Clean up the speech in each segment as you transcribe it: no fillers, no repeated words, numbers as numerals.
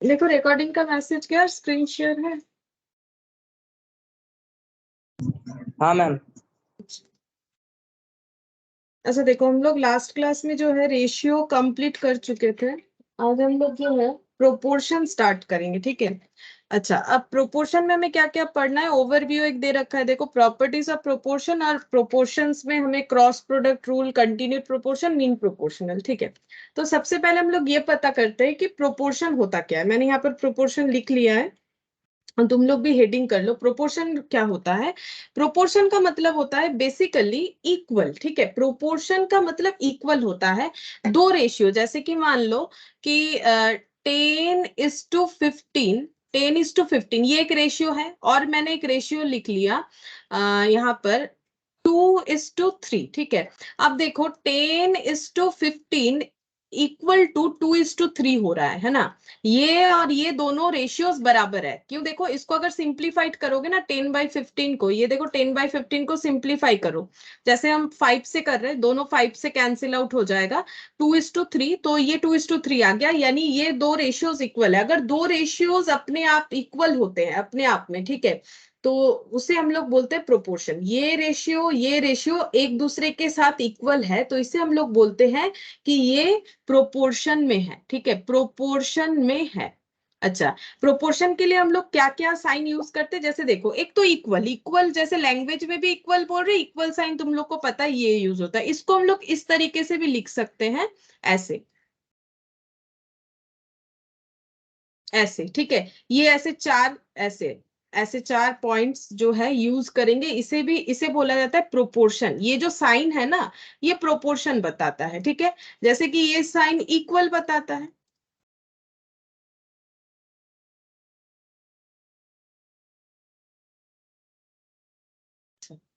देखो रिकॉर्डिंग का मैसेज क्या स्क्रीन शेयर है? हाँ मैम। अच्छा देखो, हम लोग लास्ट क्लास में जो है रेशियो कंप्लीट कर चुके थे। आज हम लोग जो है प्रोपोर्शन स्टार्ट करेंगे, ठीक है। अच्छा, अब प्रोपोर्शन में हमें क्या क्या पढ़ना है, ओवरव्यू एक दे रखा है। देखो, प्रॉपर्टीज ऑफ प्रोपोर्शन, और प्रोपोर्शंस में हमें cross product rule, continued proportion, mean proportional, ठीक है। तो सबसे पहले हम लोग ये पता करते हैं कि प्रोपोर्शन होता क्या है। मैंने यहाँ पर प्रोपोर्शन लिख लिया है, तुम लोग भी हेडिंग कर लो। प्रोपोर्शन क्या होता है? प्रोपोर्शन का मतलब होता है बेसिकली इक्वल, ठीक है। प्रोपोर्शन का मतलब इक्वल होता है दो रेशियो। जैसे कि मान लो कि 10:15, 10:15 ये एक रेशियो है, और मैंने एक रेशियो लिख लिया यहाँ पर 2:3, ठीक है। अब देखो 10:15 इक्वल टू 2:3 हो रहा है ना। ये और ये दोनों रेशियोज बराबर है। क्यों? देखो, इसको अगर सिंप्लीफाइड करोगे ना 10/15 को, ये देखो 10/15 को सिंप्लीफाई करो, जैसे हम 5 से कर रहे हैं, दोनों 5 से कैंसिल आउट हो जाएगा, 2:3, तो ये 2:3 आ गया, यानी ये दो रेशियोज इक्वल है। अगर दो रेशियोज अपने आप इक्वल होते हैं अपने आप में, ठीक है, तो उसे हम लोग बोलते हैं प्रोपोर्शन। ये रेशियो एक दूसरे के साथ इक्वल है, तो इसे हम लोग बोलते हैं कि ये प्रोपोर्शन में है, ठीक है, प्रोपोर्शन में है। अच्छा, प्रोपोर्शन के लिए हम लोग क्या क्या साइन यूज करते हैं? जैसे देखो, एक तो इक्वल, इक्वल जैसे लैंग्वेज में भी इक्वल बोल रहे, इक्वल साइन तुम लोग को पता है ये यूज होता है। इसको हम लोग इस तरीके से भी लिख सकते हैं, ऐसे ऐसे, ठीक है। ये ऐसे चार, ऐसे ऐसे चार पॉइंट्स जो है यूज करेंगे, इसे भी, इसे बोला जाता है प्रोपोर्शन। ये जो साइन है ना, ये प्रोपोर्शन बताता है, ठीक है। जैसे कि ये साइन इक्वल बताता है।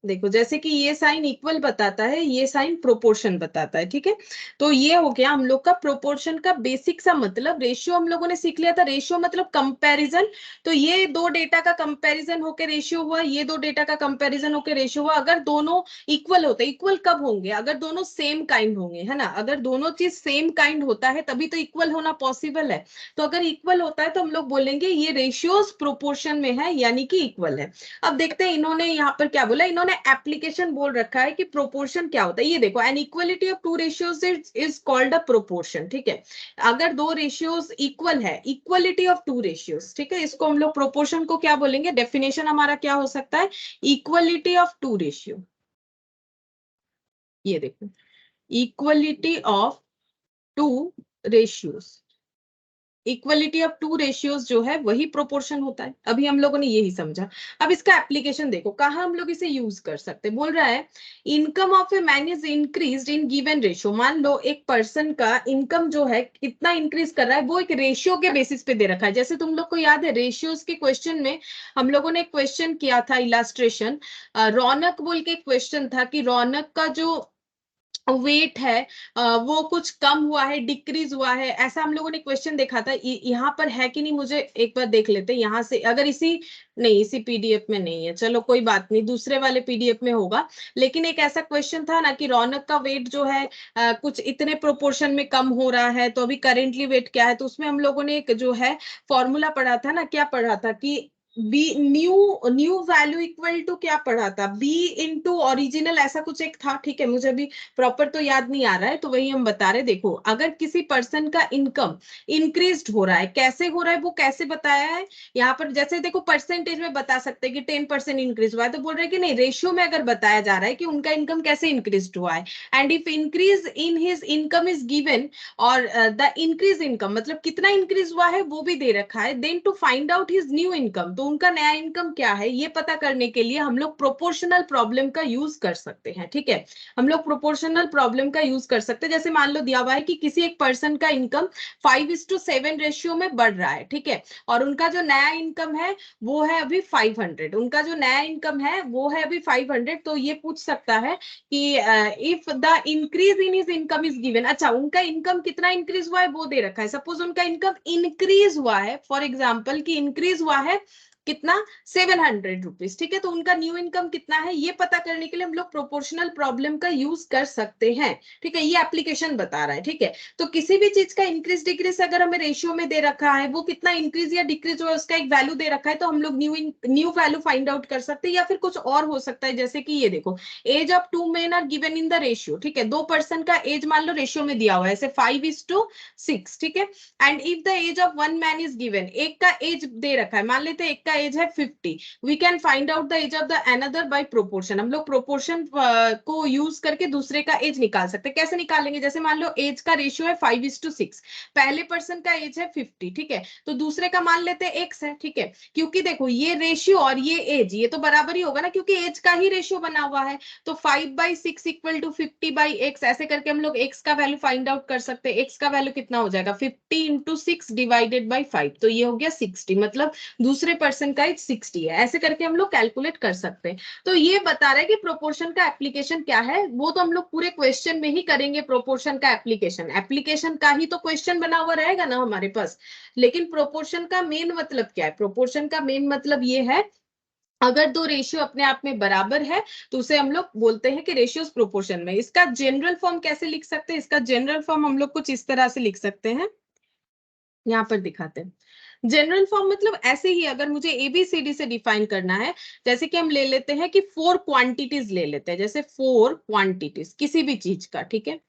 देखो, जैसे कि ये साइन इक्वल बताता है, ये साइन प्रोपोर्शन बताता है, ठीक है। तो ये हो गया हम लोग का प्रोपोर्शन का बेसिक सा मतलब। रेशियो हम लोगों ने सीख लिया था, रेशियो मतलब कंपैरिजन। तो ये दो डेटा का कंपैरिजन होकर रेशियो हुआ, ये दो डेटा का कंपैरिजन होकर रेशियो हुआ। अगर दोनों इक्वल होते, इक्वल कब होंगे? अगर दोनों सेम काइंड होंगे, है ना। अगर दोनों चीज सेम काइंड होता है तभी तो इक्वल होना पॉसिबल है। तो अगर इक्वल होता है तो हम लोग बोलेंगे ये रेशियोज प्रोपोर्शन में है, यानी कि इक्वल है। अब देखते हैं इन्होंने यहाँ पर क्या बोला। इन्होंने एप्लीकेशन बोल रखा है कि प्रोपोर्शन क्या होता है। ये देखो, an equality of two ratios is called a proportion, ठीक है। अगर दो रेशियोज इक्वल है, इक्वलिटी ऑफ टू रेशियोज, ठीक है, इसको हम लोग प्रोपोर्शन को क्या बोलेंगे? डेफिनेशन हमारा क्या हो सकता है? Equality of two ratio. ये देखो, equality of two ratios, equality of two ratios जो है वही प्रोपोर्शन होता है। अभी हम लोगों ने यही समझा। अब इसका एप्लीकेशन देखो, कहाँ हम लोग इसे यूज कर सकते हैं। बोल रहा है income of a man is increase in given ratio. मान लो एक पर्सन का इनकम जो है कितना इंक्रीज कर रहा है, वो एक रेशियो के बेसिस पे दे रखा है। जैसे तुम लोग को याद है रेशियोज के क्वेश्चन में हम लोगों ने क्वेश्चन किया था इलास्ट्रेशन, रौनक बोल के क्वेश्चन था कि रौनक का जो वेट है वो कुछ कम हुआ है, डिक्रीज हुआ है, ऐसा हम लोगों ने क्वेश्चन देखा था। यहाँ पर है कि नहीं, मुझे एक बार देख लेते हैं यहाँ से। अगर इसी, नहीं इसी पीडीएफ में नहीं है, चलो कोई बात नहीं, दूसरे वाले पीडीएफ में होगा। लेकिन एक ऐसा क्वेश्चन था ना कि रौनक का वेट जो है कुछ इतने प्रोपोर्शन में कम हो रहा है, तो अभी करेंटली वेट क्या है। तो उसमें हम लोगों ने एक जो है फॉर्मूला पढ़ा था ना, क्या पढ़ा था कि B, new new value equal to, क्या पढ़ा था, बी इनटू ओरिजिनल, ऐसा कुछ एक था, ठीक है। मुझे अभी प्रॉपर तो याद नहीं आ रहा है, तो वही हम बता रहे। देखो, अगर किसी पर्सन का इनकम इंक्रीज हो रहा है, कैसे हो रहा है, वो कैसे बताया है यहाँ पर। जैसे देखो, परसेंटेज में बता सकते हैं कि 10% इंक्रीज हुआ है, तो बोल रहे हैं कि नहीं, रेशियो में अगर बताया जा रहा है कि उनका इनकम कैसे इंक्रीज हुआ है, and if increase in his income is given, और द इंक्रीज इनकम मतलब कितना इंक्रीज हुआ है वो भी दे रखा है, then to find out his new income, तो उनका नया इनकम क्या है ये पता करने के लिए हम लोग प्रोपोर्शनल प्रॉब्लम का यूज कर सकते हैं, ठीक है। हम लोग प्रोपोर्शनल प्रॉब्लम का यूज कर सकते हैं। जैसे मान लो दिया हुआ है कि किसी एक पर्सन का इनकम 5:7 रेशियो में बढ़ रहा है, ठीक है, और उनका जो नया इनकम है वो है अभी 500, उनका जो नया इनकम है वो है अभी 500। तो ये पूछ सकता है कि if the increase in his income is given. अच्छा, उनका इनकम कितना इंक्रीज हुआ है वो दे रखा है। सपोज उनका इनकम इंक्रीज हुआ है, फॉर एग्जाम्पल कि इंक्रीज हुआ है कितना 700 रुपीज, ठीक है। तो उनका न्यू इनकम कितना है ये पता करने के लिए हम लोग प्रोपोर्शनल प्रॉब्लम का यूज कर सकते हैं, ठीक है। ये एप्लीकेशन बता रहा है, ठीक है। तो किसी भी चीज का इंक्रीज डिक्रीज अगर हमें रेशियो में दे रखा है, वो कितना इंक्रीज या डिक्रीज हुआ उसका एक वैल्यू दे रखा है, तो हम लोग न्यू वैल्यू फाइंड आउट कर सकते हैं। या फिर कुछ और हो सकता है, जैसे कि ये देखो, age of 2 men are given in the ratio, ठीक है। 2 पर्सन का एज मान लो रेशियो में दिया हुआ है, ऐसे 5:6, ठीक है। And if the age of 1 man is given, एक का एज दे रखा है, मान लेते हैं एक का एज है 50, we can find out the age of the another by proportion. हम लोग प्रोपोर्शन को यूज करके दूसरे का एज निकाल सकते हैं। कैसे निकालेंगे, जैसे मान लो एज का रेशियो है 5:6, पहले पर्सन का एज है 50, ठीक है। तो दूसरे का मान लेते हैं x है, ठीक है। क्योंकि देखो ये रेशियो और ये एज, ये तो बराबर ही होगा ना, क्योंकि एज का ही रेशियो बना हुआ है। तो 5/6 इक्वल टू 50/x, ऐसे करके हम लोग x का वैल्यू फाइंड आउट कर सकते हैं। x का वैल्यू कितना हो जाएगा, 50 × 6 डिवाइडेड बाई 5, तो ये हो गया 60, मतलब दूसरे पर्सन का एज 60 है। ऐसे करके हम लोग कैलकुलेट कर सकते हैं। तो ये बता रहा है कि प्रोपोर्शन का एप्लीकेशन क्या है, वो तो हम लोग पूरे क्वेश्चन में ही करेंगे। प्रोपोर्शन का एप्लीकेशन का ही तो क्वेश्चन बना हुआ रहेगा ना हमारे पास। लेकिन प्रोपोर्शन का मेन मतलब क्या है, प्रोपोर्शन का मेन मतलब ये है, अगर दो रेशियो अपने आप में बराबर है तो उसे हम लोग बोलते हैं कि रेशियोज प्रोपोर्शन में। इसका जनरल फॉर्म कैसे लिख सकते हैं, इसका जनरल फॉर्म हम लोग कुछ इस तरह से लिख सकते हैं, यहाँ पर दिखाते हैं। जनरल फॉर्म मतलब ऐसे ही, अगर मुझे एबीसीडी से डिफाइन करना है, जैसे कि हम ले लेते हैं कि 4 क्वांटिटीज ले लेते हैं, जैसे 4 क्वांटिटीज किसी भी चीज का, ठीक है।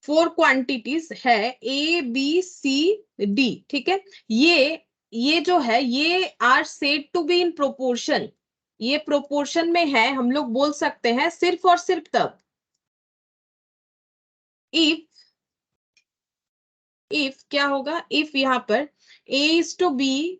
4 क्वांटिटीज है ए बी सी डी, ठीक है। ये जो है ये are said to B in proportion, ये प्रोपोर्शन में है, हम लोग बोल सकते हैं सिर्फ और सिर्फ तब इफ क्या होगा, इफ यहाँ पर A is to B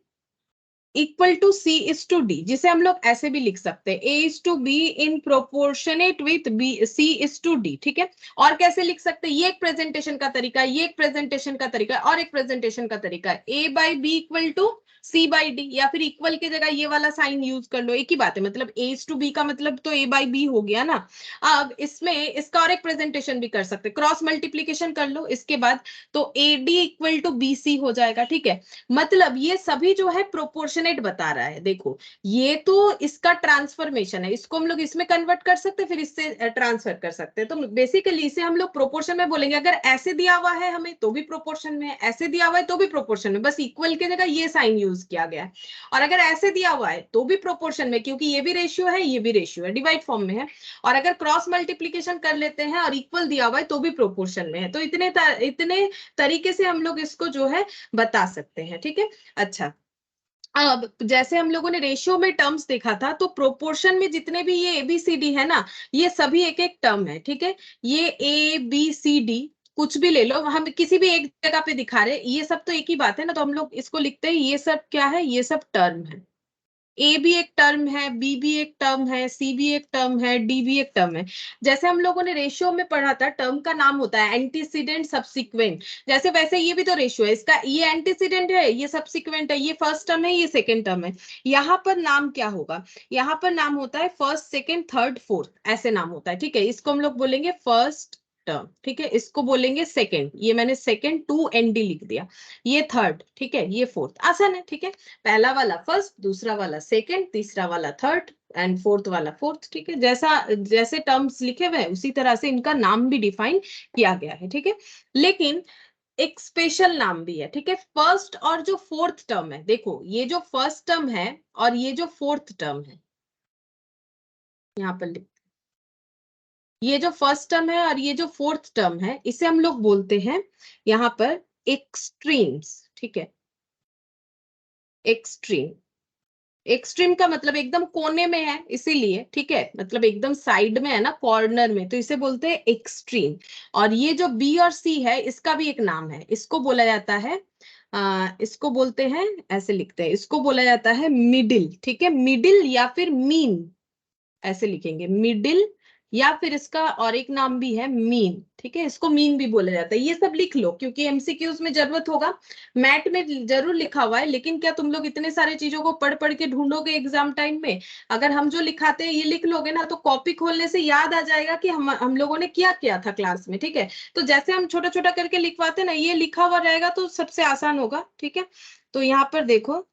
equal to C is to D, जिसे हम लोग ऐसे भी लिख सकते हैं, A is to B in proportionate with B C is to D, ठीक है। और कैसे लिख सकते हैं, ये एक प्रेजेंटेशन का तरीका है, ये एक प्रेजेंटेशन का तरीका है, और एक प्रेजेंटेशन का तरीका है, A by B equal to C by D, या फिर इक्वल की जगह ये वाला साइन यूज कर लो, एक ही बात है। मतलब ए इज टू बी का मतलब तो ए बाई बी हो गया ना। अब इसमें इसका और एक प्रेजेंटेशन भी कर सकते, क्रॉस मल्टीप्लीकेशन कर लो इसके बाद, तो A D equal to B C हो जाएगा, ठीक है। मतलब ये सभी जो है प्रोपोर्शनेट बता रहा है। देखो ये तो इसका ट्रांसफॉर्मेशन है, इसको हम लोग इसमें कन्वर्ट कर सकते हैं, फिर इससे ट्रांसफर कर सकते हैं। तो बेसिकली इसे हम लोग प्रोपोर्शन में बोलेंगे। अगर ऐसे दिया हुआ है हमें तो भी प्रोपोर्शन में है, ऐसे दिया हुआ है तो भी प्रोपोर्शन में, बस इक्वल की जगह ये साइन यूज किया गया है। और अगर ऐसे दिया हुआ है तो भी प्रोपोर्शन में, क्योंकि ये भी रेशियो है ये भी रेशियो है, डिवाइड फॉर्म में है। और अगर क्रॉस मल्टीप्लीकेशन कर लेते हैं और इक्वल दिया हुआ है तो भी प्रोपोर्शन में है। तो इतने तरीके से हम लोग इसको जो है बता सकते हैं, ठीक है। अच्छा, अब जैसे हम लोगों ने रेशियो में टर्म्स देखा था, तो प्रोपोर्शन में जितने भी ये एबीसीडी है ना, ये सभी एक एक टर्म है, ठीक है। ये ए बी सी डी कुछ भी ले लो, हम किसी भी एक जगह पे दिखा रहे, ये सब तो एक ही बात है ना, तो हम लोग इसको लिखते हैं, ये सब क्या है, ये सब टर्म है। ए भी एक टर्म है, बी भी एक टर्म है, सी भी एक टर्म है, डी भी एक टर्म है। जैसे हम लोगों ने रेशियो में पढ़ा था, टर्म का नाम होता है एंटीसीडेंट सब्सिक्वेंट, जैसे वैसे ये भी तो रेशियो है, इसका ये एंटीसीडेंट है, ये सब्सिक्वेंट है, ये फर्स्ट टर्म है, ये सेकेंड टर्म है। यहाँ पर नाम क्या होगा, यहाँ पर नाम होता है फर्स्ट सेकेंड थर्ड फोर्थ, ऐसे नाम होता है, ठीक है। इसको हम लोग बोलेंगे फर्स्ट टर्म, ठीक है। इसको बोलेंगे सेकेंड, ये मैंने सेकेंड 2 ND लिख दिया, ये थर्ड, ठीक है, ये फोर्थ, आसान है, ठीक है। पहला वाला फर्स्ट, दूसरा वाला सेकंड, तीसरा वाला थर्ड एंड फोर्थ वाला फोर्थ, ठीक है। जैसे टर्म्स लिखे हुए हैं उसी तरह से इनका नाम भी डिफाइन किया गया है, ठीक है। लेकिन एक स्पेशल नाम भी है, ठीक है। फर्स्ट और जो फोर्थ टर्म है, देखो ये जो फर्स्ट टर्म है और ये जो फोर्थ टर्म है, यहाँ पर ये जो फर्स्ट टर्म है और ये जो फोर्थ टर्म है, इसे हम लोग बोलते हैं यहाँ पर एक्सट्रीम्स, ठीक है। एक्सट्रीम, एक्सट्रीम का मतलब एकदम कोने में है इसीलिए, ठीक है, मतलब एकदम साइड में है ना, कॉर्नर में, तो इसे बोलते हैं एक्सट्रीम। और ये जो बी और सी है इसका भी एक नाम है, इसको बोला जाता है इसको बोलते हैं, ऐसे लिखते हैं, इसको बोला जाता है मिडिल, ठीक है। मिडिल या फिर मीन, ऐसे लिखेंगे, मिडिल, या फिर इसका और एक नाम भी है मीन, ठीक है। इसको मीन भी बोला जाता है। ये सब लिख लो क्योंकि एमसीक्यूज में जरूरत होगा, मैट में जरूर लिखा हुआ है, लेकिन क्या तुम लोग इतने सारे चीजों को पढ़ पढ़ के ढूंढोगे एग्जाम टाइम में। अगर हम जो लिखाते हैं ये लिख लोगे ना, तो कॉपी खोलने से याद आ जाएगा कि हम लोगों ने क्या किया था क्लास में, ठीक है। तो जैसे हम छोटा छोटा करके लिखवाते ना, ये लिखा हुआ रहेगा तो सबसे आसान होगा, ठीक है। तो यहाँ पर देखो,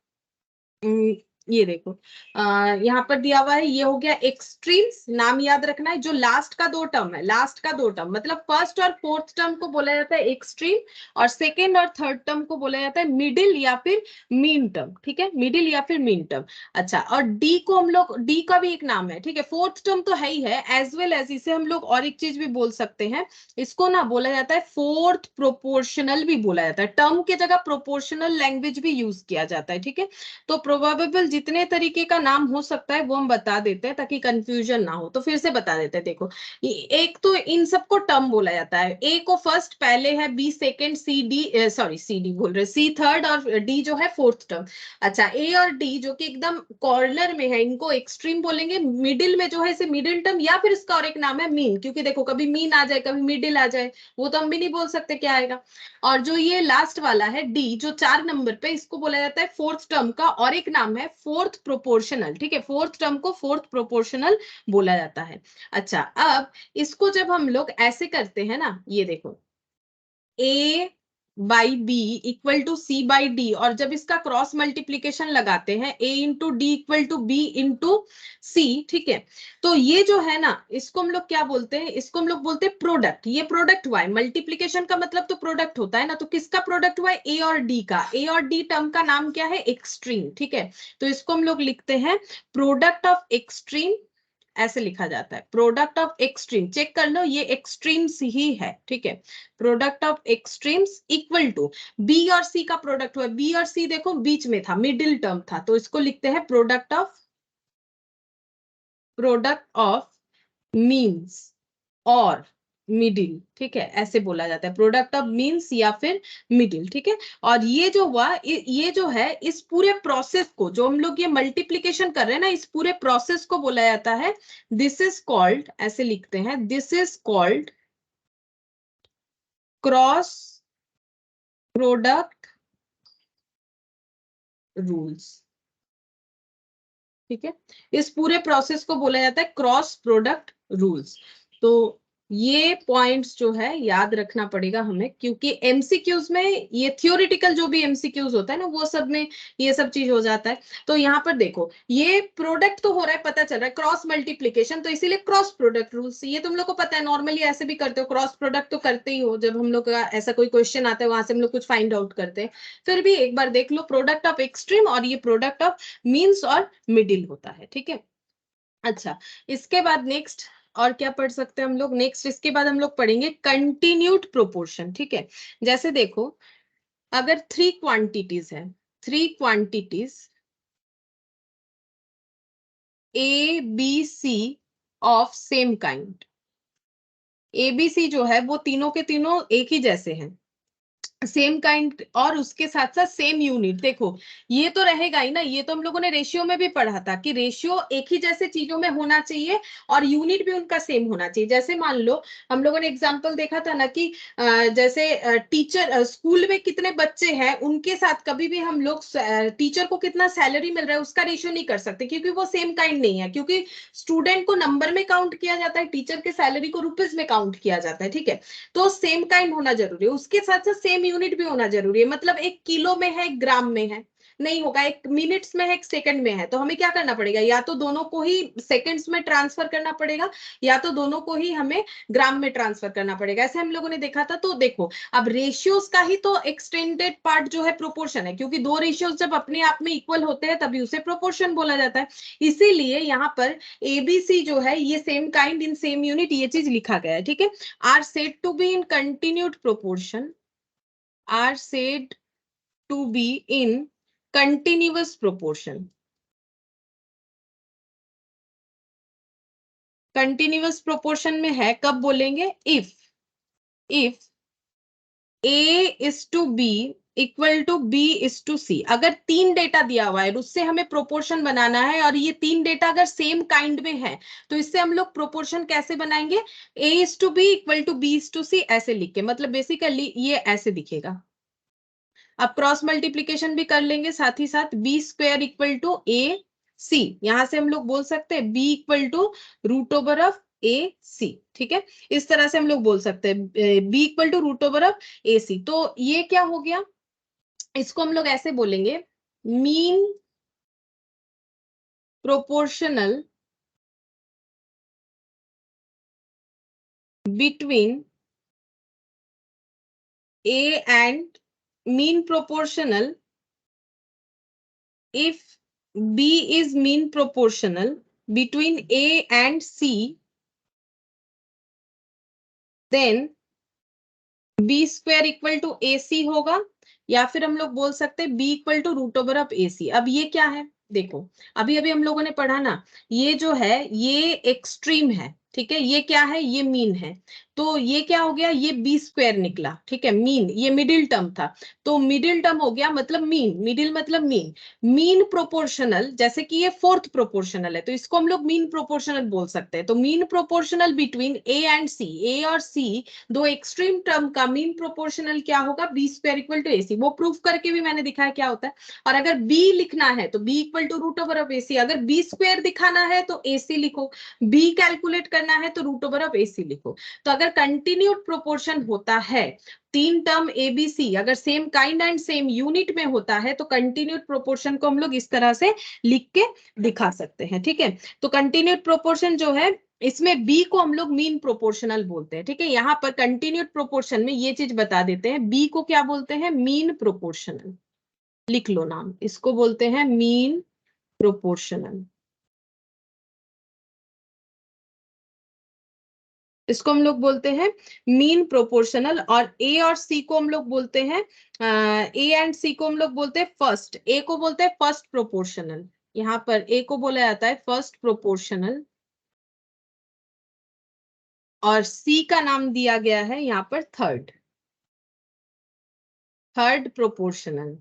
ये देखो, यहाँ पर दिया हुआ है, ये हो गया एक्सट्रीम्स। नाम याद रखना है, जो लास्ट का दो टर्म है, लास्ट का दो टर्म मतलब फर्स्ट और फोर्थ टर्म को बोला जाता है एक्सट्रीम, और सेकेंड और थर्ड टर्म को बोला जाता है मिडिल या फिर मीन टर्म। ठीक है, मिडिल या फिर मीन टर्म। अच्छा, और डी को हम लोग, डी का भी एक नाम है, ठीक है, फोर्थ टर्म तो है ही है, एज वेल एज इसे हम लोग और एक चीज भी बोल सकते हैं, इसको ना बोला जाता है फोर्थ प्रोपोर्शनल भी बोला जाता है। टर्म की जगह प्रोपोर्शनल लैंग्वेज भी यूज किया जाता है। ठीक है, तो प्रोबेबल जितने तरीके का नाम हो सकता है वो हम बता देते हैं ताकि कंफ्यूजन ना हो। तो फिर से बता देते हैं, देखो, एक तो इन सबको टर्म बोला जाता है। ए को फर्स्ट पहले है, B second, C D, sorry C D बोल रहे, सी थर्ड, और डी जो है फोर्थ टर्म। अच्छा, ए और डी जो कि एकदम कॉर्नर में है, इनको एक्सट्रीम बोलेंगे। मिडिल में जो है इसे मिडिल टर्म, या फिर इसका और एक नाम है मीन, क्योंकि देखो कभी मीन आ जाए कभी मिडिल आ जाए, वो तो हम भी नहीं बोल सकते क्या आएगा। और जो ये लास्ट वाला है डी, जो 4 नंबर पे, इसको बोला जाता है फोर्थ टर्म का और एक नाम है फोर्थ प्रोपोर्शनल। ठीक है, फोर्थ टर्म को फोर्थ प्रोपोर्शनल बोला जाता है। अच्छा, अब इसको जब हम लोग ऐसे करते हैं ना, ये देखो, A by B equal to C by D, और जब इसका क्रॉस मल्टीप्लीकेशन लगाते हैं, A into D equal to B into C, ठीक है, तो ये जो है ना, इसको हम लोग क्या बोलते हैं, इसको हम लोग बोलते हैं प्रोडक्ट। ये प्रोडक्ट हुआ है, मल्टीप्लीकेशन का मतलब तो प्रोडक्ट होता है ना, तो किसका प्रोडक्ट हुआ है, ए और डी का। ए और डी टर्म का नाम क्या है, एक्सट्रीम। ठीक है, तो इसको हम लोग लिखते हैं प्रोडक्ट ऑफ एक्सट्रीम, ऐसे लिखा जाता है, प्रोडक्ट ऑफ एक्सट्रीम। चेक कर लो, ये एक्सट्रीम्स ही है। ठीक है, product of extremes equal to B और सी का प्रोडक्ट हुआ। बी और सी देखो बीच में था, मिडिल टर्म था, तो इसको लिखते हैं प्रोडक्ट ऑफ मीन्स और मिडिल। ठीक है, ऐसे बोला जाता है, प्रोडक्ट ऑफ मीन्स या फिर मिडिल। ठीक है, और ये जो हुआ, ये जो है, इस पूरे प्रोसेस को, जो हम लोग ये मल्टीप्लीकेशन कर रहे हैं ना, इस पूरे प्रोसेस को बोला जाता है, दिस इज कॉल्ड, ऐसे लिखते हैं, this is called cross product rules. ठीक है, इस पूरे प्रोसेस को बोला जाता है क्रॉस प्रोडक्ट रूल्स। तो ये पॉइंट्स जो है याद रखना पड़ेगा हमें, क्योंकि एमसीक्यूज में, ये थियोरिटिकल जो भी एमसीक्यूज होता है ना, वो सब में ये सब चीज हो जाता है। तो यहाँ पर देखो, ये प्रोडक्ट तो हो रहा है, पता चल रहा है क्रॉस मल्टीप्लीकेशन, तो इसीलिए क्रॉस प्रोडक्ट रूल्स, ये तुम लोग को पता है, नॉर्मली ऐसे भी करते हो, क्रॉस प्रोडक्ट तो करते ही हो, जब हम लोग का ऐसा कोई क्वेश्चन आता है वहां से हम लोग कुछ फाइंड आउट करते हैं। फिर भी एक बार देख लो, प्रोडक्ट ऑफ एक्सट्रीम और ये प्रोडक्ट ऑफ मीन्स और मिडिल होता है। ठीक है, अच्छा, इसके बाद नेक्स्ट और क्या पढ़ सकते हैं हम लोग, नेक्स्ट इसके बाद हम लोग पढ़ेंगे कंटिन्यूड प्रोपोर्शन। ठीक है, जैसे देखो, अगर 3 क्वांटिटीज है, 3 quantities A B C of same kind, A B C जो है वो तीनों के तीनों एक ही जैसे हैं, सेम काइंड, और उसके साथ साथ सेम यूनिट। देखो, ये तो रहेगा ही ना, ये तो हम लोगों ने रेशियो में भी पढ़ा था कि रेशियो एक ही जैसे चीजों में होना चाहिए और यूनिट भी उनका सेम होना चाहिए। जैसे मान लो, हम लोगों ने एग्जांपल देखा था ना कि जैसे टीचर, स्कूल में कितने बच्चे हैं उनके साथ कभी भी हम लोग टीचर को कितना सैलरी मिल रहा है उसका रेशियो नहीं कर सकते, क्योंकि वो सेम काइंड नहीं है, क्योंकि स्टूडेंट को नंबर में काउंट किया जाता है, टीचर के सैलरी को रुपीज में काउंट किया जाता है। ठीक है, तो सेम काइंड होना जरूरी है, उसके साथ साथ सेम यूनिट भी होना जरूरी है। मतलब एक किलो में है, एक ग्राम में है, नहीं होगा, एक मिनट्स में है, एक सेकंड में है, तो हमें क्या करना पड़ेगा, या तो दोनों को ही सेकंड्स में ट्रांसफर करना पड़ेगा, या तो दोनों को ही हमें ग्राम में ट्रांसफर करना पड़ेगा। ऐसे हम लोगों ने देखा था। तो देखो, अब रेशियोज का ही तो एक्सटेंडेड पार्ट जो है प्रोपोर्शन है, क्योंकि दो रेशियोज जब अपने आप में इक्वल होते हैं तभी उसे प्रोपोर्शन बोला जाता है। इसीलिए यहाँ पर एबीसी जो है, ये same kind in same unit, ये चीज लिखा गया है। ठीक है, are said to be in continued proportion, are said to be in continuous proportion। continuous proportion में है, कब बोलेंगे, if a is to b equal to B is to C. अगर 3 डेटा दिया हुआ है, उससे हमें प्रोपोर्शन बनाना है, और ये 3 डेटा अगर सेम काइंड में है, तो इससे हम लोग प्रोपोर्शन कैसे बनाएंगे, a is to B equal to B is to C, ऐसे लिख के, मतलब बेसिकली ये ऐसे दिखेगा। अब क्रॉस मल्टीप्लीकेशन भी कर लेंगे साथ ही साथ, B square equal to A C, यहां से हम लोग बोल सकते हैं B equal to root over of A C. ठीक है, इस तरह से हम लोग बोल सकते हैं B equal to root over of A C. तो ये क्या हो गया, इसको हम लोग ऐसे बोलेंगे, mean proportional between A and mean proportional if B is mean proportional between A and C, then B square equal to AC होगा, या फिर हम लोग बोल सकते हैं B equal to root over of AC। अब ये क्या है, देखो अभी अभी हम लोगों ने पढ़ा ना, ये जो है ये एक्सट्रीम है, ठीक है, ये क्या है, ये मीन है, तो ये क्या हो गया, ये बी स्क्वायर निकला, ठीक है, मीन, ये मिडिल टर्म था, तो मिडिल टर्म हो गया मतलब मीन, मिडिल मतलब मीन, मीन प्रोपोर्शनल, जैसे कि ये फोर्थ प्रोपोर्शनल है तो इसको हम लोग मीन प्रोपोर्शनल बोल सकते हैं, तो mean proportional between A and C, A और सी दो एक्सट्रीम टर्म का मीन प्रोपोर्शनल क्या होगा, B square equal to AC, वो प्रूफ करके भी मैंने दिखाया क्या होता है। और अगर बी लिखना है तो B equal to root over of AC, अगर बी स्क्वायर दिखाना है तो AC लिखो, बी कैलकुलेट करना है तो रूट ओवर ऑफ AC लिखो। तो अगर कंटिन्यूड प्रोपोर्शन होता है, तीन टर्म ABC अगर same kind and same unit में होता है तो कंटिन्यूड प्रोपोर्शन को हम लोग इस तरह से लिख के दिखा सकते हैं, ठीक है। तो कंटिन्यूड प्रोपोर्शन जो है इसमें बी को हम लोग मीन प्रोपोर्शनल बोलते हैं, ठीक है। यहाँ पर कंटिन्यूड प्रोपोर्शन में ये चीज बता देते हैं, बी को क्या बोलते हैं, मीन प्रोपोर्शनल, लिख लो नाम, इसको बोलते हैं मीन प्रोपोर्शनल, इसको हम लोग बोलते हैं मीन प्रोपोर्शनल। और ए और सी को हम लोग बोलते हैं, ए एंड सी को हम लोग बोलते हैं फर्स्ट, ए को बोलते हैं फर्स्ट प्रोपोर्शनल, यहाँ पर ए को बोला जाता है फर्स्ट प्रोपोर्शनल, और सी का नाम दिया गया है यहाँ पर थर्ड, थर्ड प्रोपोर्शनल।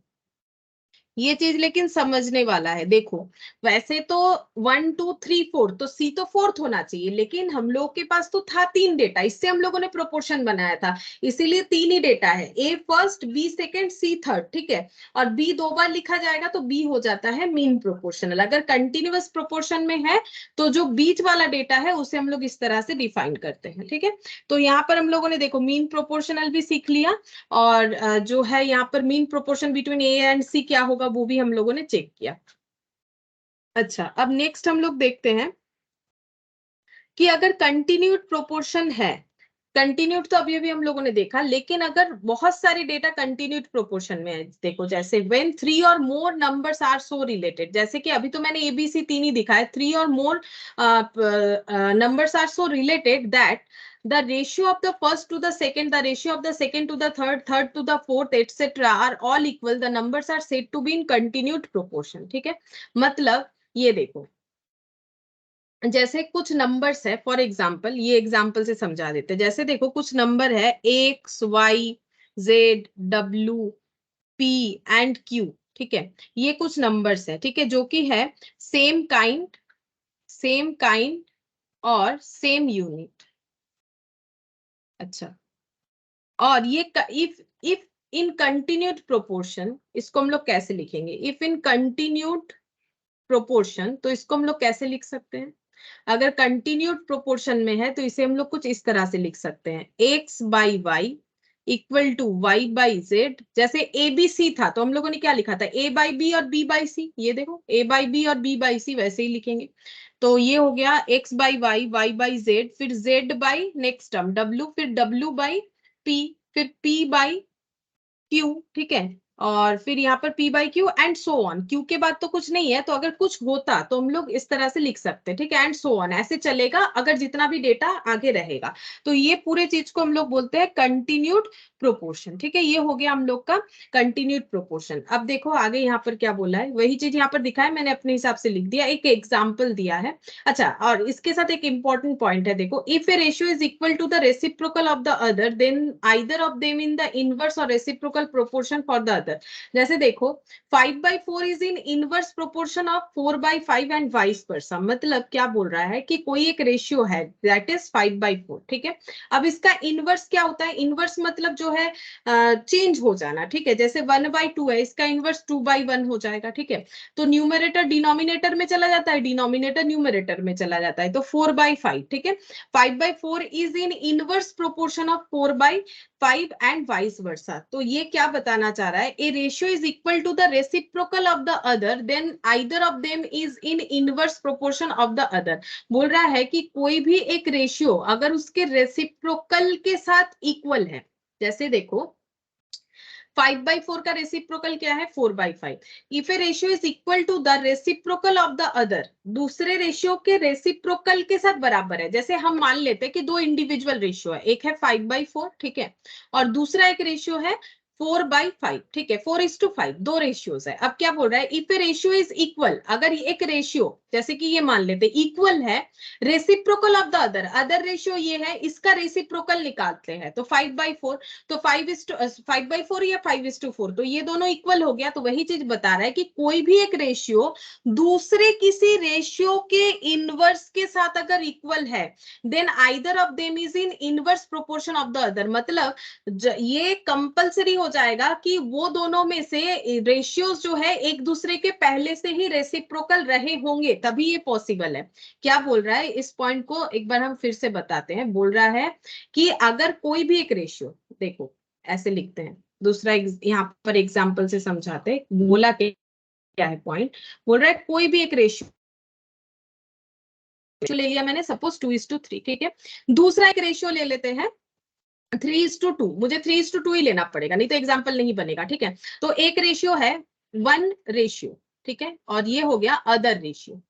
ये चीज लेकिन समझने वाला है, देखो वैसे तो 1 2 3 4 तो सी तो फोर्थ होना चाहिए, लेकिन हम लोग के पास तो था तीन डेटा, इससे हम लोगों ने प्रोपोर्शन बनाया था, इसीलिए तीन ही डेटा है, ए फर्स्ट, बी सेकेंड, सी थर्ड, ठीक है। और बी दो बार लिखा जाएगा तो बी हो जाता है मीन प्रोपोर्शनल। अगर कंटिन्यूअस प्रोपोर्शन में है तो जो बीच वाला डेटा है उसे हम लोग इस तरह से डिफाइन करते हैं, ठीक है। तो यहाँ पर हम लोगों ने देखो मीन प्रोपोर्शनल भी सीख लिया, और जो है यहाँ पर mean proportion between A and C क्या होगा वो भी हम लोगों ने चेक किया। अच्छा, अब नेक्स्ट हम लोग देखते हैं कि अगर कंटिन्यूड प्रोपोर्शन है, कंटिन्यूड तो अभी अभी हम लोगों ने देखा, लेकिन अगर बहुत सारे डेटा कंटिन्यूड प्रोपोर्शन में है, देखो जैसे व्हेन 3 और more numbers are so related, जैसे कि अभी तो मैंने ABC 3 ही दिखाया, 3 और मोर numbers are so related that the ratio of the first to the second, the ratio of the second to the third, third to the fourth, etc. are all equal, the numbers are said to be in continued proportion, ठीक है। मतलब ये देखो जैसे कुछ numbers है, for example ये example से समझा देते हैं, जैसे देखो कुछ नंबर है X, Y, Z, W, P and Q, ठीक है, ये कुछ नंबर्स है, ठीक है, जो कि है सेम काइंड और सेम यूनिट। अच्छा, और ये इफ इन कंटिन्यूड प्रोपोर्शन, इसको हम लोग कैसे लिखेंगे, इफ इन कंटिन्यूड प्रोपोर्शन तो इसको हम लोग कैसे लिख सकते हैं, अगर कंटिन्यूड प्रोपोर्शन में है तो इसे हम लोग कुछ इस तरह से लिख सकते हैं, X/Y इक्वल टू Y/Z। जैसे ABC था तो हम लोगों ने क्या लिखा था, A/B और B/C, ये देखो A/B और B/C वैसे ही लिखेंगे, तो ये हो गया X/Y, Y/Z, फिर Z/ नेक्स्ट टर्म W, फिर W/P, फिर P/Q, ठीक है, और फिर यहाँ पर P/Q and so on, Q के बाद तो कुछ नहीं है, तो अगर कुछ होता तो हम लोग इस तरह से लिख सकते हैं, ठीक है, एंड सो ऑन, ऐसे चलेगा अगर जितना भी डेटा आगे रहेगा। तो ये पूरे चीज को हम लोग बोलते हैं कंटिन्यूड प्रोपोर्शन, ठीक है, ये हो गया हम लोग का कंटिन्यूड प्रोपोर्शन। अब देखो आगे यहाँ पर क्या बोला है, वही चीज यहाँ पर दिखा है, मैंने अपने हिसाब से लिख दिया, एक एग्जाम्पल दिया है। अच्छा, और इसके साथ एक इंपॉर्टेंट पॉइंट है, देखो if a ratio is equal to the reciprocal of the other then either of them in the inverse और reciprocal proportion for the other. जैसे देखो 5/4 is in inverse proportion of 4/5 and vice versa, मतलब क्या बोल रहा है कि कोई एक रेशियो है दैट इज 5/4, ठीक है। अब इसका इनवर्स क्या होता है, इनवर्स मतलब जो है चेंज हो जाना, ठीक है, जैसे 1/2 है, इसका इनवर्स 2/1 हो जाएगा, ठीक है। तो न्यूमरेटर डिनोमिनेटर में चला जाता है, डिनोमिनेटर न्यूमरेटर में चला जाता है, तो 4/5, ठीक है। 5/4 is in inverse proportion of 4/5 and vice वर्सा। तो ये क्या बताना चाह रहा है, a ratio is equal to the reciprocal of the other, then either of them is in inverse proportion of the other। बोल रहा है कि कोई भी एक रेशियो अगर उसके रेसिप्रोकल के साथ इक्वल है, जैसे देखो 5/4 का रेसिप्रोकल क्या है 4/5। If a ratio is equal to the reciprocal of the other, दूसरे रेशियो के रेसिप्रोकल के साथ बराबर है। जैसे हम मान लेते हैं कि दो इंडिविजुअल रेशियो है, एक है 5/4, ठीक है, और दूसरा एक रेशियो है 4/5, ठीक है, 4:5, दो रेशियोज है। अब क्या बोल रहा है, if a ratio is equal, अगर एक रेशियो जैसे कि ये मान लेते इक्वल है reciprocal of the other, other ratio ये है, इसका रेसिप्रोकल निकालते हैं तो 5/4, तो 5/4 या 5:4, तो ये दोनों इक्वल हो गया। तो वही चीज बता रहा है कि कोई भी एक रेशियो दूसरे किसी रेशियो के इनवर्स के साथ अगर इक्वल है, then either of them is in inverse proportion of the other. मतलब ये कंपलसरी हो जाएगा कि वो दोनों में से रेशियोज जो है एक दूसरे के पहले से ही रेसिप्रोकल रहे होंगे, तभी ये पॉसिबल है। क्या बोल रहा है, इस पॉइंट को एक बार हम फिर से बताते हैं। बोल रहा है कि अगर कोई भी एक रेशियो, देखो ऐसे लिखते हैं, दूसरा यहाँ पर एग्जांपल से समझाते हैं। बोला क्या है पॉइंट, बोल रहा है कोई भी एक रेशियो ले लिया मैंने, सपोज 2:3, ठीक है। दूसरा एक रेशियो ले लेते हैं 3:2, मुझे 3:2 ही लेना पड़ेगा, नहीं तो एग्जाम्पल नहीं बनेगा, ठीक है। तो एक रेशियो है 1 रेशियो, ठीक है, और ये हो गया अदर रेशियो।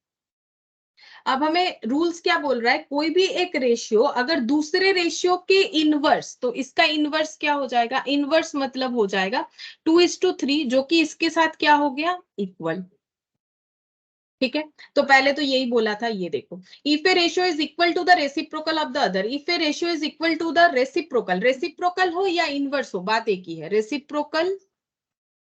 अब हमें रूल्स क्या बोल रहा है, कोई भी एक रेशियो अगर दूसरे रेशियो के इनवर्स, तो इसका इनवर्स क्या हो जाएगा, इनवर्स मतलब हो जाएगा 2:3, जो कि इसके साथ क्या हो गया, इक्वल, ठीक है। तो पहले तो यही बोला था, ये देखो, if a ratio is equal to the reciprocal of the other, if a ratio is equal to the reciprocal, reciprocal हो या इनवर्स हो बात एक ही है, रेसिप्रोकल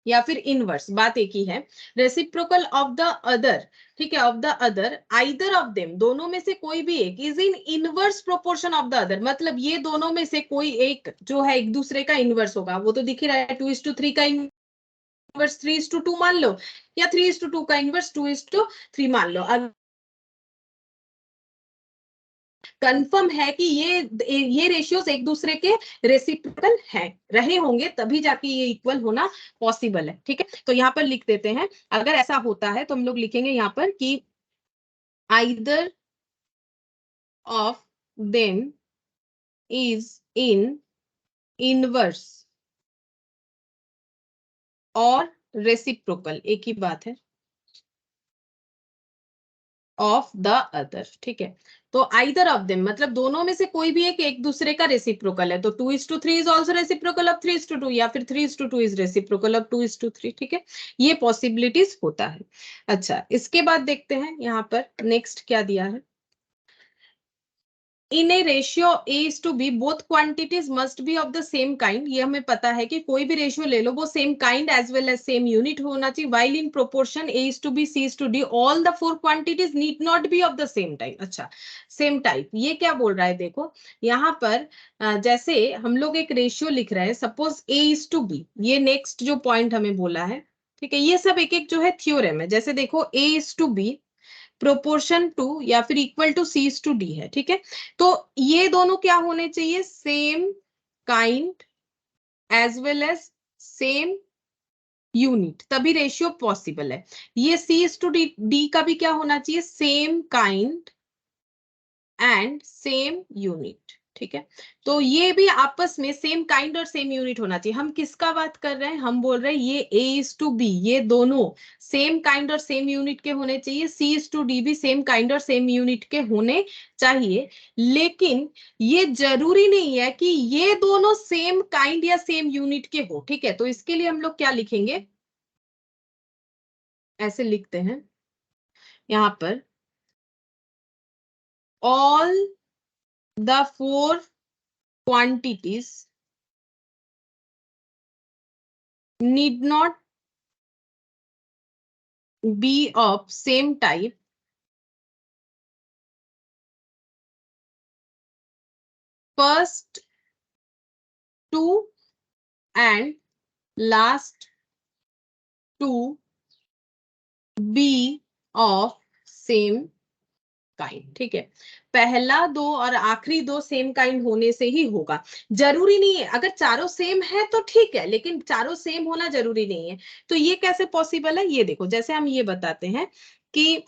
या फिर इनवर्स बात एक ही है, रेसिप्रोकल ऑफ द अदर, ठीक है, of the other, either of them, दोनों में से कोई भी एक, is in inverse proportion of the other, मतलब ये दोनों में से कोई एक जो है एक दूसरे का इनवर्स होगा। वो तो दिख ही रहा है, 2:3 का इनवर्स 3:2 मान लो, या 3:2 का इनवर्स 2:3 मान लो। अब कंफर्म है कि ये रेशियोज एक दूसरे के रेसिप्रोकल हैं, रहे होंगे, तभी जाके ये इक्वल होना पॉसिबल है, ठीक है। तो यहाँ पर लिख देते हैं, अगर ऐसा होता है तो हम लोग लिखेंगे यहाँ पर कि either of them is in inverse और रेसिप्रोकल, एक ही बात है, ऑफ द अदर, ठीक है। तो आइदर ऑफ देम मतलब दोनों में से कोई भी एक दूसरे का रेसिप्रोकल है, तो 2:3 इज ऑल्सो रेसिप्रोकल ऑफ 3:2, या फिर 3:2 इज रेसिप्रोकल ऑफ 2:3, ठीक है। ये पॉसिबिलिटीज होता है। अच्छा, इसके बाद देखते हैं यहाँ पर नेक्स्ट क्या दिया है। In a ratio A:B both quantities must be of the same kind, ये हमें पता है कि कोई भी रेशियो ले लो वो same kind as well as same unit होना चाहिए। While in proportion A:B C:D all the 4 quantities need not be of the same type. अच्छा, सेम टाइप ये क्या बोल रहा है, देखो यहाँ पर जैसे हम लोग एक रेशियो लिख रहे हैं, सपोज A:B, ये नेक्स्ट जो पॉइंट हमें बोला है, ठीक है, ये सब एक एक जो है थ्योरम है। जैसे देखो A:B प्रोपोर्शन टू या फिर इक्वल टू C:D है, ठीक है। तो ये दोनों क्या होने चाहिए, same kind as well as same unit, तभी रेशियो पॉसिबल है। ये C:D का भी क्या होना चाहिए, same kind and same unit, ठीक है। तो ये भी आपस में सेम काइंड और सेम यूनिट होना चाहिए। हम किसका बात कर रहे हैं, हम बोल रहे हैं ये A:B, ये दोनों सेम काइंड और सेम यूनिट के होने चाहिए, C:D भी सेम काइंड और सेम यूनिट के होने चाहिए। लेकिन ये जरूरी नहीं है कि ये दोनों सेम काइंड या सेम यूनिट के हो, ठीक है। तो इसके लिए हम लोग क्या लिखेंगे, ऐसे लिखते हैं यहां पर, all the 4 quantities need not be of same type, first 2 and last 2 be of same kind, ठीक है। पहला दो और आखिरी दो सेम काइंड होने से ही होगा, जरूरी नहीं है। अगर चारों सेम है तो ठीक है, लेकिन चारों सेम होना जरूरी नहीं है। तो ये कैसे पॉसिबल है, ये देखो, जैसे हम ये बताते हैं कि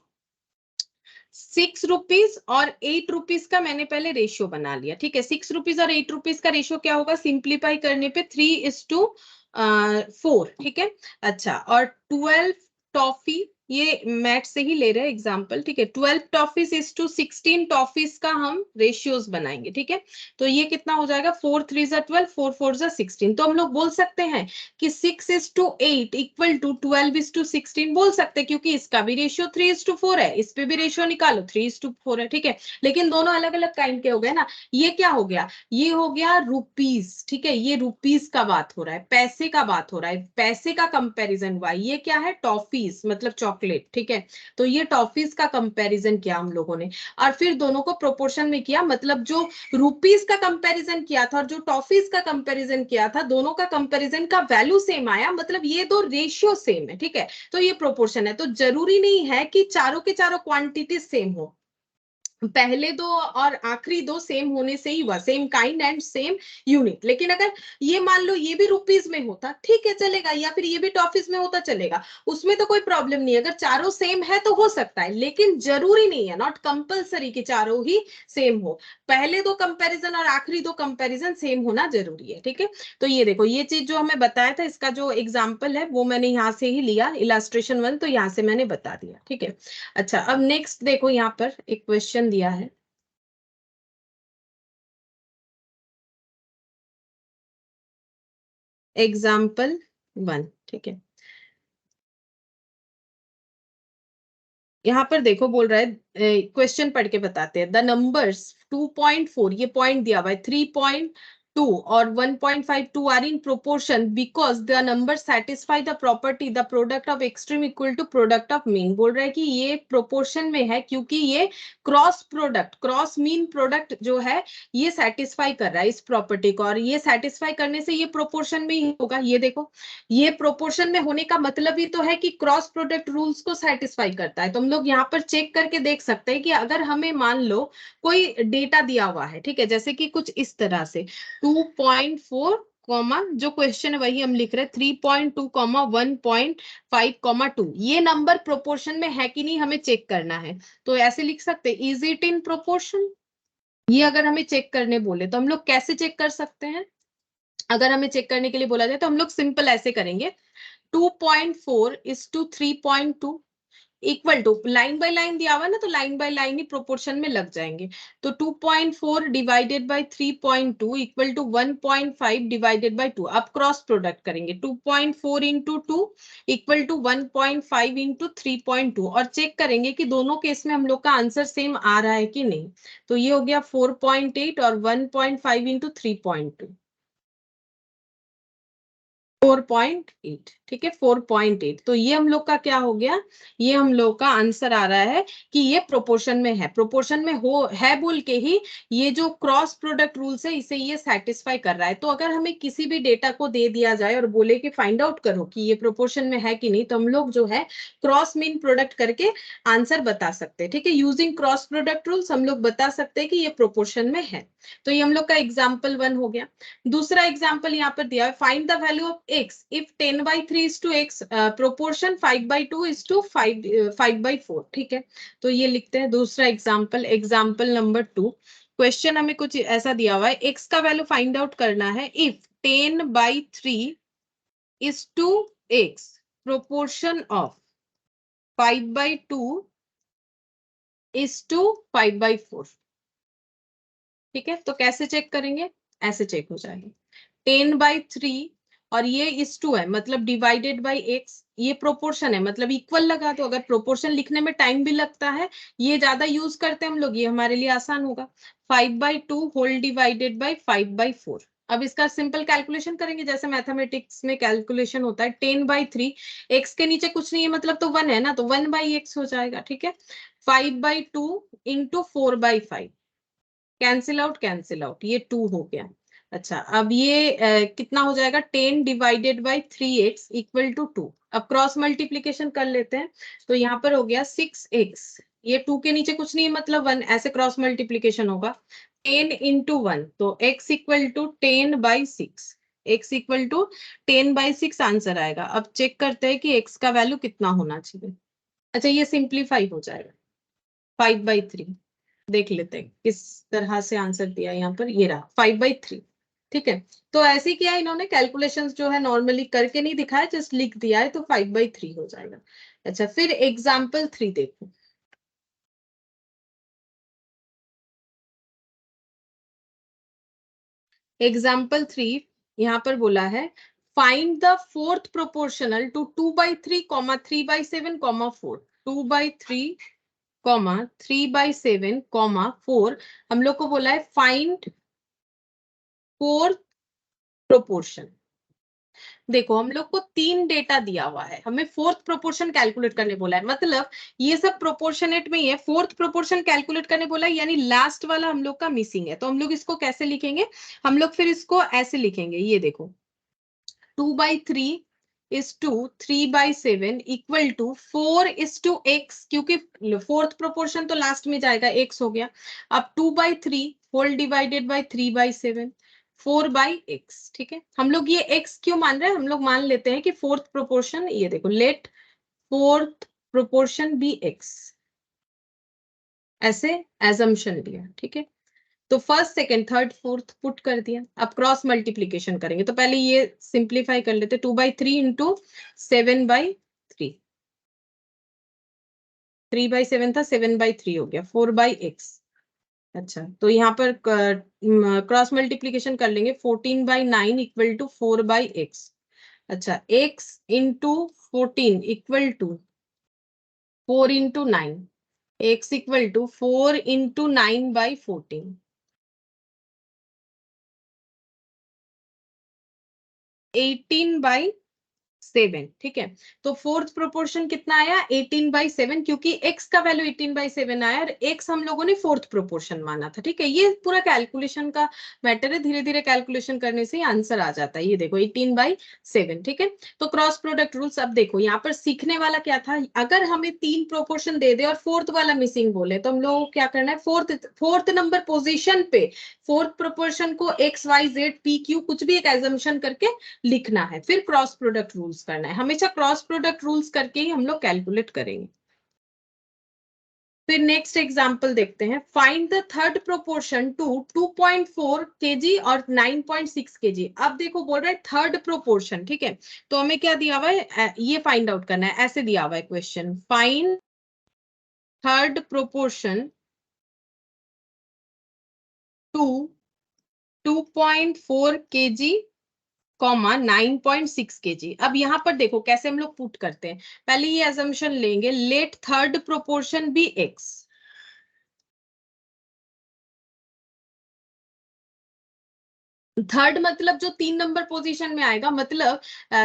6 रुपीज और 8 रुपीज का मैंने पहले रेशियो बना लिया, ठीक है। 6 रुपीज और 8 रुपीज का रेशियो क्या होगा, सिंप्लीफाई करने पे 3:4, ठीक है। अच्छा, और 12 टॉफी, ये मैथ से ही ले रहे हैं एग्जाम्पल, ठीक है। 12 टॉफीज इज टू 16 टॉफीज का हम रेशियोज बनाएंगे, ठीक है। तो ये कितना हो जाएगा, 4 3 12, 4 4 16। तो हम लोग बोल सकते हैं कि 6:8 इक्वल टू 12:16 बोल सकते हैं, क्योंकि इसका भी रेशियो 3:4 है, इस पे भी रेशियो निकालो 3:4 है, ठीक है। लेकिन दोनों अलग अलग काइंड के हो गए ना। ये क्या हो गया, ये हो गया रुपीज, ठीक है। ये रुपीज का बात हो रहा है, पैसे का बात हो रहा है, पैसे का कंपैरिजन हुआ। ये क्या है, टॉफीज मतलब चॉकलेट, ठीक है। तो ये टॉफीज का कंपैरिजन किया हम लोगों ने, और फिर दोनों को प्रोपोर्शन में किया। मतलब जो रुपीज का कंपैरिजन किया था और जो टॉफीज का कंपैरिजन किया था, दोनों का कंपैरिजन का वैल्यू सेम आया, मतलब ये दो रेशियो सेम है, ठीक है। तो ये प्रोपोर्शन है। तो जरूरी नहीं है कि चारों के चारों क्वांटिटी सेम हो, पहले दो और आखिरी दो सेम होने से ही हुआ, same kind and same unit. लेकिन अगर ये मान लो ये भी रुपीज में होता, ठीक है, चलेगा, या फिर ये भी टॉफीज में होता, चलेगा, उसमें तो कोई प्रॉब्लम नहीं है। अगर चारों सेम है तो हो सकता है, लेकिन जरूरी नहीं है, नॉट कंपल्सरी कि चारों ही सेम हो। पहले दो कंपैरिजन और आखिरी दो कंपैरिजन सेम होना जरूरी है, ठीक है। तो ये देखो, ये चीज जो हमें बताया था, इसका जो एग्जाम्पल है वो मैंने यहाँ से ही लिया, इलास्ट्रेशन 1, तो यहाँ से मैंने बता दिया, ठीक है। अच्छा, अब नेक्स्ट देखो, यहाँ पर एक क्वेश्चन दिया है, एग्जाम्पल 1, ठीक है। यहाँ पर देखो, बोल रहा है, क्वेश्चन पढ़ के बताते हैं। द नंबर्स 2.4, ये पॉइंट दिया हुआ है, 3.2 और 1.52 are in proportion because the number satisfy the property the product of extreme equal to product of mean. बोल रहा है कि ये प्रोपोर्शन में है क्योंकि ये cross product, cross mean product जो है, ये सेटिस्फाई कर रहा है इस प्रॉपर्टी को, और ये सेटिस्फाई करने से ये प्रोपोर्शन में ही होगा। ये देखो, ये प्रोपोर्शन में होने का मतलब ही तो है कि क्रॉस प्रोडक्ट रूल्स को सेटिस्फाई करता है। तो हम लोग यहाँ पर चेक करके देख सकते हैं कि अगर हमें मान लो कोई डेटा दिया हुआ है, ठीक है, जैसे कि कुछ इस तरह से 2.4 कॉमा, जो क्वेश्चन है वही हम लिख रहे हैं, 3.2 कॉमा 1.5 कॉमा 2, ये नंबर प्रोपोर्शन में है कि नहीं हमें चेक करना है। तो ऐसे लिख सकते हैं, इज इट इन प्रोपोर्शन। ये अगर हमें चेक करने बोले तो हम लोग कैसे चेक कर सकते हैं, अगर हमें चेक करने के लिए बोला जाए तो हम लोग सिंपल ऐसे करेंगे, 2.4 is to 3.2 equal to, line by line दिया हुआ ना, तो लाइन बाय लाइन ही प्रोपोर्शन में लग जाएंगे। तो 2.4 divided by 3.2 equal to 1.5 divided by 2। अब क्रॉस प्रोडक्ट करेंगे, 2.4 इंटू 2 इक्वल टू 1.5 इंटू 3.2, और चेक करेंगे कि दोनों केस में हम लोग का आंसर सेम आ रहा है कि नहीं। तो ये हो गया 4.8 और 1.5 इंटू 3.2, 4.8, ठीक है, 4.8। तो ये हम लोग का क्या हो गया, ये हम लोग का आंसर आ रहा है कि ये प्रोपोर्शन में है। प्रोपोर्शन में हो है बोल के ही ये जो क्रॉस प्रोडक्ट रूल्स है, इसे ये सेटिस्फाई कर रहा है। तो अगर हमें किसी भी डेटा को दे दिया जाए और बोले कि फाइंड आउट करो कि ये प्रोपोर्शन में है कि नहीं, तो हम लोग जो है क्रॉस मीन प्रोडक्ट करके आंसर बता सकते हैं, ठीक है। यूजिंग क्रॉस प्रोडक्ट रूल्स हम लोग बता सकते हैं कि ये प्रोपोर्शन में है। तो ये हम लोग का एग्जाम्पल 1 हो गया। दूसरा एग्जाम्पल यहाँ पर दिया है, find the value of x if 10/3 is to x, proportion 5/2 is to 5/4, ठीक है। तो ये लिखते हैं दूसरा एग्जाम्पल, एग्जाम्पल नंबर 2। क्वेश्चन हमें कुछ ऐसा दिया हुआ है, x का वैल्यू फाइंड आउट करना है, if 10/3 is to x, proportion of 5/2 is to 5/4, ठीक है। तो कैसे चेक करेंगे, ऐसे चेक हो जाएगा, 10/3 और ये इस 2 है, मतलब डिवाइडेड बाई एक्स, ये प्रोपोर्शन है मतलब इक्वल लगा दो। अगर प्रोपोर्शन लिखने में टाइम भी लगता है, ये ज्यादा यूज करते हैं हम लोग, ये हमारे लिए आसान होगा। 5/2 होल डिवाइडेड बाई 5/4। अब इसका सिंपल कैलकुलेशन करेंगे, जैसे मैथमेटिक्स में कैलकुलेशन होता है। 10/3, एक्स के नीचे कुछ नहीं है मतलब तो 1 है ना, तो 1/x हो जाएगा, ठीक है। 5/2 इंटू 4/5, कैंसिल आउट, ये 2 हो गया। अच्छा, अब ये कितना हो जाएगा, 10 divided by 3x equal to 2। अब क्रॉस मल्टीप्लीकेशन कर लेते हैं, तो यहाँ पर हो गया 6x ये 2 के नीचे कुछ नहीं है मतलब 1, ऐसे क्रॉस मल्टीप्लीकेशन होगा 10 into 1, तो x equal to 10/6, x equal to 10/6 answer आएगा। अब चेक करते हैं कि x का वैल्यू कितना होना चाहिए। अच्छा ये सिंप्लीफाई हो जाएगा 5/3, देख लेते हैं किस तरह से आंसर दिया यहाँ पर, ये रहा 5/3। ठीक है, तो ऐसे ही किया इन्होंने, कैलकुलेशंस जो है नॉर्मली करके नहीं दिखाया, जस्ट लिख दिया है, तो 5/3 हो जाएगा। अच्छा फिर एग्जाम्पल 3 देखो। एग्जाम्पल 3 यहाँ पर बोला है find the fourth proportional to 2/3, 3/7, 4। 2/3, 3/7, 4। हम लोग को बोला है फाइंड फोर्थ प्रोपोर्शन। देखो हम लोग को 3 डेटा दिया हुआ है, हमें फोर्थ प्रोपोर्शन कैलकुलेट करने बोला है, मतलब ये सब प्रोपोर्शनेट में ही है, फोर्थ प्रोपोर्शन कैलकुलेट करने बोला है, यानी लास्ट वाला हम लोग का मिसिंग है। तो हम लोग इसको कैसे लिखेंगे, हम लोग फिर इसको ऐसे लिखेंगे, ये देखो 2/3 is to 3/7 equal to 4 is to x, क्योंकि फोर्थ प्रोपोर्शन तो लास्ट में जाएगा, x हो गया। अब 2/3 होल डिवाइडेड बाय 3/7, 4/x। ठीक है, हम लोग ये x क्यों मान रहे हैं, हम लोग मान लेते हैं कि फोर्थ प्रोपोर्शन, ये देखो let fourth proportion be x, ऐसे एजम्पशन लिया। ठीक है, तो first second third fourth put कर दिया। अब क्रॉस मल्टीप्लीकेशन करेंगे, तो पहले ये सिंप्लीफाई कर लेते, 2/3 इंटू 7/3, 3/7 था, 7/3 हो गया, 4/x। अच्छा तो यहाँ पर क्रॉस मल्टीप्लीकेशन कर लेंगे, 14/9 इक्वल टू 4/x। अच्छा x into 14 equal to 4 into 9, x equal to 4 into 9/14, 18/7। ठीक है, तो फोर्थ प्रोपोर्शन कितना आया, 18/7, क्योंकि x का वैल्यू 18/7 आया और x हम लोगों ने फोर्थ प्रोपोर्शन माना था। ठीक है, ये पूरा कैलकुलेशन का मैटर है, धीरे धीरे कैलकुलेशन करने से आंसर आ जाता है। ये देखो 18/7। ठीक है, तो क्रॉस प्रोडक्ट रूल्स। अब देखो यहाँ पर सीखने वाला क्या था, अगर हमें 3 प्रोपोर्शन दे दे और फोर्थ वाला मिसिंग बोले, तो हम लोग को क्या करना है, फोर्थ नंबर पोजिशन पे फोर्थ प्रोपोर्शन को x y z p q कुछ भी एक एजम्पशन करके लिखना है, फिर क्रॉस प्रोडक्ट रूल्स करना है। हमेशा क्रॉस प्रोडक्ट रूल्स करके ही हम लोग कैलकुलेट करेंगे। फिर नेक्स्ट एग्जांपल देखते हैं, find the third proportion to 2.4 kg और 9.6 kg। अब देखो बोल रहा है थर्ड प्रोपोर्शन। ठीक है, तो हमें क्या दिया हुआ है, ये फाइंड आउट करना है, ऐसे दिया हुआ है question, find third proportion to 2.4 kg, 9.6 kg। अब यहाँ पर देखो कैसे हम लोग पुट करते हैं, पहले ये असम्पशन लेंगे, let third proportion be x। Third मतलब जो 3 नंबर पोजीशन में आएगा, मतलब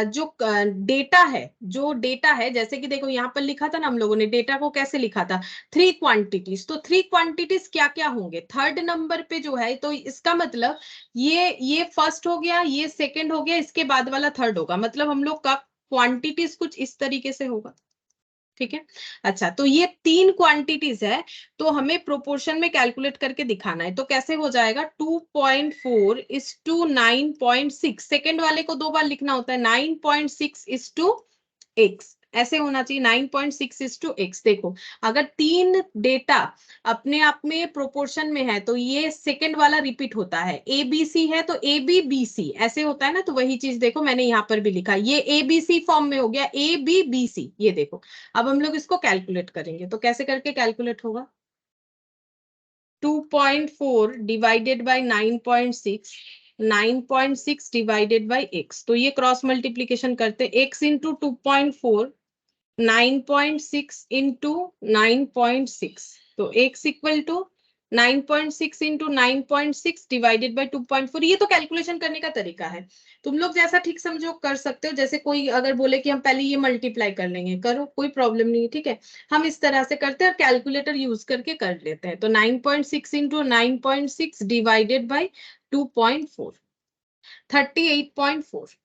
जो डेटा है, जो डेटा है, जैसे कि देखो यहाँ पर लिखा था ना, हम लोगों ने डेटा को कैसे लिखा था, 3 क्वांटिटीज। तो 3 क्वांटिटीज क्या क्या होंगे थर्ड नंबर पे जो है, तो इसका मतलब ये फर्स्ट हो गया, ये सेकंड हो गया, इसके बाद वाला थर्ड होगा, मतलब हम लोग का क्वांटिटीज कुछ इस तरीके से होगा। ठीक है, अच्छा तो ये 3 क्वांटिटीज है, तो हमें प्रोपोर्शन में कैलकुलेट करके दिखाना है, तो कैसे हो जाएगा, 2.4 इज टू 9.6, सेकेंड वाले को 2 बार लिखना होता है, 9.6 इज टू x, ऐसे होना चाहिए, 9.6 इज टू x। देखो अगर 3 डेटा अपने आप में प्रोपोर्शन में है, तो ये सेकंड वाला रिपीट होता है, ए बी सी है तो ए बी बी सी ऐसे होता है ना, तो वही चीज देखो मैंने यहाँ पर भी लिखा, ये ए बी सी फॉर्म में हो गया, ए बी बी सी। ये देखो अब हम लोग इसको कैलकुलेट करेंगे, तो कैसे करके कैलकुलेट होगा, 2.4 divided bye 9.6, 9.6 divided by x, तो ये क्रॉस मल्टीप्लीकेशन करते हैं, x इंटू 2.4, 9.6 इंटू 9.6, तो x equal to 9.6 into 9.6 divided by 2.4। ये तो कैलकुलेशन करने का तरीका है, तुम लोग जैसा ठीक समझो कर सकते हो। जैसे कोई अगर बोले कि हम पहले ये मल्टीप्लाई कर लेंगे, करो, कोई प्रॉब्लम नहीं है। ठीक है, हम इस तरह से करते हैं और कैलकुलेटर यूज करके कर लेते हैं। तो 9.6 इंटू 9.6 डिवाइडेड बाई 2.4, 38.4।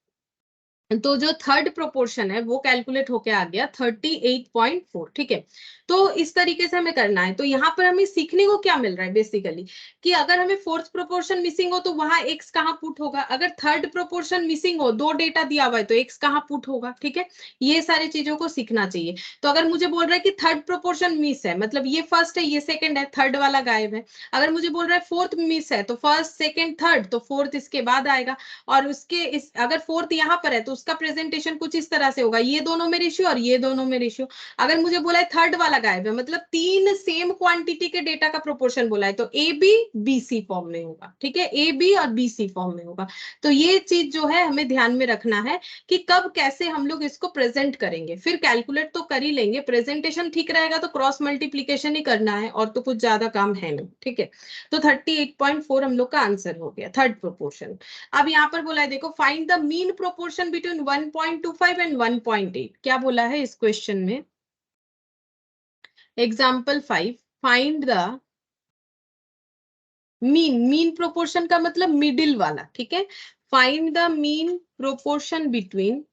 तो जो थर्ड प्रोपोर्शन है वो कैलकुलेट होके आ गया 38.4। ठीक है, तो इस तरीके से हमें करना है। तो यहाँ पर हमें सीखने को क्या मिल रहा है बेसिकली, कि अगर हमें फोर्थ प्रोपोर्शन मिसिंग हो तो वहां एक्स कहाँ पुट होगा, अगर थर्ड प्रोपोर्शन मिसिंग हो, दो डेटा दिया हुआ है तो एक्स कहाँ पुट होगा। ठीक है, ये सारी चीजों को सीखना चाहिए। तो अगर मुझे बोल रहा है कि थर्ड प्रोपोर्शन मिस है, मतलब ये फर्स्ट है ये सेकंड है, थर्ड वाला गायब है। अगर मुझे बोल रहा है फोर्थ मिस है, तो फर्स्ट सेकंड थर्ड, तो फोर्थ इसके बाद आएगा। और उसके इस अगर फोर्थ यहाँ पर है तो उसका प्रेजेंटेशन कुछ इस तरह से होगा, ये दोनों में रेशियो और ये दोनों में रेशियो। अगर मुझे बोला है थर्ड वाला गायब है, मतलब तीन सेम क्वांटिटी के डेटा का प्रोपोर्शन बोला है, तो A B B C form में होगा। ठीक है, ए बी और बी सी फॉर्म में होगा। तो ये चीज जो है हमें ध्यान में रखना है कि कब कैसे हम लोग इसको प्रेजेंट करेंगे। फिर कैलकुलेट तो कर ही लेंगे, प्रेजेंटेशन ठीक रहेगा तो क्रॉस मल्टीप्लीकेशन ही करना है, और तो कुछ ज्यादा काम है नहीं। ठीक है, तो 38.4 हम लोग का आंसर हो गया, थर्ड प्रोपोर्शन। अब यहाँ पर बोला है देखो, find the mean proportion between 1.25 and 1.8। क्या बोला है इस क्वेश्चन में, example 5, find the mean proportion का मतलब मिडिल वाला। ठीक है, find the mean proportion between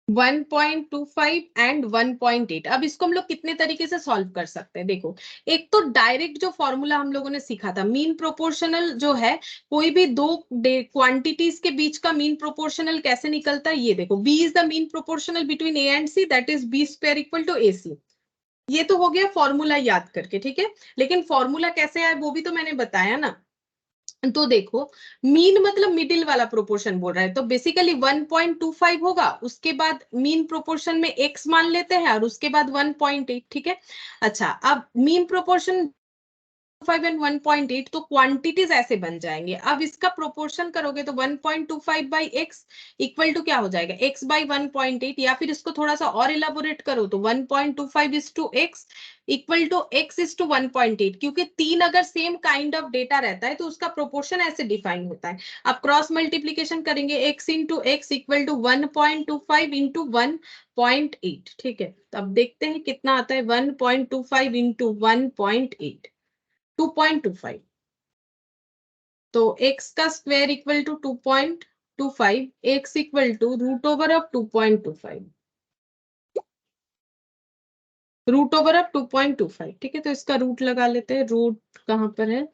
1.25 and 1.8। अब इसको हम लोग कितने तरीके से सॉल्व कर सकते हैं, देखो। एक तो डायरेक्ट जो फॉर्मूला हम लोगों ने सीखा था, मीन प्रोपोर्शनल जो है, कोई भी दो क्वांटिटीज के बीच का मीन प्रोपोर्शनल कैसे निकलता है, ये देखो, B is the mean proportional between A and C, that is B square equal to A C. ये तो हो गया फॉर्मूला याद करके। ठीक है, लेकिन फॉर्मूला कैसे आए वो भी तो मैंने बताया ना। तो देखो, मीन मतलब मिडिल वाला प्रोपोर्शन बोल रहा है, तो बेसिकली 1.25 होगा, उसके बाद मीन प्रोपोर्शन में x मान लेते हैं, और उसके बाद 1.8। ठीक है, अच्छा, अब मीन प्रोपोर्शन 5 एंड 1.8, तो क्वांटिटीज ऐसे बन जाएंगे। अब इसका प्रोपोर्शन करोगे तो 1.25 बाई एक्स इक्वल टू क्या हो जाएगा, x बाई 1.8, या फिर इसको थोड़ा सा और इलाबोरेट करो तो 1.25 is to X equal to X is to 1.8, क्योंकि तीन अगर सेम काइंड ऑफ डेटा रहता है तो उसका प्रोपोर्शन ऐसे डिफाइन होता है। अब क्रॉस मल्टीप्लीकेशन करेंगे, x into x equal to 1.25 into 1.8। ठीक है, तो अब देखते हैं कितना आता है, 1.25 इंटू 1.8, 2.25। तो x का square equal to 2.25, x equal to root over of 2.25, root over of 2.25। ठीक है, तो इसका रूट लगा लेते हैं, रूट कहां पर है,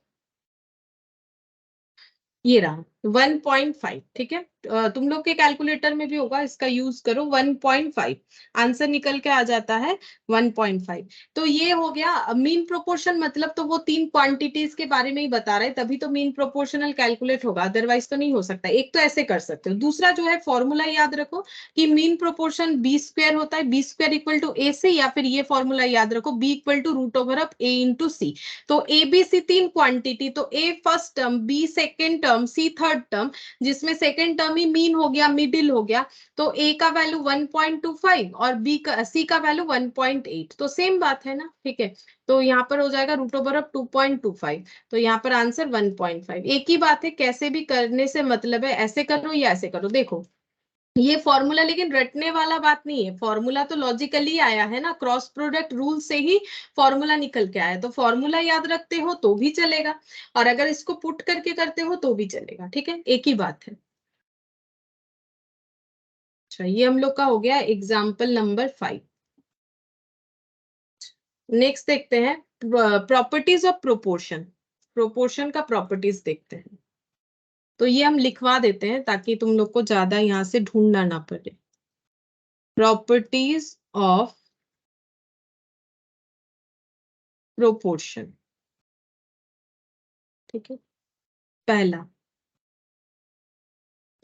ये रहा 1.5। ठीक है, तुम लोग के कैलकुलेटर में भी होगा, इसका यूज करो, 1.5 आंसर निकल के आ जाता है, 1.5। तो ये हो गया मीन प्रोपोर्शन, मतलब तो वो तीन क्वांटिटीज के बारे में ही बता रहे हैं, तभी तो मीन प्रोपोर्शनल कैलकुलेट होगा, अदरवाइज तो नहीं हो सकता। एक तो ऐसे कर सकते हो, दूसरा जो है फॉर्मूला याद रखो कि मीन प्रोपोर्शन बी स्क्वायर होता है, B square equal to A C, या फिर ये फॉर्मूला याद रखो, B equal to root over of A into C. तो ए बी सी तीन क्वांटिटी, तो A first term, B second term, C third term, जिसमें सेकेंड टर्म ही मीन हो गया, मिडिल हो गया। तो ए का वैल्यू 1.25 और बी का सी का वैल्यू 1.8, तो सेम बात है ना। ठीक है, तो यहाँ पर हो जाएगा रूट ओवर ऑफ 2.25, तो यहाँ पर आंसर 1.5। एक ही बात है, कैसे भी करने से मतलब है, ऐसे करो या ऐसे करो। देखो, ये फॉर्मूला लेकिन रटने वाला बात नहीं है, फॉर्मूला तो लॉजिकली आया है ना, क्रॉस प्रोडक्ट रूल से ही फॉर्मूला निकल के आया, तो फॉर्मूला याद रखते हो तो भी चलेगा, और अगर इसको पुट करके करते हो तो भी चलेगा। ठीक है, एक ही बात है। अच्छा, ये हम लोग का हो गया एग्जाम्पल नंबर 5। नेक्स्ट देखते हैं प्रॉपर्टीज ऑफ प्रोपोर्शन। प्रोपोर्शन का प्रॉपर्टीज देखते हैं, तो ये हम लिखवा देते हैं ताकि तुम लोग को ज्यादा यहाँ से ढूंढना ना पड़े। Properties of proportion. ठीक है, पहला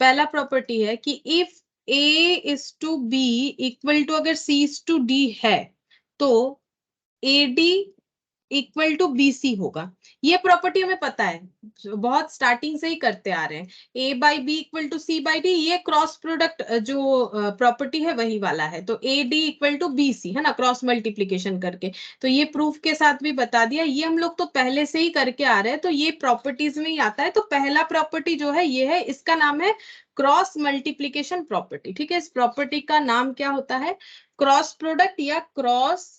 पहला प्रॉपर्टी है कि if A is to B equal to, अगर सी इज टू डी है, तो A D equal to B C होगा। ये प्रॉपर्टी हमें पता है, बहुत स्टार्टिंग से ही करते आ रहे हैं। A by B equal to C by D, ये क्रॉस प्रोडक्ट जो प्रॉपर्टी है वही वाला है। तो A D equal to B C है ना, क्रॉस मल्टीप्लीकेशन करके। तो ये प्रूफ के साथ भी बता दिया, ये हम लोग तो पहले से ही करके आ रहे हैं, तो ये प्रॉपर्टीज में ही आता है। तो पहला प्रॉपर्टी जो है ये है, इसका नाम है क्रॉस मल्टीप्लीकेशन प्रॉपर्टी। ठीक है, इस प्रॉपर्टी का नाम क्या होता है, क्रॉस प्रोडक्ट या cross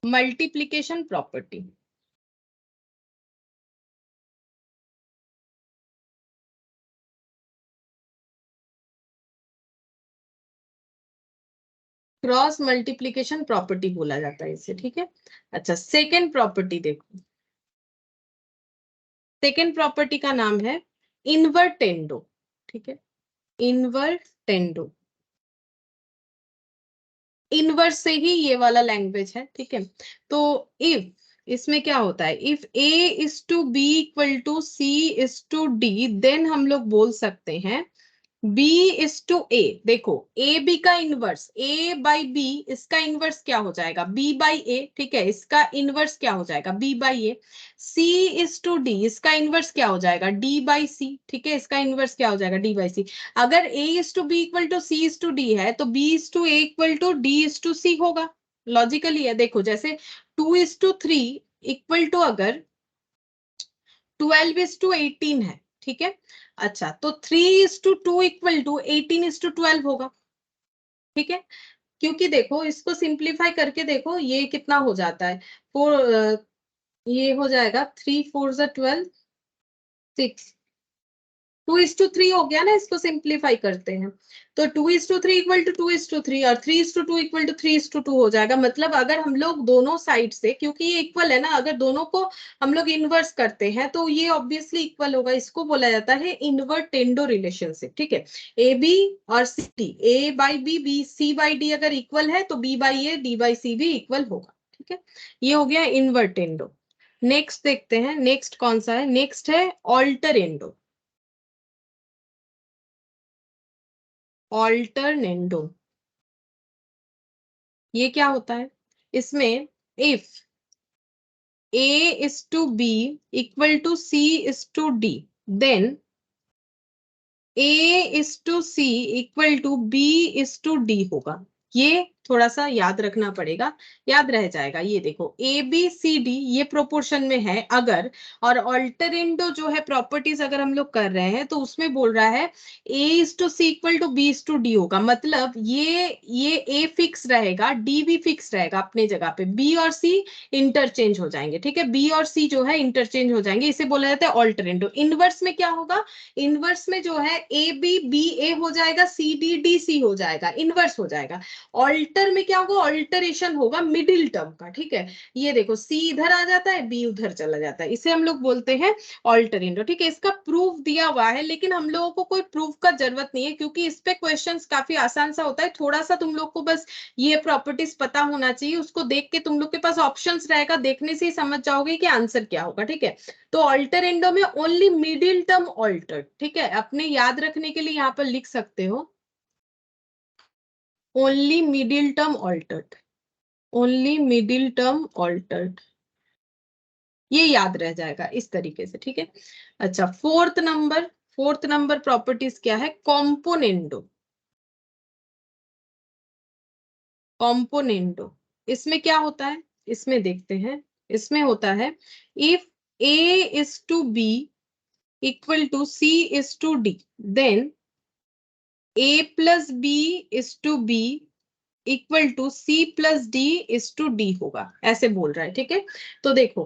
multiplication property. Cross multiplication property बोला जाता है इसे, ठीक है। अच्छा, सेकेंड प्रॉपर्टी देखो, सेकेंड प्रॉपर्टी का नाम है इनवर्टेंडो, ठीक है, इनवर्टेंडो। इनवर्स से ही ये वाला लैंग्वेज है, ठीक है। तो इफ, इसमें क्या होता है, if a is to B equal to c is to d, then हम लोग बोल सकते हैं B इज टू A। देखो ए बी का इनवर्स, A बाई B, इसका इनवर्स क्या हो जाएगा, B बाई A, ठीक है। इसका इनवर्स क्या हो जाएगा, B by A। C is to D, इसका इनवर्स क्या हो जाएगा, D बाई C, ठीक है। इसका इनवर्स क्या हो जाएगा, D बाई C। अगर A is to B equal to C is to D है, तो B is to A equal to D is to C होगा। लॉजिकली है, देखो जैसे 2 इज टू 3 इक्वल टू अगर 12 इज टू 18 है, ठीक है। अच्छा, तो 3 is to 2 equal to 18 is to 12 होगा, ठीक है। क्योंकि देखो इसको सिंप्लीफाई करके देखो ये कितना हो जाता है, 4, ये हो जाएगा 3 4 12, 6, 2:3 हो गया ना, इसको सिंप्लीफाई करते हैं तो 2:3 इक्वल टू 2:3 और 3:2 इक्वल टू 3:2 हो जाएगा। मतलब अगर हम लोग दोनों साइड से, क्योंकि ये इक्वल है ना, अगर दोनों को हम लोग इनवर्स करते हैं तो ये ऑब्वियसली इक्वल होगा। इसको बोला जाता है इनवर्टेंडो रिलेशनशिप, ठीक है। ए बी और C D, A by B, B C by D अगर इक्वल है तो B by A, D by C भी इक्वल होगा, ठीक है। ये हो गया इनवर्टेंडो। नेक्स्ट देखते हैं, नेक्स्ट कौन सा है, नेक्स्ट है ऑल्टरेंडो। ऑल्टरनेंडो, ये क्या होता है, इसमें if a is to b equal to c is to d, then a is to c equal to b is to d होगा। ये थोड़ा सा याद रखना पड़ेगा, याद रह जाएगा। ये देखो ए बी सी डी ये प्रोपोर्शन में है अगर, और ऑल्टरेंडो जो है प्रॉपर्टीज अगर हम लोग कर रहे हैं तो उसमें बोल रहा है A is to C equal to B is to D होगा। मतलब ये ए फिक्स रहेगा, डी भी फिक्स रहेगा अपने जगह पे, बी और सी इंटरचेंज हो जाएंगे, ठीक है। बी और सी जो है इंटरचेंज हो जाएंगे, इसे बोला जाता है ऑल्टरेंडो। इनवर्स में क्या होगा, इनवर्स में जो है ए बी बी ए हो जाएगा, सी डी डी सी हो जाएगा, इनवर्स हो जाएगा। ऑल्टर में क्या होगा, ऑल्टरेशन होगा मिडिल टर्म का, ठीक है। ये देखो सी इधर आ जाता है, बी उधर चला जाता है, इसे हम लोग बोलते हैं ऑल्टरेंडो, ठीक है। इसका प्रूफ दिया हुआ है, लेकिन हम लोगों को कोई प्रूफ का जरूरत नहीं है क्योंकि इस पे क्वेश्चंस काफी आसान सा होता है। थोड़ा सा तुम लोग को बस ये प्रॉपर्टीज पता होना चाहिए, उसको देख के तुम लोग के पास ऑप्शंस रहेगा, देखने से ही समझ जाओगे कि आंसर क्या होगा, ठीक है। तो ऑल्टरेंडो में ओनली मिडिल टर्म ऑल्टर्ड, ठीक है। अपने याद रखने के लिए यहाँ पर लिख सकते हो only middle term altered, only middle term altered, ये याद रह जाएगा इस तरीके से, ठीक है। अच्छा, फोर्थ नंबर प्रॉपर्टीज क्या है, कॉम्पोनेंडो। कॉम्पोनेंडो, इसमें क्या होता है, इसमें देखते हैं। इसमें होता है if a is to b equal to c is to d, then a plus b is to b equal to C plus D is to D होगा, ऐसे बोल रहा है, ठीक है। तो देखो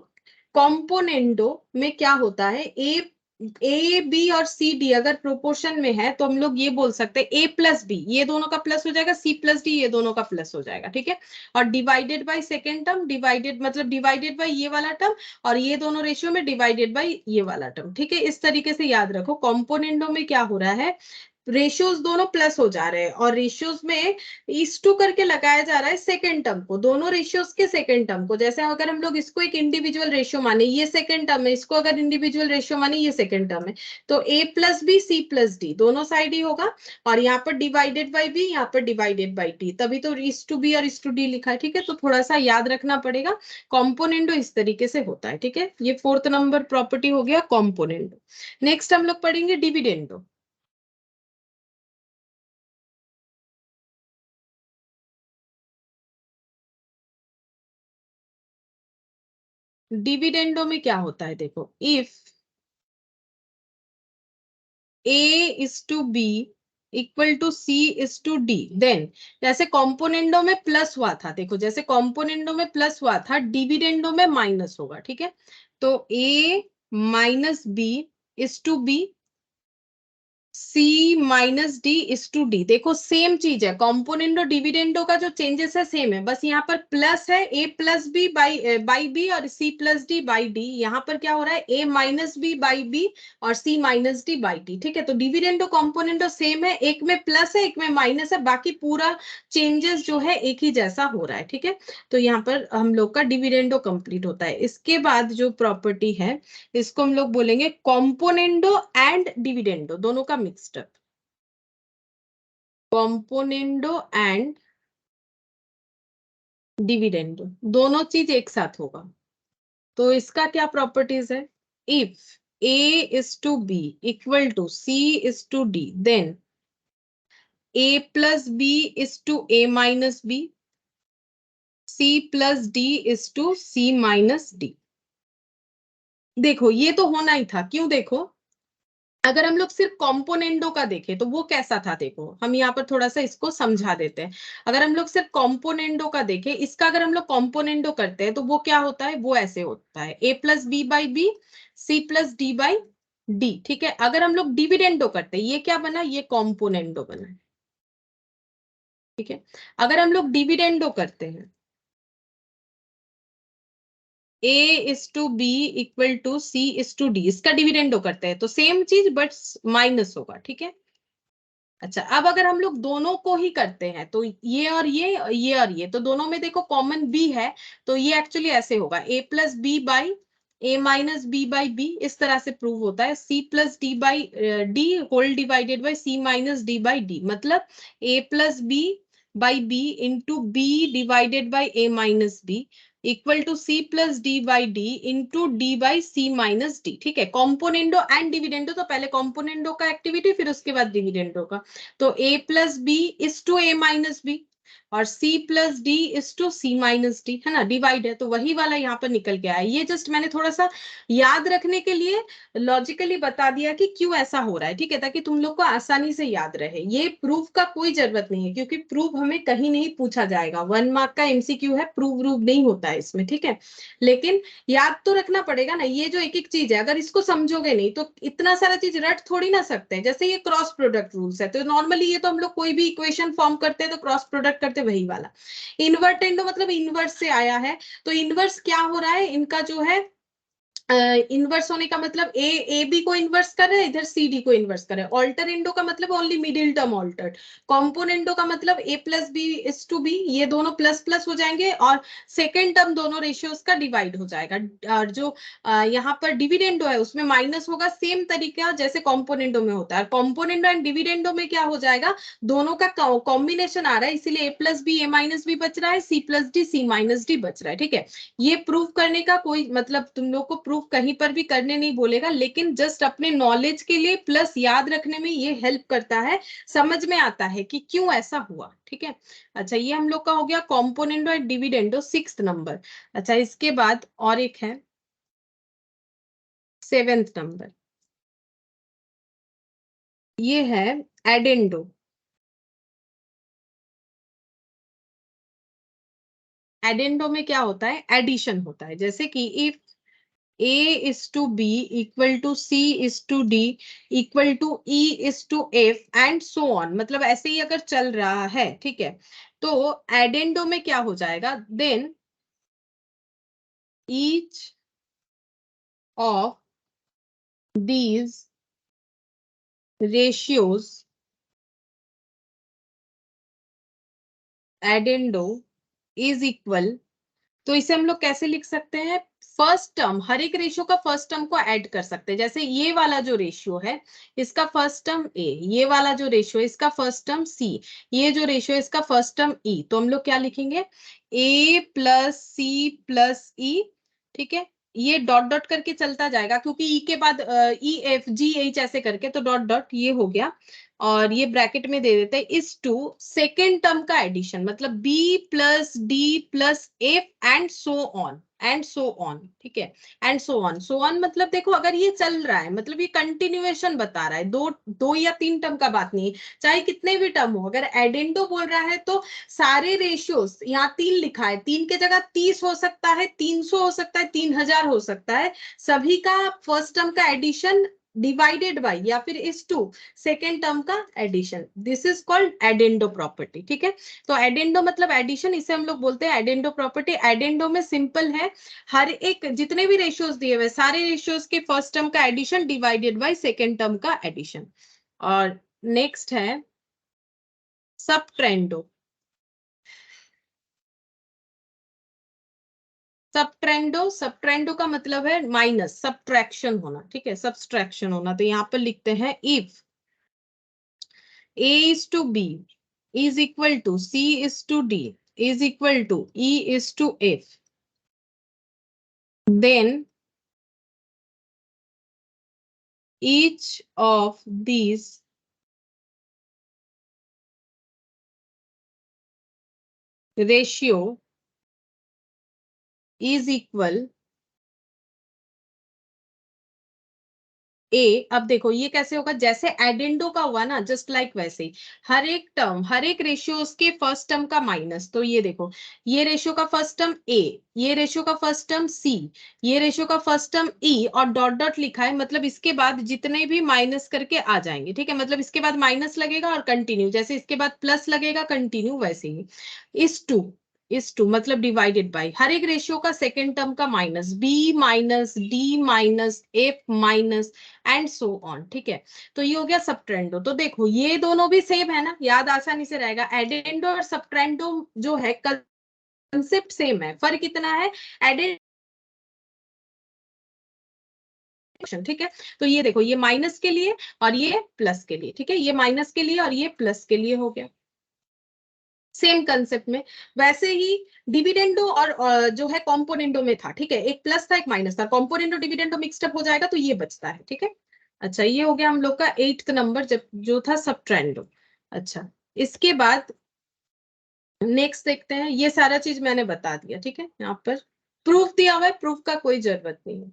कॉम्पोनेंडो में क्या होता है, ए बी और सी डी अगर प्रोपोर्शन में है तो हम लोग ये बोल सकते हैं ए प्लस बी, ये दोनों का प्लस हो जाएगा, सी प्लस डी ये दोनों का प्लस हो जाएगा, ठीक है। और divided by second term, divided मतलब डिवाइडेड बाय ये वाला टर्म, और ये दोनों रेशियो में डिवाइडेड बाय ये वाला टर्म, ठीक है। इस तरीके से याद रखो, कॉम्पोनेंडो में क्या हो रहा है, रेशियोज दोनों प्लस हो जा रहे हैं और रेशियोज में इस टू करके लगाया जा रहा है सेकेंड टर्म को, दोनों रेशियोज के सेकेंड टर्म को। जैसे अगर हम लोग इसको एक इंडिविजुअल रेशियो माने, ये सेकेंड टर्म है, इसको अगर इंडिविजुअल रेशियो माने, ये सेकेंड टर्म है, तो a plus B C plus D दोनों साइड ही होगा, और यहाँ पर डिवाइडेड बाई बी, यहाँ पर डिवाइडेड बाई डी, तभी तो इस टू बी और इस टू डी लिखा है, ठीक है। तो थोड़ा सा याद रखना पड़ेगा, कॉम्पोनेंडो इस तरीके से होता है, ठीक है। ये फोर्थ नंबर प्रॉपर्टी हो गया कॉम्पोनेंडो। नेक्स्ट हम लोग पढ़ेंगे डिविडेंडो। डिविडेंडो में क्या होता है, देखो if a is to b equal to c is to d, then जैसे कॉम्पोनेंडो में प्लस हुआ था, देखो जैसे कॉम्पोनेंडो में प्लस हुआ था, डिविडेंडो में माइनस होगा, ठीक है। तो a minus b is to b, C minus D is to D. देखो सेम चीज है, कॉम्पोनेंडो डिविडेंडो का जो चेंजेस है सेम है, बस यहाँ पर प्लस है a plus B by B और c plus D by D. यहाँ पर क्या हो रहा है, a minus B by B और c minus D by D. ठीक है, तो डिविडेंडो कॉम्पोनेंडो सेम है, एक में प्लस है एक में माइनस है, बाकी पूरा चेंजेस जो है एक ही जैसा हो रहा है। ठीक है, तो यहाँ पर हम लोग का डिविडेंडो कंप्लीट होता है। इसके बाद जो प्रॉपर्टी है इसको हम लोग बोलेंगे कॉम्पोनेंडो एंड डिविडेंडो, दोनों का mixed up. Componendo and dividendo दोनों चीज एक साथ होगा। तो इसका क्या प्रॉपर्टीज है, if a is to b equal to c is to d, then a plus b is to a minus b, c plus d is to c minus d। देखो ये तो होना ही था, क्यों? देखो अगर हम लोग सिर्फ कॉम्पोनेंडो का देखें तो वो कैसा था, देखो हम यहाँ पर थोड़ा सा इसको समझा देते हैं। अगर हम लोग सिर्फ कॉम्पोनेंडो का देखें, इसका अगर हम लोग कॉम्पोनेंडो करते हैं तो वो क्या होता है, वो ऐसे होता है a plus B by B, C plus D by D. ठीक है, अगर हम लोग डिविडेंडो करते हैं, ये क्या बना, ये कॉम्पोनेंडो बना। ठीक है, अगर हम लोग डिविडेंडो करते हैं a is to B equal to C is to D, इसका डिविडेंडो करते हैं तो सेम चीज बट माइनस होगा। ठीक है, अच्छा अब अगर हम लोग दोनों को ही करते हैं तो ये और ये तो दोनों में देखो कॉमन b है, तो ये एक्चुअली ऐसे होगा a plus B by A minus B by B, इस तरह से प्रूव होता है। c plus D by D whole divided by c minus D by D, मतलब a plus B by B into B divided by A minus B equal to C plus D by D into D by C minus D. ठीक है, componendo and dividendo, तो पहले componendo का activity फिर उसके बाद dividendo का। तो a plus B is to a minus बी और c plus D is to c minus डी, है ना, डिवाइड है, तो वही वाला यहाँ पर निकल के आया। ये जस्ट मैंने थोड़ा सा याद रखने के लिए लॉजिकली बता दिया कि क्यों ऐसा हो रहा है। ठीक है, ताकि तुम लोग को आसानी से याद रहे। ये प्रूफ का कोई जरूरत नहीं है, क्योंकि प्रूफ हमें कहीं नहीं पूछा जाएगा, 1 मार्क का एमसीक्यू है, प्रूफ रूफ नहीं होता है इसमें। ठीक है, लेकिन याद तो रखना पड़ेगा ना, ये जो एक एक चीज है अगर इसको समझोगे नहीं तो इतना सारा चीज रट थोड़ी ना सकते हैं। जैसे ये क्रॉस प्रोडक्ट रूल्स है, तो नॉर्मली ये तो हम लोग कोई भी इक्वेशन फॉर्म करते हैं तो क्रॉस प्रोडक्ट करते वही वाला। इन्वर्टेंडो मतलब इनवर्स से आया है, तो इनवर्स क्या हो रहा है, इनका जो है इनवर्स होने का मतलब ए बी को इनवर्स कर रहे हैं, इधर सी डी को इनवर्स कर रहे हैं। ऑल्टरेंडो का मतलब only middle term altered. Componendo का मतलब A plus B is to B, ये दोनों प्लस प्लस हो जाएंगे और सेकेंड टर्म दोनों रेशियोज का डिवाइड हो जाएगा। और जो यहाँ पर डिविडेंडो है उसमें माइनस होगा, सेम तरीका जैसे कॉम्पोनेंडो में होता है। कॉम्पोनेंडो एंड डिविडेंडो में क्या हो जाएगा, दोनों का कॉम्बिनेशन आ रहा है, इसीलिए A plus B A minus B बच रहा है, C plus D C minus D बच रहा है। ठीक है, ये प्रूव करने का कोई मतलब तुम लोग को प्रूव कहीं पर भी करने नहीं बोलेगा, लेकिन जस्ट अपने नॉलेज के लिए प्लस याद रखने में ये हेल्प करता है, समझ में आता है कि क्यों ऐसा हुआ। ठीक है, अच्छा ये हम लोग का हो गया componendo and dividendo 6th number. अच्छा इसके बाद और एक है 7th नंबर, ये है एडेंडो। एडेंडो में क्या होता है, एडिशन होता है, जैसे कि if A is to B equal to C is to D equal to E is to F and so on, मतलब ऐसे ही अगर चल रहा है। ठीक है, तो एडेंडो में क्या हो जाएगा, then each of these ratios addendo is equal, तो इसे हम लोग कैसे लिख सकते हैं, फर्स्ट टर्म, हर एक रेशियो का फर्स्ट टर्म को ऐड कर सकते हैं। जैसे ये वाला जो रेशियो है इसका फर्स्ट टर्म ए, ये वाला जो रेशियो है इसका फर्स्ट टर्म सी, ये जो रेशियो है इसका फर्स्ट टर्म ई, तो हम लोग क्या लिखेंगे, ए प्लस सी प्लस ई। ठीक है, ये डॉट डॉट करके चलता जाएगा क्योंकि ई के बाद ई एफ जी एच ऐसे करके, तो डॉट डॉट ये हो गया और ये ब्रैकेट में दे देते हैं इस टू सेकेंड टर्म का एडिशन, मतलब B plus D plus F and so on and so on. ठीक है, एंड सो ऑन मतलब देखो अगर ये चल रहा है मतलब ये कंटिन्यूएशन बता रहा है, दो या तीन टर्म का बात नहीं है, चाहे कितने भी टर्म हो। अगर एडेंडो बोल रहा है तो सारे रेशियोज, यहाँ 3 लिखा है, 3 के जगह 30 हो सकता है, 300 हो सकता है, 3000 हो सकता है, सभी का फर्स्ट टर्म का एडिशन डिवाइडेड बाय या फिर इस टू सेकेंड टर्म का addition, this is called addendo property. ठीक है, तो एडेंडो मतलब एडिशन, इसे हम लोग बोलते हैं एडेंडो प्रॉपर्टी। एडेंडो में सिंपल है, हर एक जितने भी रेशियोज दिए हुए सारे रेशियोज के फर्स्ट टर्म का addition divided by second term का एडिशन। और नेक्स्ट है सबट्रेंडो। सबट्रेंडो का मतलब है माइनस, सबट्रैक्शन होना। ठीक है, सबट्रैक्शन होना। तो यहाँ पर लिखते हैं if a is to b is equal to c is to d is equal to e is to f, then each of these ratio is equal ए। अब देखो ये कैसे होगा, जैसे एडेंडो का हुआ ना, जस्ट लाइक वैसे ही हर एक टर्म, हर एक रेशियो के फर्स्ट टर्म का माइनस। तो ये देखो, ये रेशियो का फर्स्ट टर्म ए, ये रेशियो का फर्स्ट टर्म सी, ये रेशियो का फर्स्ट टर्म ई, और डॉट डॉट लिखा है, मतलब इसके बाद जितने भी माइनस करके आ जाएंगे। ठीक है, मतलब इसके बाद माइनस लगेगा और कंटिन्यू, जैसे इसके बाद प्लस लगेगा कंटिन्यू, वैसे ही इस टू मतलब डिवाइडेड बाय हर एक रेशियो का सेकेंड टर्म का minus, B minus D minus F minus and so on. ठीक है, तो ये हो गया सबट्रेंडो। तो देखो ये दोनों भी सेम है ना, याद आसानी से रहेगा। एडेंडो और सबट्रेंडो जो है कंसेप्ट सेम है, फर्क इतना है एडेंडो। ठीक है, तो ये देखो ये माइनस के लिए और ये प्लस के लिए। ठीक है, ये माइनस के लिए और ये प्लस के लिए हो गया, सेम कंसेप्ट में। वैसे ही डिविडेंडो और जो है कॉम्पोनेंडो में था। ठीक है, एक प्लस था एक माइनस था, कॉम्पोनेंडो डिविडेंडो मिक्सड अप हो जाएगा तो ये बचता है। ठीक है, अच्छा ये हो गया हम लोग का 8th नंबर, जब जो था सबट्रेंडो। अच्छा, इसके बाद नेक्स्ट देखते हैं, ये सारा चीज मैंने बता दिया। ठीक है, यहाँ पर प्रूफ दिया हुआ है, प्रूफ का कोई जरूरत नहीं है।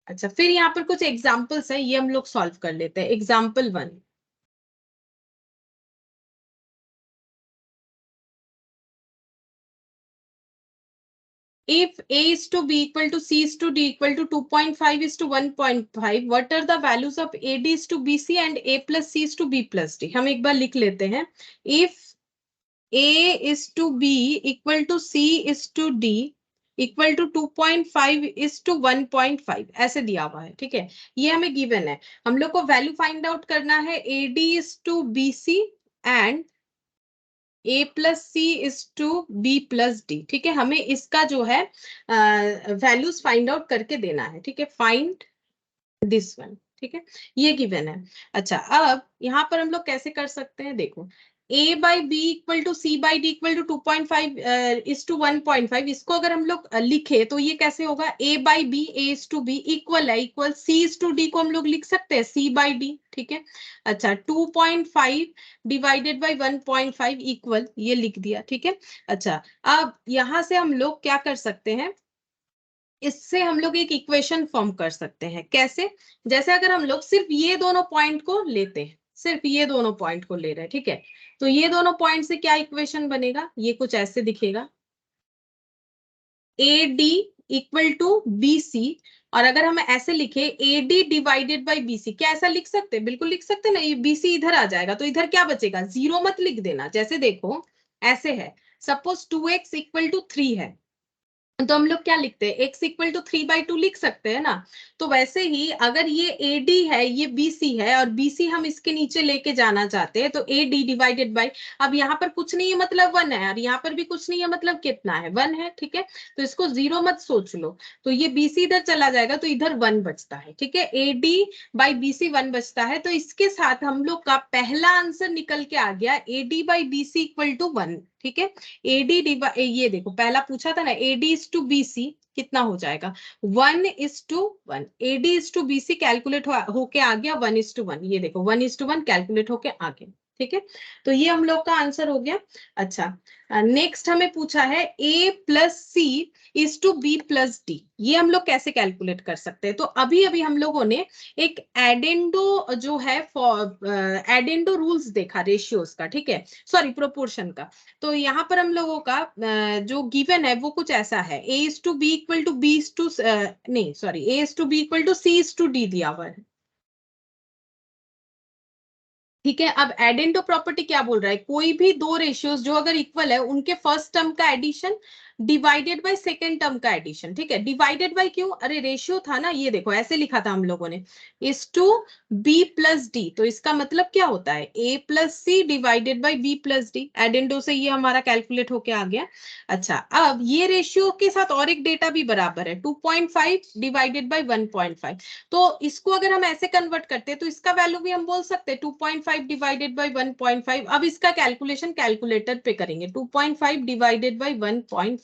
अच्छा, फिर यहाँ पर कुछ एग्जाम्पल्स है, ये हम लोग सॉल्व कर लेते हैं। Example 1, if a is to b equal to c is to d equal to 2.5 is to 1.5, what are the values of ad is to bc and a plus c is to b plus d? हम एक बार लिख लेते हैं, if a is to b equal to c is to d equal to 2.5 is to 1.5 ऐसे दिया हुआ है। ठीक है, ये हमें गिवन है, हम लोग को वैल्यू फाइंड आउट करना है AD is to BC and A plus C is to B plus D. ठीक है, हमें इसका जो है वैल्यूज फाइंड आउट करके देना है। ठीक है, फाइंड दिस वन। ठीक है, ये गिवन है। अच्छा, अब यहाँ पर हम लोग कैसे कर सकते हैं, देखो a by B equal to C by D equal to 2.5 is to 1.5, इसको अगर हम लोग लिखे तो ये कैसे होगा, a by B A is to B equal है, equal C is to D को हम लोग लिख सकते हैं c बाई डी। ठीक है, अच्छा 2.5 डिवाइडेड बाई 1.5 इक्वल, ये लिख दिया। ठीक है, अच्छा अब यहां से हम लोग क्या कर सकते हैं, इससे हम लोग एक इक्वेशन फॉर्म कर सकते हैं। कैसे, जैसे अगर हम लोग सिर्फ ये दोनों पॉइंट को लेते हैं, सिर्फ ये दोनों पॉइंट को ले रहे हैं। ठीक है, तो ये दोनों पॉइंट से क्या इक्वेशन बनेगा, ये कुछ ऐसे दिखेगा, A D equal to B C. और अगर हम ऐसे लिखे A D divided by B C, क्या ऐसा लिख सकते हैं, बिल्कुल लिख सकते हैं ना, ये बी सी इधर आ जाएगा तो इधर क्या बचेगा, जीरो मत लिख देना। जैसे देखो ऐसे है, सपोज 2x इक्वल टू 3 है, तो हम लोग क्या लिखते हैं, x इक्वल टू 3/2 लिख सकते हैं ना। तो वैसे ही अगर ये AD है, ये BC है, और BC हम इसके नीचे लेके जाना चाहते हैं, तो AD डिवाइडेड बाय, अब यहाँ पर कुछ नहीं है मतलब 1 है, और यहाँ पर भी कुछ नहीं है मतलब कितना है, 1 है। ठीक है, तो इसको जीरो मत सोच लो, तो ये BC इधर चला जाएगा तो इधर 1 बचता है। ठीक है, AD बाई BC 1 बचता है, तो इसके साथ हम लोग का पहला आंसर निकल के आ गया, AD by BC equal to 1। ठीक है, एडी डिवाइड, ये देखो पहला पूछा था ना, एडी इज टू बीसी कितना हो जाएगा, 1:1, AD is to BC calculate होके आ गया 1:1, ये देखो 1:1 कैलकुलेट होके आ गया। ठीक है, तो ये हम लोग का आंसर हो गया। अच्छा, नेक्स्ट हमें पूछा है a plus C is to B plus D, ये हम लोग कैसे कैलकुलेट कर सकते हैं। तो अभी अभी हम लोगों ने एक एडेंडो जो है एडेंडो रूल्स देखा रेशियोज का। ठीक है, सॉरी प्रोपोर्शन का। तो यहाँ पर हम लोगों का जो गिवन है वो कुछ ऐसा है, a is to b equal to b is to नहीं sorry a is to b equal to c is to d दिया हुआ है। ठीक है। अब एडेंडो प्रॉपर्टी क्या बोल रहा है, कोई भी दो रेशियोज जो अगर इक्वल है उनके फर्स्ट टर्म का addition divided by second term का एडिशन। ठीक है, डिवाइडेड बाय क्यों, अरे रेशियो था ना, ये देखो ऐसे लिखा था हम लोगों ने, is to B plus D, तो इसका मतलब क्या होता है A plus C divided by B plus D. Addendo से ये हमारा कैलकुलेट होके आ गया। अच्छा, अब ये रेशियो के साथ और एक डेटा भी बराबर है, 2.5 डिवाइडेड बाय 1.5, तो इसको अगर हम ऐसे कन्वर्ट करते हैं तो इसका वैल्यू भी हम बोल सकते हैं 2.5 डिवाइडेड बाय 1.5। अब इसका कैलकुलेशन कैलकुलेटर पे करेंगे, 2.5 डिवाइडेड बाय 1.5,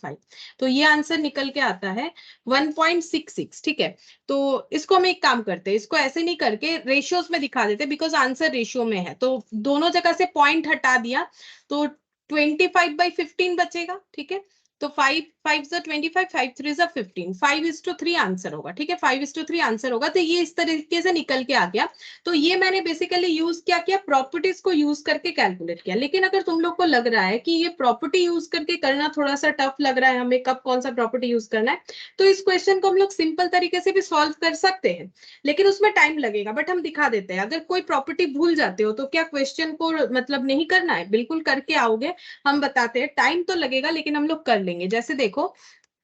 तो ये आंसर निकल के आता है 1.66। ठीक है, तो इसको हम एक काम करते हैं, इसको ऐसे नहीं करके रेशियोज में दिखा देते, बिकॉज आंसर रेशियो में है, तो दोनों जगह से पॉइंट हटा दिया तो 25/15 बचेगा। ठीक है, तो 5 5 ज़ा 25, 5 3 ज़ा 15, 5:3 आंसर होगा। ठीक है, 5:3 आंसर होगा, तो ये इस तरीके से निकल के आ गया। तो ये मैंने बेसिकली यूज क्या किया, प्रॉपर्टीज को यूज करके कैलकुलेट किया। लेकिन अगर तुम लोग को लग रहा है कि ये प्रॉपर्टी यूज करके करना थोड़ा सा टफ लग रहा है, हमें कब कौन सा प्रॉपर्टी यूज करना है, तो इस क्वेश्चन को हम लोग सिंपल तरीके से भी सॉल्व कर सकते हैं, लेकिन उसमें टाइम लगेगा, बट हम दिखा देते हैं। अगर कोई प्रॉपर्टी भूल जाते हो तो क्या क्वेश्चन को मतलब नहीं करना है, बिल्कुल करके आओगे, हम बताते हैं, टाइम तो लगेगा लेकिन हम लोग कर लेंगे। जैसे देखो,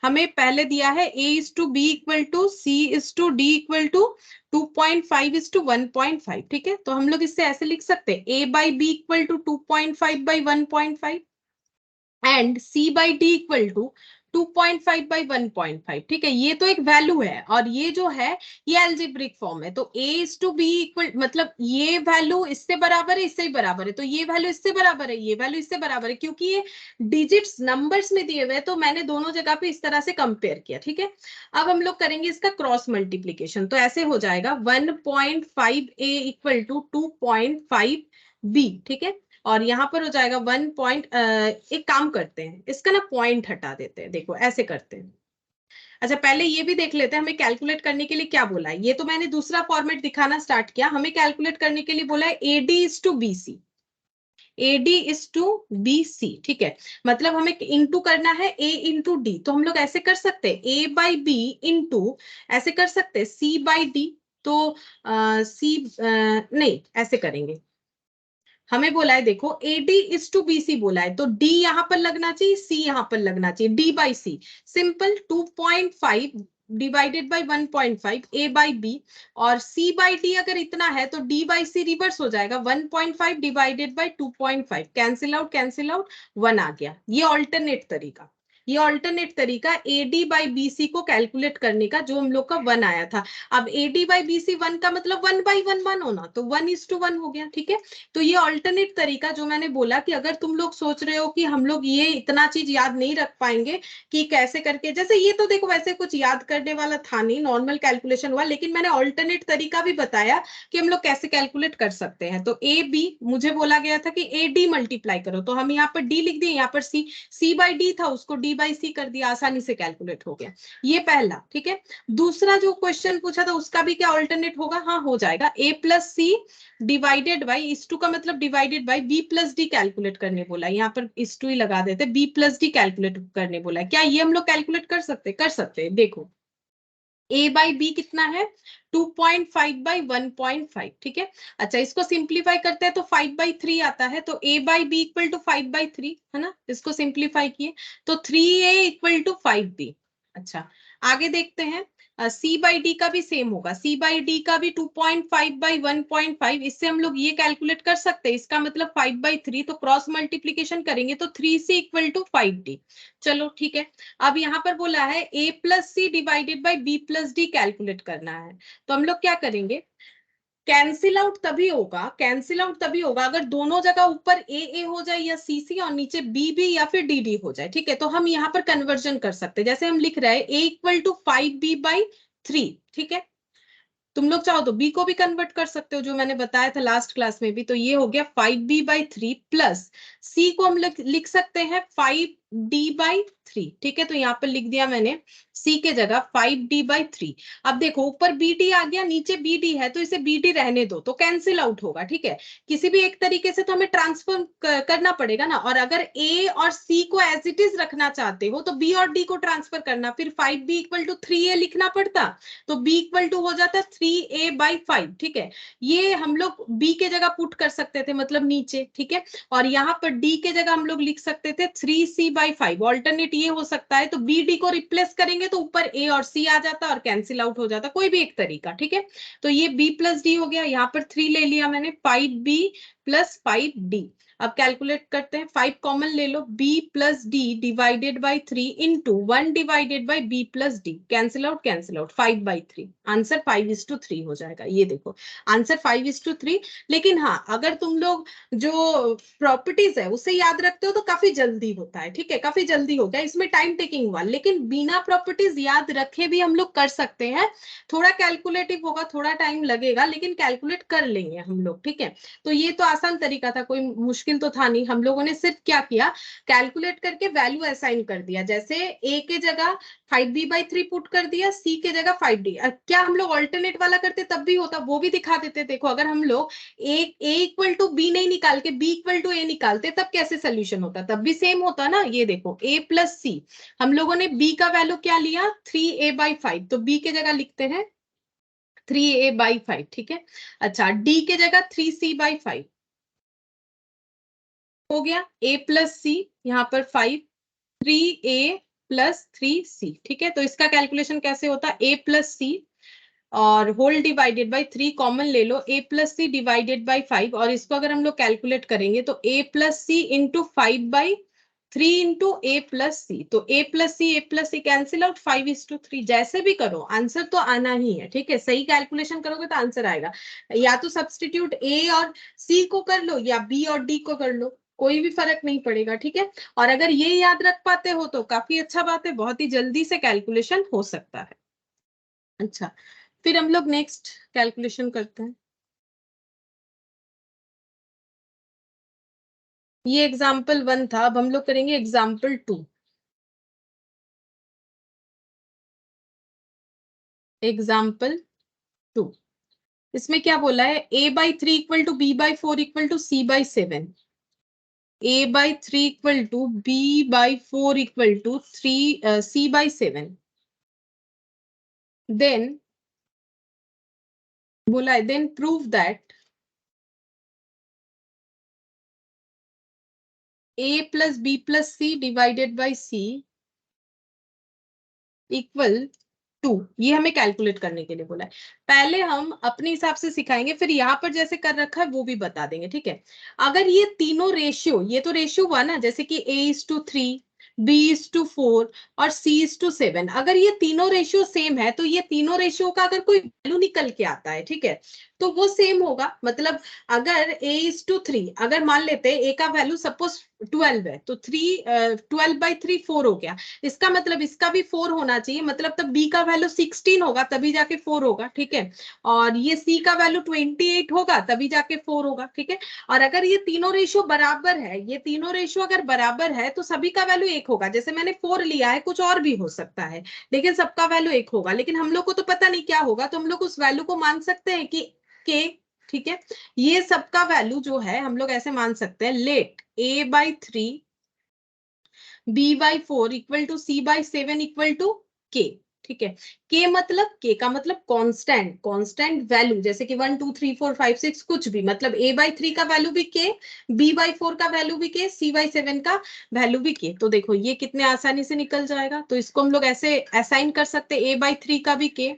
हमें पहले दिया है a is to b equal to c is to d equal to 2.5 is to 1.5। ठीक है, तो हम लोग इससे ऐसे लिख सकते हैं a by b equal to 2.5 by 1.5 and c by d equal to 2.5 by 1.5। ठीक है, ये तो एक वैल्यू है, और ये जो है ये एल्जेब्रिक फॉर्म है, तो a is to b equal मतलब ये वैल्यू इससे बराबर है, इससे ही बराबर है, तो ये वैल्यू इससे बराबर है, ये वैल्यू इससे बराबर है, क्योंकि ये डिजिट्स नंबर्स में दिए हुए हैं, तो मैंने दोनों जगह पे इस तरह से कंपेयर किया। ठीक है, अब हम लोग करेंगे इसका क्रॉस मल्टीप्लीकेशन, तो ऐसे हो जाएगा 1.5a इक्वल टू 2.5b। ठीक है, और यहाँ पर हो जाएगा एक काम करते हैं, इसका ना पॉइंट हटा देते हैं, देखो ऐसे करते हैं। अच्छा, पहले ये भी देख लेते हैं हमें कैलकुलेट करने के लिए क्या बोला है। ये तो मैंने दूसरा फॉर्मेट दिखाना स्टार्ट किया, हमें कैलकुलेट करने के लिए बोला है AD is to BC, AD is to BC. ठीक है, मतलब हमें इंटू करना है ए इंटू डी, तो हम लोग ऐसे कर सकते हैं ए बाई बी इंटू, ऐसे कर सकते हैं सी बाई डी, तो सी नहीं ऐसे करेंगे, हमें बोला है देखो AD इज टू BC बोला है, तो D यहां पर लगना चाहिए, C यहां पर लगना चाहिए, D by C, simple 2.5 divided by 1.5 A by B, और C बाई D अगर इतना है तो D बाई सी रिवर्स हो जाएगा, 1.5 डिवाइडेड बाई 2.5, कैंसिल आउट 1 आ गया। ये ऑल्टरनेट तरीका, ये ऑल्टरनेट तरीका AD बाई BC को कैलकुलेट करने का, जो हम लोग का 1 आया था। अब AD बाई BC 1 का मतलब 1/1 होना, तो 1:1 हो गया। ठीक है, तो ये ऑल्टरनेट तरीका जो मैंने बोला कि अगर तुम लोग सोच रहे हो कि हम लोग ये इतना चीज याद नहीं रख पाएंगे कि कैसे करके, जैसे ये तो देखो वैसे कुछ याद करने वाला था नहीं, नॉर्मल कैलकुलेशन हुआ, लेकिन मैंने ऑल्टरनेट तरीका भी बताया कि हम लोग कैसे कैलकुलेट कर सकते हैं। तो ए बी मुझे बोला गया था कि ए डी मल्टीप्लाई करो, तो हम यहाँ पर डी लिख दिए, यहाँ पर सी बाई डी था उसको डी बाई सी कर दिया, आसानी से कैलकुलेट हो गया। ये पहला। ठीक है, दूसरा जो क्वेश्चन पूछा था उसका भी क्या ऑल्टरनेट होगा, हाँ हो जाएगा, A plus C divided by, इस टू का मतलब divided by B plus D calculate करने बोला है, यहाँ पर इस टू ही लगा देते, बी प्लस डी कैलकुलेट करने बोला है। क्या ये हम लोग कैलकुलेट कर सकते हैं, देखो a बाई बी कितना है 2.5 बाई 1.5। ठीक है, अच्छा इसको सिंप्लीफाई करते हैं तो 5/3 आता है, तो a by B equal to 5/3 है ना, इसको सिंप्लीफाई किए तो 3a इक्वल टू 5b। अच्छा, आगे देखते हैं, c बाई डी का भी सेम होगा, c बाई डी का भी 2.5 बाई 1.5, इससे हम लोग ये कैलकुलेट कर सकते हैं, इसका मतलब 5/3, तो क्रॉस मल्टीप्लीकेशन करेंगे तो 3c इक्वल टू 5d। चलो ठीक है, अब यहाँ पर बोला है a plus C divided by B plus D calculate करना है, तो हम लोग क्या करेंगे, कैंसिल आउट तभी होगा अगर दोनों जगह ऊपर ए हो जाए या सी सी और नीचे बी बी या फिर डी डी हो जाए। ठीक है, तो हम यहाँ पर कन्वर्जन कर सकते हैं, जैसे हम लिख रहे हैं a इक्वल टू 5b/3। ठीक है, तुम लोग चाहो तो b को भी कन्वर्ट कर सकते हो, जो मैंने बताया था लास्ट क्लास में भी, तो ये हो गया 5b/3 प्लस c को हम लिख सकते हैं 5 5d/3, ठीक है। तो यहाँ पर लिख दिया मैंने c के जगह 5d/3। अब देखो ऊपर bd आ गया, नीचे bd है, तो इसे bd रहने दो, तो कैंसिल आउट होगा, ठीक है। किसी भी एक तरीके से तो हमें ट्रांसफर करना पड़ेगा ना। और अगर a और c को एज इट इज रखना चाहते हो तो b और d को ट्रांसफर करना, फिर 5b = 3a लिखना पड़ता, तो b = हो जाता 3a/5, ठीक है। ये हम लोग b के जगह पुट कर सकते थे, मतलब नीचे, ठीक है। और यहाँ पर d के जगह हम लोग लिख सकते थे 3c/5। ऑल्टरनेट ये हो सकता है, तो b d को रिप्लेस करेंगे तो ऊपर a और c आ जाता और कैंसिल आउट हो जाता, कोई भी एक तरीका, ठीक है। तो ये b + d हो गया, यहाँ पर 3 ले लिया मैंने, 5b + 5d। अब कैलकुलेट करते हैं, 5 कॉमन ले लो, b + d / 3 × 1 / b + d, cancel out 5/3, answer 5:3 हो जाएगा। ये देखो आंसर 5:3। लेकिन हाँ, अगर तुम लोग जो प्रॉपर्टीज है उसे याद रखते हो तो काफी जल्दी होता है, ठीक है, काफी जल्दी हो गया, इसमें टाइम टेकिंग हुआ। लेकिन बिना प्रॉपर्टीज याद रखे भी हम लोग कर सकते हैं, थोड़ा कैलकुलेटिव होगा, थोड़ा टाइम लगेगा, लेकिन कैलकुलेट कर लेंगे हम लोग, ठीक है। तो ये तो आसान तरीका था, कोई मुश्किल तो था नहीं। हम लोगों ने सिर्फ क्या किया, कैलकुलेट करके वैल्यू असाइन कर दिया। जैसे a के जगह 5b/3 पुट कर दिया, c के जगह 5d। क्या हम लोग ऑल्टरनेट वाला करते तब भी होता, वो भी दिखा देते। देखो अगर हम लोग a = b नहीं निकाल के b = a निकालते तब कैसे सोल्यूशन होता, तब भी सेम होता ना। ये देखो a + c, हम लोगों ने b का वैल्यू क्या लिया 3a/5, तो b के जगह लिखते हैं 3a/5, ठीक है। अच्छा d के जगह 3c/5 हो गया, a + c, यहाँ पर 5, 3a + 3c, ठीक है। तो इसका कैलकुलेशन कैसे होता है, a + c और होल डिवाइडेड बाय 3 कॉमन ले लो, a + c / 5, और इसको अगर हम लोग कैलकुलेट करेंगे तो a + c × 5/3 × a + c, तो a + c कैंसिल आउट 5:3। जैसे भी करो आंसर तो आना ही है, ठीक है। सही कैलकुलेशन करोगे तो आंसर आएगा। या तो सब्सटीट्यूट a और c को कर लो या b और d को कर लो, कोई भी फर्क नहीं पड़ेगा, ठीक है। और अगर ये याद रख पाते हो तो काफी अच्छा बात है, बहुत ही जल्दी से कैलकुलेशन हो सकता है। अच्छा, फिर हम लोग नेक्स्ट कैलकुलेशन करते हैं। ये एग्जाम्पल 1 था, अब हम लोग करेंगे एग्जाम्पल 2। एग्जाम्पल 2, इसमें क्या बोला है, a/3 = b/4 = c/7। a/3 = b/4 = c/7। Then बोला है, then prove that a + b + c / c = 2। ये हमें कैलकुलेट करने के लिए बोला है। पहले हम अपने हिसाब से सिखाएंगे, फिर यहाँ पर जैसे कर रखा है वो भी बता देंगे, ठीक है। अगर ये तीनों रेशियो, ये तो रेशियो हुआ ना, जैसे कि a:3, b:4 और c:7, अगर ये तीनों रेशियो सेम है तो ये तीनों रेशियो का अगर कोई वैल्यू निकल के आता है, ठीक है, तो वो सेम होगा। मतलब अगर a:3, अगर मान लेते हैं a का वैल्यू सपोज 12 है, तो 12/3 4 हो गया, इसका मतलब इसका भी 4 होना चाहिए, मतलब तब b का वैल्यू 16 होगा तभी जाके 4 होगा, ठीक है। और ये c का वैल्यू 28 होगा तभी जाके 4 होगा, ठीक है। और अगर ये तीनों रेशियो बराबर है, ये तीनों रेशियो अगर बराबर है तो सभी का वैल्यू 1 होगा। जैसे मैंने 4 लिया है, कुछ और भी हो सकता है, लेकिन सबका वैल्यू 1 होगा। लेकिन हम लोग को तो पता नहीं क्या होगा, तो हम लोग उस वैल्यू को मान सकते हैं कि k, ठीक है। ये सबका वैल्यू जो है हम लोग ऐसे मान सकते हैं, late a/3 b/4 = c/7 = k, ठीक है। k मतलब, k का मतलब कांस्टेंट, कांस्टेंट वैल्यू, जैसे कि 1 2 3 4 5 6 कुछ भी, मतलब a/3 का वैल्यू भी k, b/4 का वैल्यू भी k, c/7 का वैल्यू भी k। तो देखो ये कितने आसानी से निकल जाएगा। तो इसको हम लोग ऐसे असाइन कर सकते हैं, a/3 का भी k,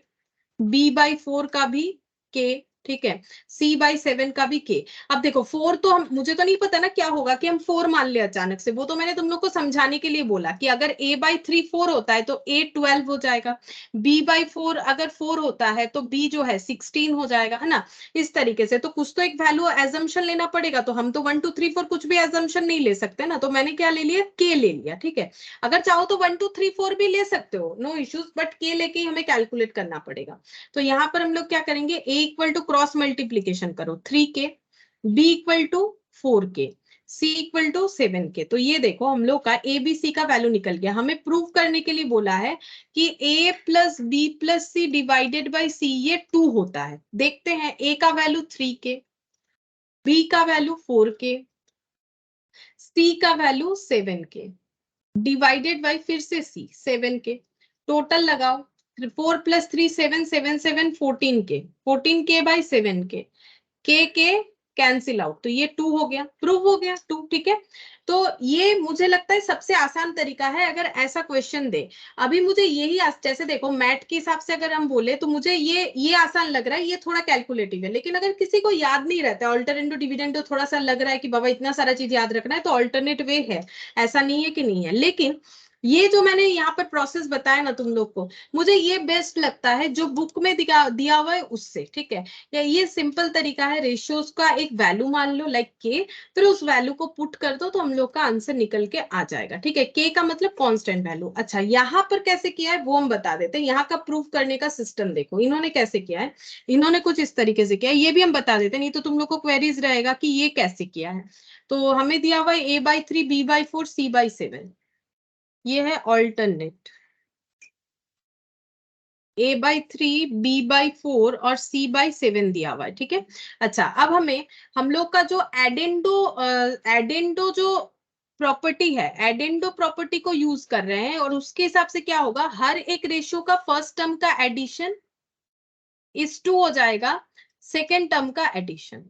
b/4 का भी k, ठीक है, c/7 का भी k। अब देखो 4 तो हम, मुझे तो नहीं पता ना क्या होगा कि हम 4 मान ले अचानक से, वो तो मैंने तुम लोग को समझाने के लिए बोला कि अगर a/3 4 होता है तो a 12 हो जाएगा, b/4 अगर 4 होता है तो b जो है 16 हो जाएगा, है ना। इस तरीके से तो कुछ तो एक वैल्यू एजम्पशन लेना पड़ेगा, तो हम तो 1 2 3 4 कुछ भी एजम्पशन नहीं ले सकते ना, तो मैंने क्या ले लिया, k ले लिया, ठीक है। अगर चाहो तो 1 2 3 4 भी ले सकते हो, नो इश्यूज, बट k लेके ही हमें कैलकुलेट करना पड़ेगा। तो यहां पर हम लोग क्या करेंगे, a = क्रॉस मल्टीप्लीकेशन करो 3k, b = 4k, C equal to 7 के। तो ये देखो हम लोग का ए बी सी का वैल्यू निकल गया। हमें प्रूव करने के लिए बोला है कि A plus B plus C divided by C ये 2 होता है। देखते हैं, ए का वैल्यू 3 के, बी का वैल्यू 4 के, सी का वैल्यू 7 के, डिवाइडेड बाई फिर से सी 7 के। टोटल लगाओ, 4 प्लस 3 7, 7 7 14 के, 14 के बाई 7 के कैंसिल आउट, तो ये 2 हो गया, प्रूव हो गया 2। ठीक है, तो ये मुझे लगता है सबसे आसान तरीका है अगर ऐसा क्वेश्चन दे। अभी मुझे यही जैसे देखो मैथ के हिसाब से अगर हम बोले तो मुझे ये आसान लग रहा है, ये थोड़ा कैलकुलेटिव है। लेकिन अगर किसी को याद नहीं रहता है अल्टरनेटिव डिविडेंड, तो थोड़ा सा लग रहा है कि बाबा इतना सारा चीज याद रखना है, तो अल्टरनेट वे है, ऐसा नहीं है कि नहीं है। लेकिन ये जो मैंने यहाँ पर प्रोसेस बताया ना तुम लोग को, मुझे ये बेस्ट लगता है जो बुक में दिया हुआ है उससे। ठीक है, या ये सिंपल तरीका है, रेशियोज का एक वैल्यू मान लो लाइक के, फिर उस वैल्यू को पुट कर दो तो हम लोग का आंसर निकल के आ जाएगा। ठीक है, के का मतलब कांस्टेंट वैल्यू। अच्छा, यहाँ पर कैसे किया है वो हम बता देते हैं। यहाँ का प्रूफ करने का सिस्टम देखो इन्होंने कैसे किया है। इन्होंने कुछ इस तरीके से किया है, ये भी हम बता देते हैं, नहीं तो तुम लोग को क्वेरीज रहेगा कि ये कैसे किया है। तो हमें दिया हुआ है a/3 b/4 c/7, ये है ऑल्टरनेट। a/3 b/4 और c/7 दिया हुआ है। ठीक है, अच्छा अब हम लोग का जो एडेंडो जो प्रॉपर्टी है, एडेंडो प्रॉपर्टी को यूज कर रहे हैं, और उसके हिसाब से क्या होगा, हर एक रेशियो का फर्स्ट टर्म का एडिशन इस 2 हो जाएगा सेकेंड टर्म का एडिशन,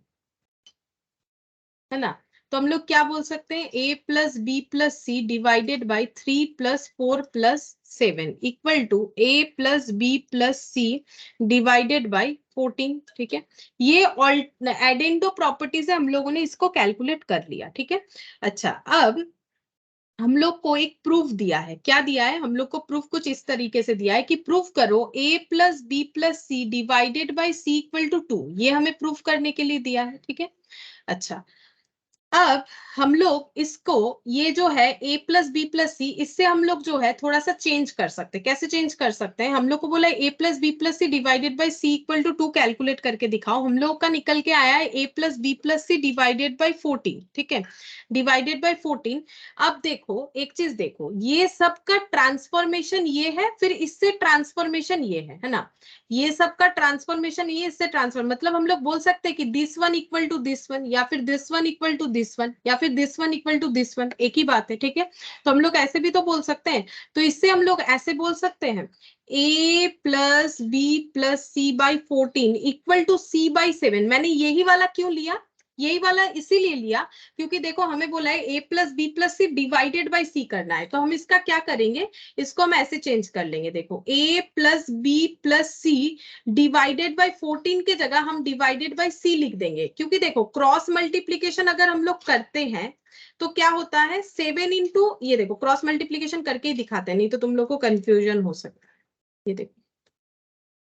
है ना। तो हम लोग क्या बोल सकते हैं, a plus B plus C divided by 3 plus 4 plus 7 equal to a plus B plus C divided by 14। ठीक है, ये एडेंडो प्रॉपर्टी से हम लोगों ने इसको कैलकुलेट कर लिया। ठीक है, अच्छा अब हम लोग को एक प्रूफ दिया है। क्या दिया है, हम लोग को प्रूफ कुछ इस तरीके से दिया है कि प्रूफ करो a plus B plus C divided by C equal to 2, ये हमें प्रूफ करने के लिए दिया है। ठीक है, अच्छा अब हम लोग इसको, ये जो है a प्लस बी प्लस सी, इससे हम लोग जो है थोड़ा सा चेंज कर सकते हैं। कैसे चेंज कर सकते हैं, हम लोग को बोला a plus B plus C divided by C equal to 2 calculate करके दिखाओ। हम लोग का निकल के आया है a plus B plus C divided by 14। ठीक है, डिवाइडेड बाई 14। अब देखो एक चीज देखो, ये सब का ट्रांसफॉर्मेशन ये है, फिर इससे ट्रांसफॉर्मेशन ये है ना। ये सब का ट्रांसफॉर्मेशन ये, इससे ट्रांसफॉर्म, मतलब हम लोग बोल सकते हैं कि this one equal to this one, या फिर this one equal to this one, या फिर this one equal to this one, एक ही बात है। ठीक है, तो हम लोग ऐसे भी तो बोल सकते हैं। तो इससे हम लोग ऐसे बोल सकते हैं a plus B plus C by 14 equal to C by 7। मैंने यही वाला क्यों लिया, यही वाला इसीलिए लिया क्योंकि देखो हमें बोला है a plus B plus C divided by C करना है। तो हम इसका क्या करेंगे, इसको हम ऐसे चेंज कर लेंगे। देखो a plus B plus C divided by 14 के जगह हम डिवाइडेड बाई सी लिख देंगे, क्योंकि देखो क्रॉस मल्टीप्लीकेशन अगर हम लोग करते हैं तो क्या होता है 7 इंटू, ये देखो क्रॉस मल्टीप्लीकेशन करके ही दिखाते हैं, नहीं तो तुम लोग को कंफ्यूजन हो सकता है। ये देखो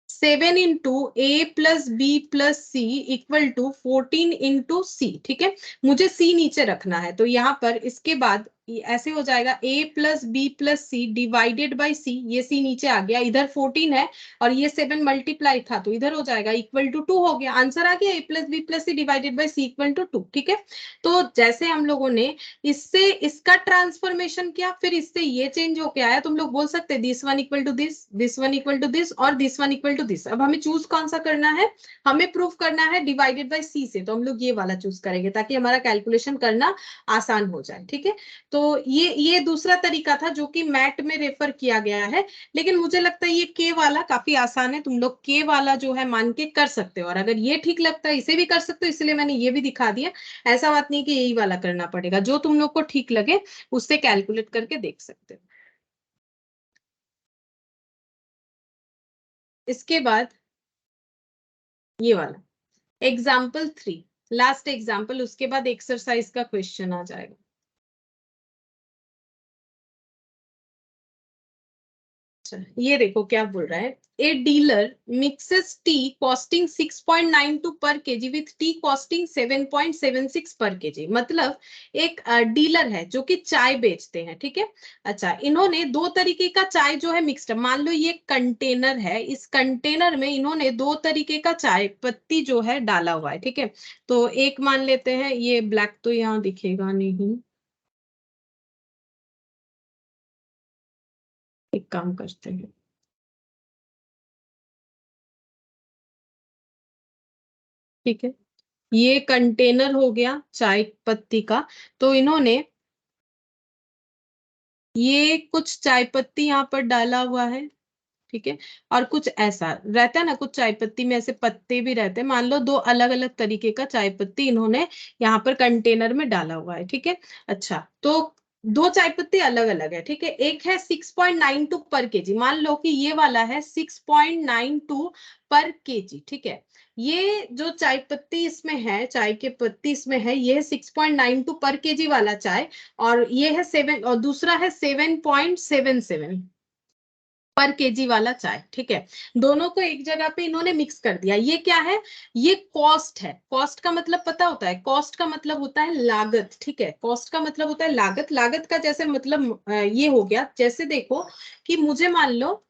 7 into A plus B plus C equal to 14 into C. ठीक है, मुझे सी नीचे रखना है, तो यहाँ पर इसके बाद ऐसे हो जाएगा a plus B plus C divided by C, ये सी नीचे आ गया, इधर 14 है और ये 7 मल्टीप्लाई था तो इधर हो जाएगा इक्वल टू 2 हो गया। आंसर आ गया a plus B plus C divided by C equal to 2। ठीक है, तो जैसे हम लोगों ने इससे इसका ट्रांसफॉर्मेशन किया, फिर इससे ये चेंज होके आया, तुम लोग बोल सकते हैं this one equal to this one equal to this और this one equal to this. अब हमें चूज कौन सा करना है, हमें प्रूफ करना है डिवाइडेड बाई सी से, तो हम लोग ये वाला चूज करेंगे ताकि हमारा कैलकुलेशन करना आसान हो जाए। ठीक है, तो ये दूसरा तरीका था जो कि मैट में रेफर किया गया है, लेकिन मुझे लगता है ये के वाला काफी आसान है, तुम लोग के वाला जो है मान के कर सकते हो, और अगर ये ठीक लगता है इसे भी कर सकते हो, इसलिए मैंने ये भी दिखा दिया। ऐसा बात नहीं कि यही वाला करना पड़ेगा, जो तुम लोग को ठीक लगे उससे कैलकुलेट करके देख सकते हो। इसके बाद ये वाला एग्जाम्पल 3, लास्ट एग्जाम्पल, उसके बाद एक्सरसाइज का क्वेश्चन आ जाएगा। ये देखो क्या बोल रहा है, a dealer mixes T costing 6.92 पर केजी विथ टी कॉस्टिंग 7.76 पर केजी। मतलब एक डीलर है जो कि चाय बेचते हैं, ठीक है। अच्छा, इन्होंने दो तरीके का चाय जो है मिक्सड, मान लो ये कंटेनर है, इस कंटेनर में इन्होंने दो तरीके का चाय पत्ती जो है डाला हुआ है, ठीक है। तो एक मान लेते हैं, ये ब्लैक तो यहाँ दिखेगा नहीं, एक काम करते हैं, ठीक है। ये कंटेनर हो गया चाय पत्ती का। तो इन्होंने ये कुछ चाय पत्ती यहाँ पर डाला हुआ है, ठीक है। और कुछ ऐसा रहता है ना, कुछ चाय पत्ती में ऐसे पत्ते भी रहते हैं, मान लो दो अलग अलग तरीके का चाय पत्ती इन्होंने यहाँ पर कंटेनर में डाला हुआ है, ठीक है। अच्छा, तो दो चाय पत्ती अलग अलग है, ठीक है। एक है 6.92 पर केजी, मान लो कि ये वाला है 6.92 पर केजी, ठीक है। ये जो चाय पत्ती इसमें है, चाय के पत्ती इसमें है, ये है 6.92 पर केजी वाला चाय, और ये है 7, और दूसरा है 7.77 पर केजी वाला चाय, ठीक है। दोनों को एक जगह पे इन्होंने मिक्स कर दिया। ये क्या है, ये कॉस्ट है। कॉस्ट का मतलब पता होता है, कॉस्ट का मतलब होता है लागत, ठीक है। कॉस्ट का मतलब होता है लागत। लागत का जैसे मतलब ये हो गया, जैसे देखो कि मुझे मान लो,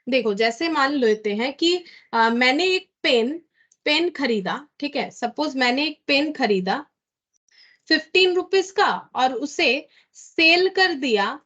देखो जैसे मान लेते हैं कि मैंने एक पेन पेन खरीदा, ठीक है। सपोज मैंने एक पेन खरीदा 15 रुपीज का, और उसे सेल कर दिया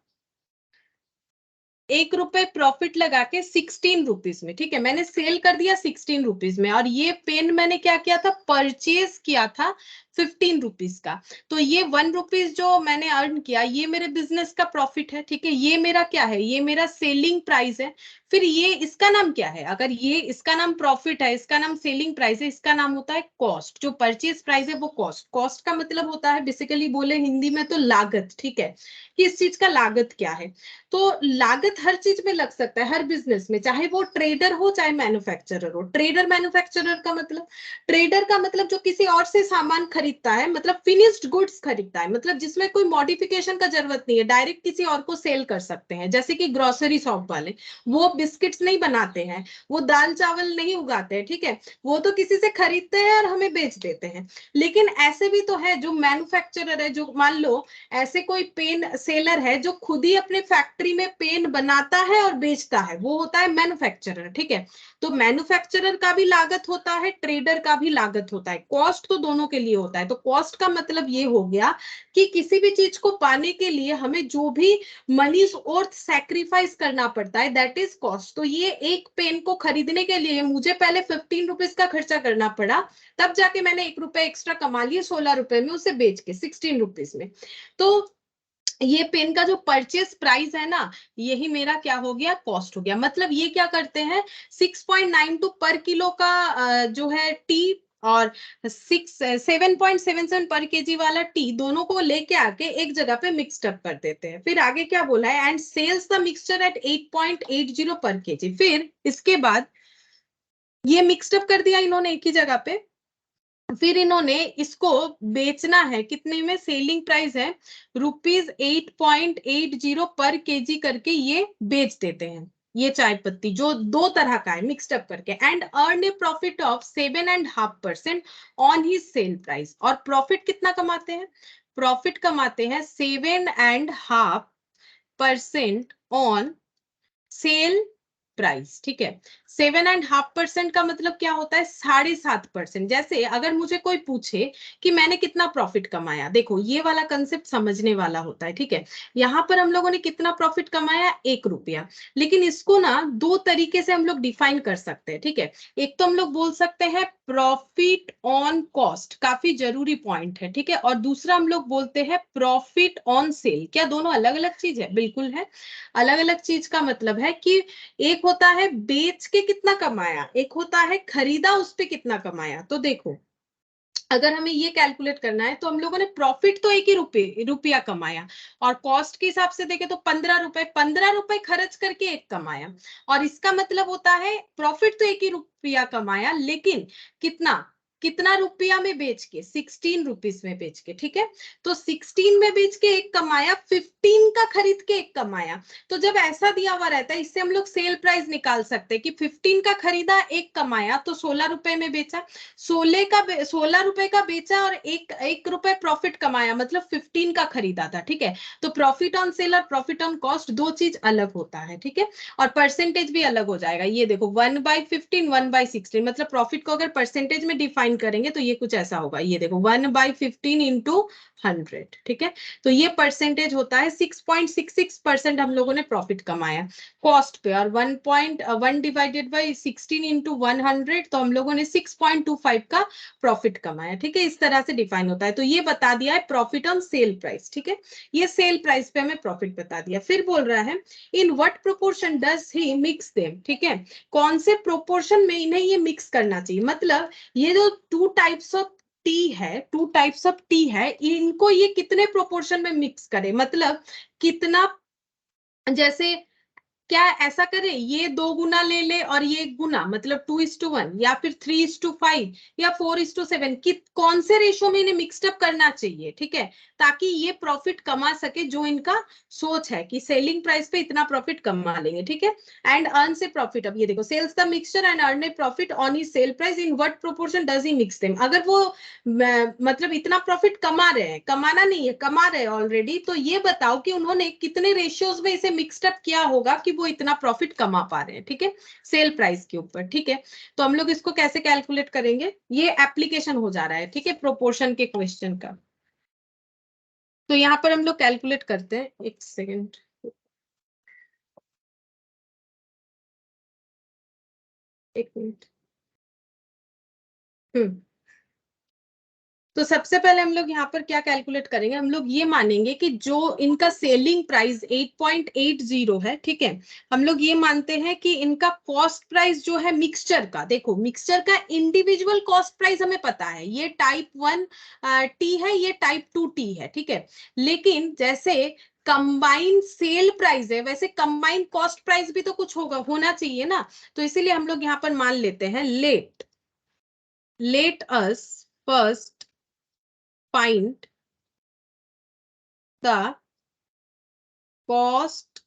1 रुपए प्रॉफिट लगा के 16 रुपीज में, ठीक है। मैंने सेल कर दिया 16 रुपीज में, और ये पेन मैंने क्या किया था, परचेज किया था 15 रुपीज का। तो ये 1 रुपीज जो मैंने अर्न किया, ये मेरे बिजनेस का प्रॉफिट है, ठीक है। ये मेरा क्या है, ये मेरा सेलिंग प्राइस है। फिर ये इसका नाम क्या है, अगर ये इसका नाम प्रॉफिट है, इसका नाम सेलिंग प्राइस है, इसका नाम होता है कॉस्ट। जो परचेज प्राइस है वो कॉस्ट। कॉस्ट का मतलब होता है, बेसिकली बोले हिंदी में तो लागत, ठीक है। कि इस चीज का लागत क्या है। तो लागत हर चीज में लग सकता है, हर बिजनेस में, चाहे वो ट्रेडर हो चाहे मैन्युफैक्चरर हो। ट्रेडर मैन्युफैक्चरर का मतलब, ट्रेडर का मतलब जो किसी और से सामान खरीदता है, मतलब फिनिश्ड गुड्स खरीदता है, मतलब जिसमें कोई मॉडिफिकेशन का जरूरत नहीं है, डायरेक्ट किसी और को सेल कर सकते हैं। जैसे कि ग्रोसरी शॉप वाले, वो बिस्किट्स नहीं बनाते हैं, वो दाल चावल नहीं उगाते हैं, ठीक है। वो तो किसी से खरीदते हैं और हमें बेच देते हैं। लेकिन ऐसे भी तो है जो मैन्युफैक्चरर है, जो मान लो ऐसे कोई पेन सेलर है जो खुद ही अपने फैक्ट्री में पेन बनाता है और बेचता है, वो होता है मैन्युफैक्चरर, ठीक है। तो मैन्युफैक्चरर का भी लागत होता है, ट्रेडर का भी लागत होता है। कॉस्ट तो दोनों के लिए होता है। तो कॉस्ट का मतलब ये हो गया कि किसी भी चीज को पाने के लिए हमें जो भी मनी और सैक्रिफाइस करना पड़ता है, दैट इज कॉस्ट। तो ये एक पेन को खरीदने के लिए मुझे पहले 15 रुपीज का खर्चा करना पड़ा, तब जाके मैंने 1 रुपए एक्स्ट्रा कमा लिए 16 रुपए में, उसे बेच के 16 रुपीज में। तो ये पेन का जो परचेस प्राइस है ना, यही मेरा क्या हो गया, कॉस्ट हो गया। मतलब ये क्या करते हैं, 6.92 पर किलो का जो है टी, और 7.77 पर केजी वाला टी, दोनों को लेके आके एक जगह पे मिक्सड अप कर देते हैं। फिर आगे क्या बोला है, and sells the mixture at 8.80 per KG. फिर इसके बाद ये मिक्सड अप कर दिया इन्होंने एक ही जगह पे, फिर इन्होंने इसको बेचना है कितने में, सेलिंग प्राइस है ₹8.80 पर केजी करके ये बेच देते हैं। ये चाय पत्ती जो दो तरह का है मिक्सड अप करके, and earn a profit of 7.5% on he sale price. और प्रॉफिट कितना कमाते हैं, प्रॉफिट कमाते हैं 7.5% ऑन सेल प्राइस, ठीक है। 7.5% का मतलब क्या होता है, 7.5%। जैसे अगर मुझे कोई पूछे कि मैंने कितना प्रॉफिट कमाया, देखो ये वाला कंसेप्ट समझने वाला होता है, ठीक है। यहाँ पर हम लोगों ने कितना प्रॉफिट कमाया, 1 रुपया। लेकिन इसको ना दो तरीके से हम लोग डिफाइन कर सकते हैं, ठीक है। एक तो हम लोग बोल सकते हैं प्रॉफिट ऑन कॉस्ट, काफी जरूरी पॉइंट है, ठीक है। और दूसरा हम लोग बोलते हैं प्रॉफिट ऑन सेल। क्या दोनों अलग अलग चीज है, बिल्कुल है। अलग अलग चीज का मतलब है कि एक होता है बेच के कितना कमाया, एक होता है खरीदा उस पे कितना कमाया। तो देखो अगर हमें ये कैलकुलेट करना है, तो हम लोगों ने प्रॉफिट तो एक ही रुपया कमाया, और कॉस्ट के हिसाब से देखें तो 15 रुपए खर्च करके एक कमाया। और इसका मतलब होता है प्रॉफिट तो एक ही रुपया कमाया, लेकिन कितना, कितना रुपया में बेच के, 16 रुपीज में बेच के, ठीक है। तो 16 में बेच के एक कमाया, 15 का खरीद के एक कमाया। तो जब ऐसा दिया हुआ रहता है, इससे हम लोग सेल प्राइस निकाल सकते हैं कि 15 का खरीदा, एक कमाया, तो 16 रुपए में बेचा, 16 रुपए का बेचा और एक रुपए प्रॉफिट कमाया, मतलब 15 का खरीदा था, ठीक है। तो प्रॉफिट ऑन सेल और प्रॉफिट ऑन कॉस्ट दो चीज अलग होता है, ठीक है। और परसेंटेज भी अलग हो जाएगा। ये देखो 1/15 1/16, मतलब प्रॉफिट को अगर परसेंटेज में डिफाइन करेंगे तो ये कुछ ऐसा होगा। ये देखो 1/15 इंटू 100, ठीक है। तो ये परसेंटेज होता है, 6.66% हम लोगों ने प्रॉफिट कमाया कॉस्ट पे, और 1.1 डिवाइडेड बाई 16 इंटू 100, तो हम लोगों ने 6.25 का प्रॉफिट कमाया, ठीक है। इस तरह से डिफाइन होता है। तो ये बता दिया है प्रॉफिट ऑन सेल प्राइस, ठीक है। ये सेल प्राइस पे हमें प्रॉफिट बता दिया। फिर बोल रहा है इन what proportion does he mix them, ठीक है। कौन से प्रोपोर्शन में इन्हें ये मिक्स करना चाहिए, मतलब ये जो टू टाइप्स ऑफ टी है, इनको ये कितने प्रोपोर्शन में मिक्स करे, मतलब कितना, जैसे क्या ऐसा करे, ये 2 गुना ले ले और ये 1 गुना, मतलब 2:1, या फिर 3:5 या 4:7, कौन से रेशो में इन्हें मिक्सड अप करना चाहिए, ठीक है, ताकि ये प्रॉफिट कमा सके जो इनका सोच है कि सेलिंग प्राइस पे इतना प्रॉफिट कमा लेंगे, ठीक है। एंड अर्न से प्रॉफिट, अब ये देखो sells the mixture and earn a profit on his sell price, in what proportion does he mix them. अगर वो मतलब इतना प्रॉफिट कमा रहे हैं, कमाना नहीं है, कमा रहे हैं ऑलरेडी, तो ये बताओ कि उन्होंने कितने रेशियोज में इसे मिक्सड अप किया होगा कि वो इतना प्रॉफिट कमा पा रहे हैं, ठीक है, सेल प्राइस के ऊपर, ठीक है। तो हम लोग इसको कैसे कैलकुलेट करेंगे, ये एप्लीकेशन हो जा रहा है, ठीक है, प्रोपोर्शन के क्वेश्चन का। तो यहाँ पर हम लोग कैलकुलेट करते हैं, एक सेकेंड, एक मिनट। तो सबसे पहले हम लोग यहाँ पर क्या कैलकुलेट करेंगे, हम लोग ये मानेंगे कि जो इनका सेलिंग प्राइस 8.80 है, ठीक है, हम लोग ये मानते हैं कि इनका कॉस्ट प्राइस जो है मिक्सचर का, देखो मिक्सचर का इंडिविजुअल कॉस्ट प्राइस हमें पता है, ये टाइप 1 टी है, ये टाइप 2 टी है, ठीक है। लेकिन जैसे कंबाइंड सेल प्राइस है, वैसे कंबाइंड कॉस्ट प्राइस भी तो कुछ होगा, होना चाहिए ना। तो इसीलिए हम लोग यहाँ पर मान लेते हैं, let us first find the cost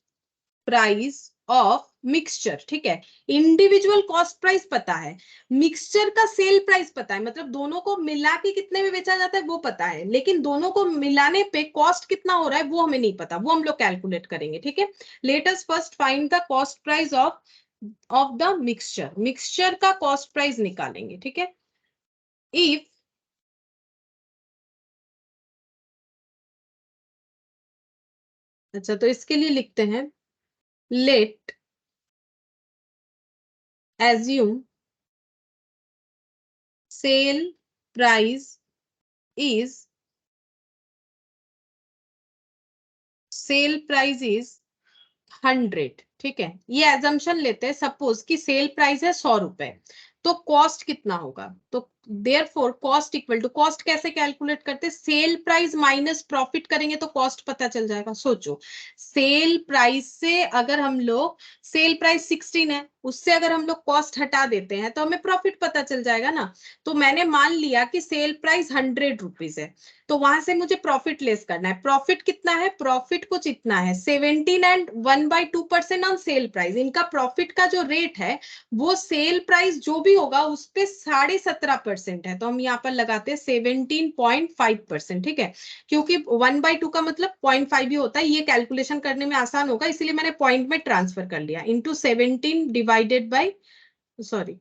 price of mixture, ठीक है। इंडिविजुअल कॉस्ट प्राइस पता है, मिक्सचर का सेल प्राइस पता है, मतलब दोनों को मिला के कितने में बेचा जाता है वो पता है, लेकिन दोनों को मिलाने पे कॉस्ट कितना हो रहा है वो हमें नहीं पता, वो हम लोग कैलकुलेट करेंगे, ठीक है। Let us first find the cost price of the mixture का कॉस्ट प्राइस निकालेंगे, ठीक है। इफ, अच्छा तो इसके लिए लिखते हैं, late assume sale price is 100, ठीक है। ये एजम्पशन लेते हैं, सपोज कि सेल प्राइस है 100 रुपए, तो कॉस्ट कितना होगा, तो therefore cost equal to, cost कैसे कैलकुलेट करते हैं, सेल प्राइस माइनस प्रॉफिट करेंगे तो कॉस्ट पता चल जाएगा। सोचो सेल प्राइस से अगर हम लोग, सेल प्राइस 16 है, उससे अगर हम लोग कॉस्ट हटा देते हैं तो हमें प्रॉफिट पता चल जाएगा ना। तो मैंने मान लिया कि सेल प्राइस 100 रुपीज है, तो वहां से मुझे प्रॉफिट लेस करना है। प्रॉफिट कितना है, प्रॉफिट कुछ इतना है 17 एंड 1/2% ऑन सेल प्राइस। इनका प्रॉफिट का जो रेट है वो सेल प्राइस जो भी होगा उस पे 17.5% है, तो हम यहाँ पर लगाते हैं 17.5%, ठीक है। क्योंकि 1/2 का मतलब 0.5 ही होता है, ये कैलकुलेशन करने में आसान होगा, इसलिए मैंने पॉइंट में ट्रांसफर कर लिया, into 17 divided by, sorry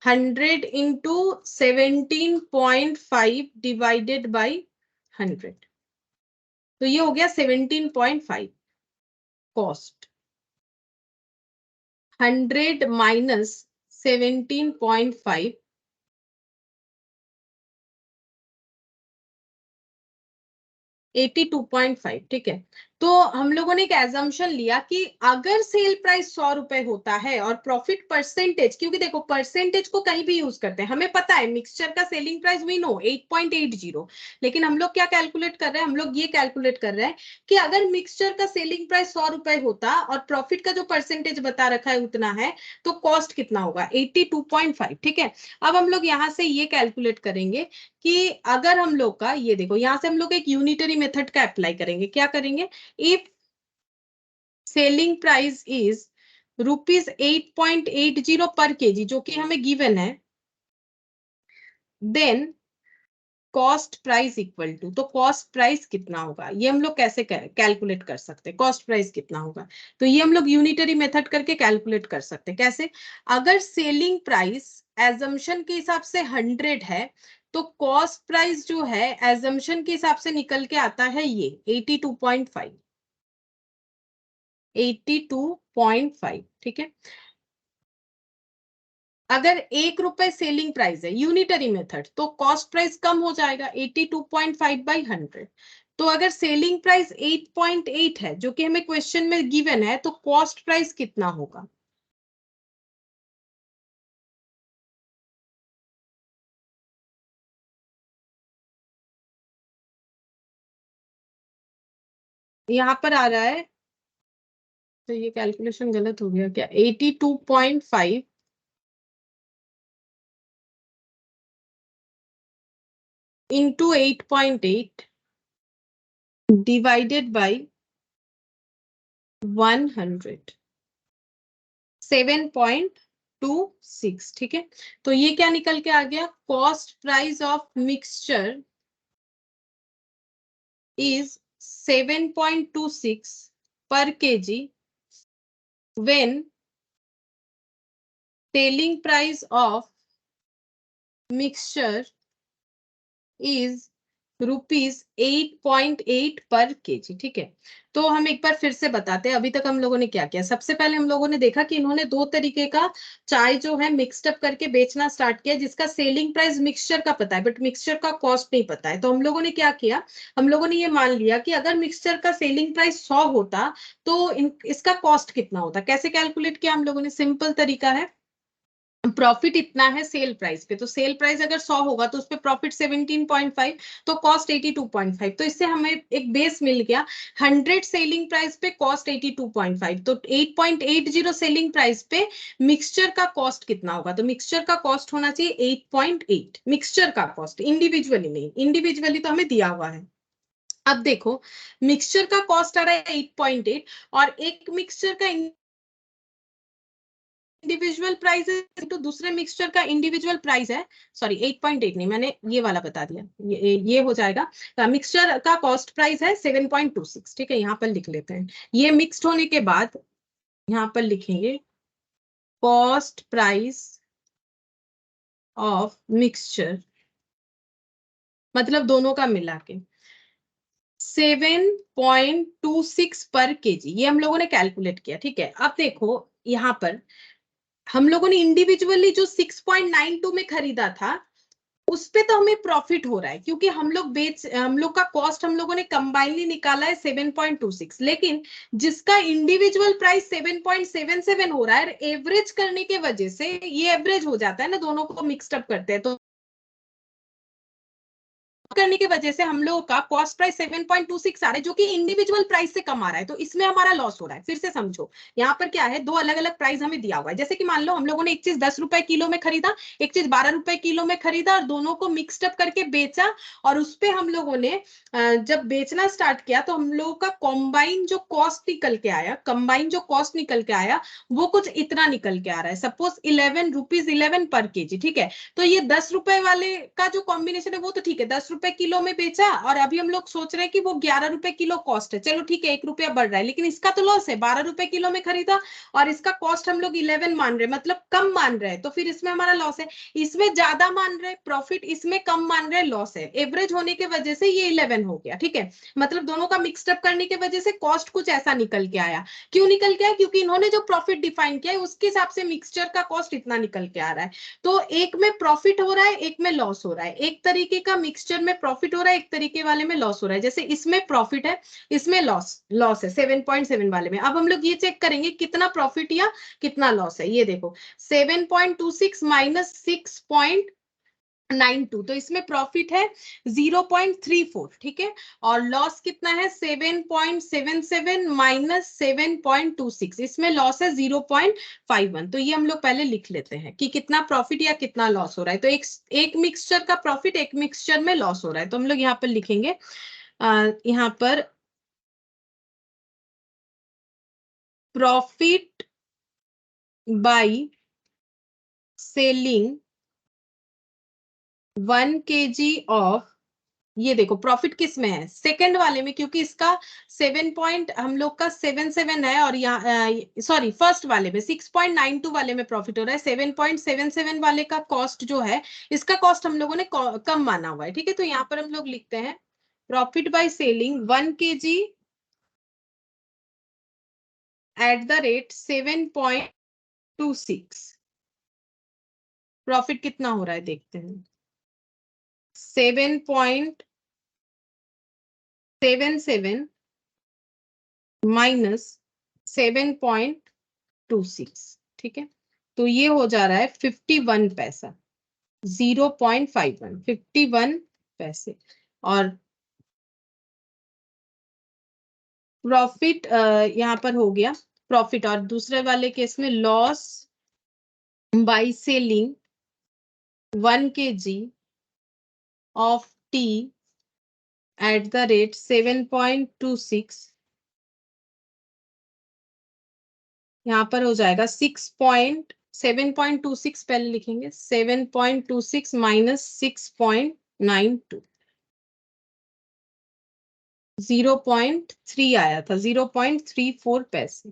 100 into 17.5 divided by 100, तो ये हो गया 17.5 कॉस्ट, 100 माइनस 17.5, 82.5, ठीक है। तो हम लोगों ने एक एजम्पशन लिया कि अगर सेल प्राइस 100 रुपए होता है और प्रॉफिट परसेंटेज, क्योंकि देखो परसेंटेज को कहीं भी यूज करते हैं, हमें पता है मिक्सचर का सेलिंग प्राइस वी नो 8.80, लेकिन हम लोग क्या कैलकुलेट कर रहे हैं, हम लोग ये कैलकुलेट कर रहे हैं कि अगर मिक्सचर का सेलिंग प्राइस 100 रुपए होता और प्रॉफिट का जो परसेंटेज बता रखा है उतना है, तो कॉस्ट कितना होगा, 82.5। ठीक है, अब हम लोग यहां से ये कैलकुलेट करेंगे कि अगर हम लोग का ये देखो, यहां से हम लोग एक यूनिटरी मेथड का अप्लाई करेंगे। क्या करेंगे, if selling price is rupees 8.80 per KG, जो कि हमें गिवन है, then cost price equal to, तो कॉस्ट प्राइस कितना होगा ये हम लोग कैसे कैलकुलेट कर सकते हैं, कॉस्ट प्राइस कितना होगा, तो ये हम लोग यूनिटरी मेथड करके कैलकुलेट कर सकते हैं। कैसे, अगर सेलिंग प्राइस एजम्पशन के हिसाब से 100 है, तो कॉस्ट प्राइस जो है एजम्पशन के हिसाब से निकल के आता है ये 82.5, 82.5। ठीक है, अगर 1 रुपए सेलिंग प्राइस है यूनिटरी मेथड, तो कॉस्ट प्राइस कम हो जाएगा 82.5 बाई 100। तो अगर सेलिंग प्राइस 8.8 है, जो कि हमें क्वेश्चन में गिवन है, तो कॉस्ट प्राइस कितना होगा, यहां पर आ रहा है, तो ये कैलकुलेशन गलत हो गया क्या, 82.5 इंटू 8.8 डिवाइडेड बाई 100, 7.26। ठीक है, तो ये क्या निकल के आ गया, cost price of mixture is 7.26 per kg when selling price of mixture is rupees 8.8 पर केजी। ठीक है, तो हम एक बार फिर से बताते हैं अभी तक हम लोगों ने क्या किया। सबसे पहले हम लोगों ने देखा कि इन्होंने दो तरीके का चाय जो है मिक्सड अप करके बेचना स्टार्ट किया, जिसका सेलिंग प्राइस मिक्सचर का पता है बट मिक्सचर का कॉस्ट नहीं पता है। तो हम लोगों ने क्या किया, हम लोगों ने ये मान लिया कि अगर मिक्सचर का सेलिंग प्राइस 100 होता तो इसका कॉस्ट कितना होता। कैसे कैलकुलेट किया हम लोगों ने, सिंपल तरीका है, प्रॉफिट इतना है सेल प्राइस पे, तो सेल प्राइस अगर 100 होगा तो उस पे प्रॉफिट 17.5, तो कॉस्ट 82.5। तो इससे हमें एक बेस मिल गया, 100 सेलिंग प्राइस पे कॉस्ट 82.5, तो 8.80 सेलिंग प्राइस पे मिक्सचर का कॉस्ट कितना होगा, तो मिक्सचर का कॉस्ट होना चाहिए 8.8, मिक्सचर का कॉस्ट, इंडिविजुअली नहीं, इंडिविजुअली तो हमें दिया हुआ है। अब देखो, मिक्सचर का कॉस्ट आ रहा है 8.8 और एक मिक्सचर का इंडिविजुअल प्राइस है तो दूसरे मिक्सचर का इंडिविजुअल प्राइस है, सॉरी 8.8 नहीं, मैंने ये वाला बता दिया, ये हो जाएगा, मिक्सचर का कॉस्ट प्राइस है 7.26। ठीक है, यहाँ पर लिख लेते हैं, ये मिक्स्ड होने के बाद यहाँ पर लिखेंगे कॉस्ट प्राइस ऑफ मिक्सचर, मतलब दोनों का मिला के 7.26 पर केजी, ये हम लोगों ने कैलकुलेट किया। ठीक है, अब देखो यहाँ पर हम लोगों ने इंडिविजुअली जो 6.92 में खरीदा था उस पे तो हमें प्रॉफिट हो रहा है, क्योंकि हम लोग का कॉस्ट हम लोगों ने कंबाइनली निकाला है 7.26, लेकिन जिसका इंडिविजुअल प्राइस 7.77 हो रहा है, एवरेज करने के वजह से ये एवरेज हो जाता है ना, दोनों को मिक्सड अप करते हैं तो करने की वजह से हम लोगों का कॉस्ट प्राइस 7.26 आ रहा है, जो कि इंडिविजुअल प्राइस से कम आ रहा है, तो इसमें हमारा लॉस हो रहा है। फिर से समझो, यहाँ पर क्या है, दो अलग अलग प्राइस हमें दिया हुआ है, जैसे कि मान लो हम लोगों ने एक चीज 10 रुपए किलो में खरीदा, एक चीज 12 रुपए किलो में खरीदा और दोनों को मिक्सड अप करके बेचा, और उस पे हम लोगों ने जब बेचना स्टार्ट किया तो हम लोगों का कॉम्बाइन जो कॉस्ट निकल के आया, कंबाइन जो कॉस्ट निकल के आया वो कुछ इतना निकल के आ रहा है, सपोज 11 रुपीज 11 पर केजी। ठीक है, तो ये 10 रुपए वाले का जो कॉम्बिनेशन है वो तो ठीक है, 10 रुपए किलो में बेचा और अभी हम लोग सोच रहे हैं कि वो 11 रुपए किलो कॉस्ट है, चलो ठीक है 1 रुपया बढ़ रहा है, लेकिन इसका तो लॉस है, 12 रुपए किलो में खरीदा और इसका कॉस्ट हम लोग 11 मान रहे, मतलब कम मान रहे हैं, तो फिर इसमें हमारा लॉस है। इसमें ज्यादा मान रहे प्रॉफिट, इसमें कम मान रहे लॉस है, एवरेज होने की वजह से ये 11 हो गया। ठीक है, मतलब दोनों का मिक्सड अप करने की वजह से कॉस्ट कुछ ऐसा निकल के आया। क्यों निकल के आया, क्योंकि इन्होंने जो प्रॉफिट डिफाइन किया है उसके हिसाब से मिक्सचर का कॉस्ट इतना निकल के आ रहा है, तो एक में प्रॉफिट हो रहा है एक में लॉस हो रहा है, एक तरीके का मिक्सचर में प्रॉफिट हो रहा है, एक तरीके वाले में लॉस हो रहा है। जैसे इसमें प्रॉफिट है, इसमें लॉस है 7.7 वाले में। अब हम लोग ये चेक करेंगे कितना प्रॉफिट या कितना लॉस है। ये देखो 7.26 माइनस 6.92, तो इसमें प्रॉफिट है 0.34, ठीक है। और लॉस कितना है 7.77 माइनस 7.26, इसमें लॉस है 0.51। तो ये हम लोग पहले लिख लेते हैं कि कितना प्रॉफिट या कितना लॉस हो रहा है। तो एक मिक्सचर का प्रॉफिट, एक मिक्सचर में लॉस हो रहा है। तो हम लोग यहाँ पर लिखेंगे, यहाँ पर profit by selling 1 kg of, ये देखो प्रॉफिट किस में है, सेकंड वाले में, क्योंकि इसका 7 पॉइंट हम लोग का 77 है, और यहाँ सॉरी फर्स्ट वाले में 6.92 वाले में प्रॉफिट हो रहा है। 7.77 वाले का कॉस्ट जो है, इसका कॉस्ट हम लोगों ने कम माना हुआ है, ठीक है। तो यहाँ पर हम लोग लिखते हैं profit by selling 1 kg at the rate 7.26। Profit कितना हो रहा है देखते हैं, 7.77 माइनस 7.26, ठीक है। तो ये हो जा रहा है 51 पैसा, 0.51, 51 पैसे। और प्रॉफिट यहाँ पर हो गया प्रॉफिट। और दूसरे वाले केस में loss by selling 1 kg of T at the rate 7.26, यहाँ पर हो जाएगा 7.26 पहले लिखेंगे, 7.26 माइनस 6.92, 0.3 आया था, 0.34 पैसे,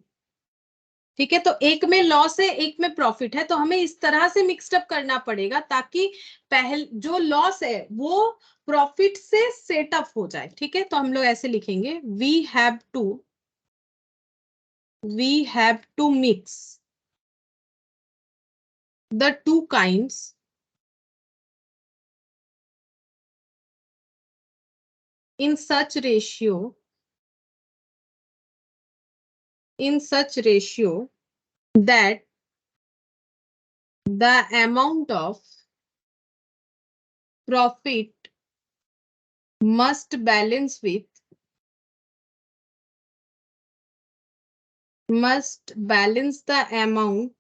ठीक है। तो एक में लॉस है, एक में प्रॉफिट है, तो हमें इस तरह से मिक्सड अप करना पड़ेगा ताकि पहले जो लॉस है वो प्रॉफिट से सेटअप हो जाए, ठीक है। तो हम लोग ऐसे लिखेंगे, we have to mix the two kinds in such ratio that the amount of profit must balance the amount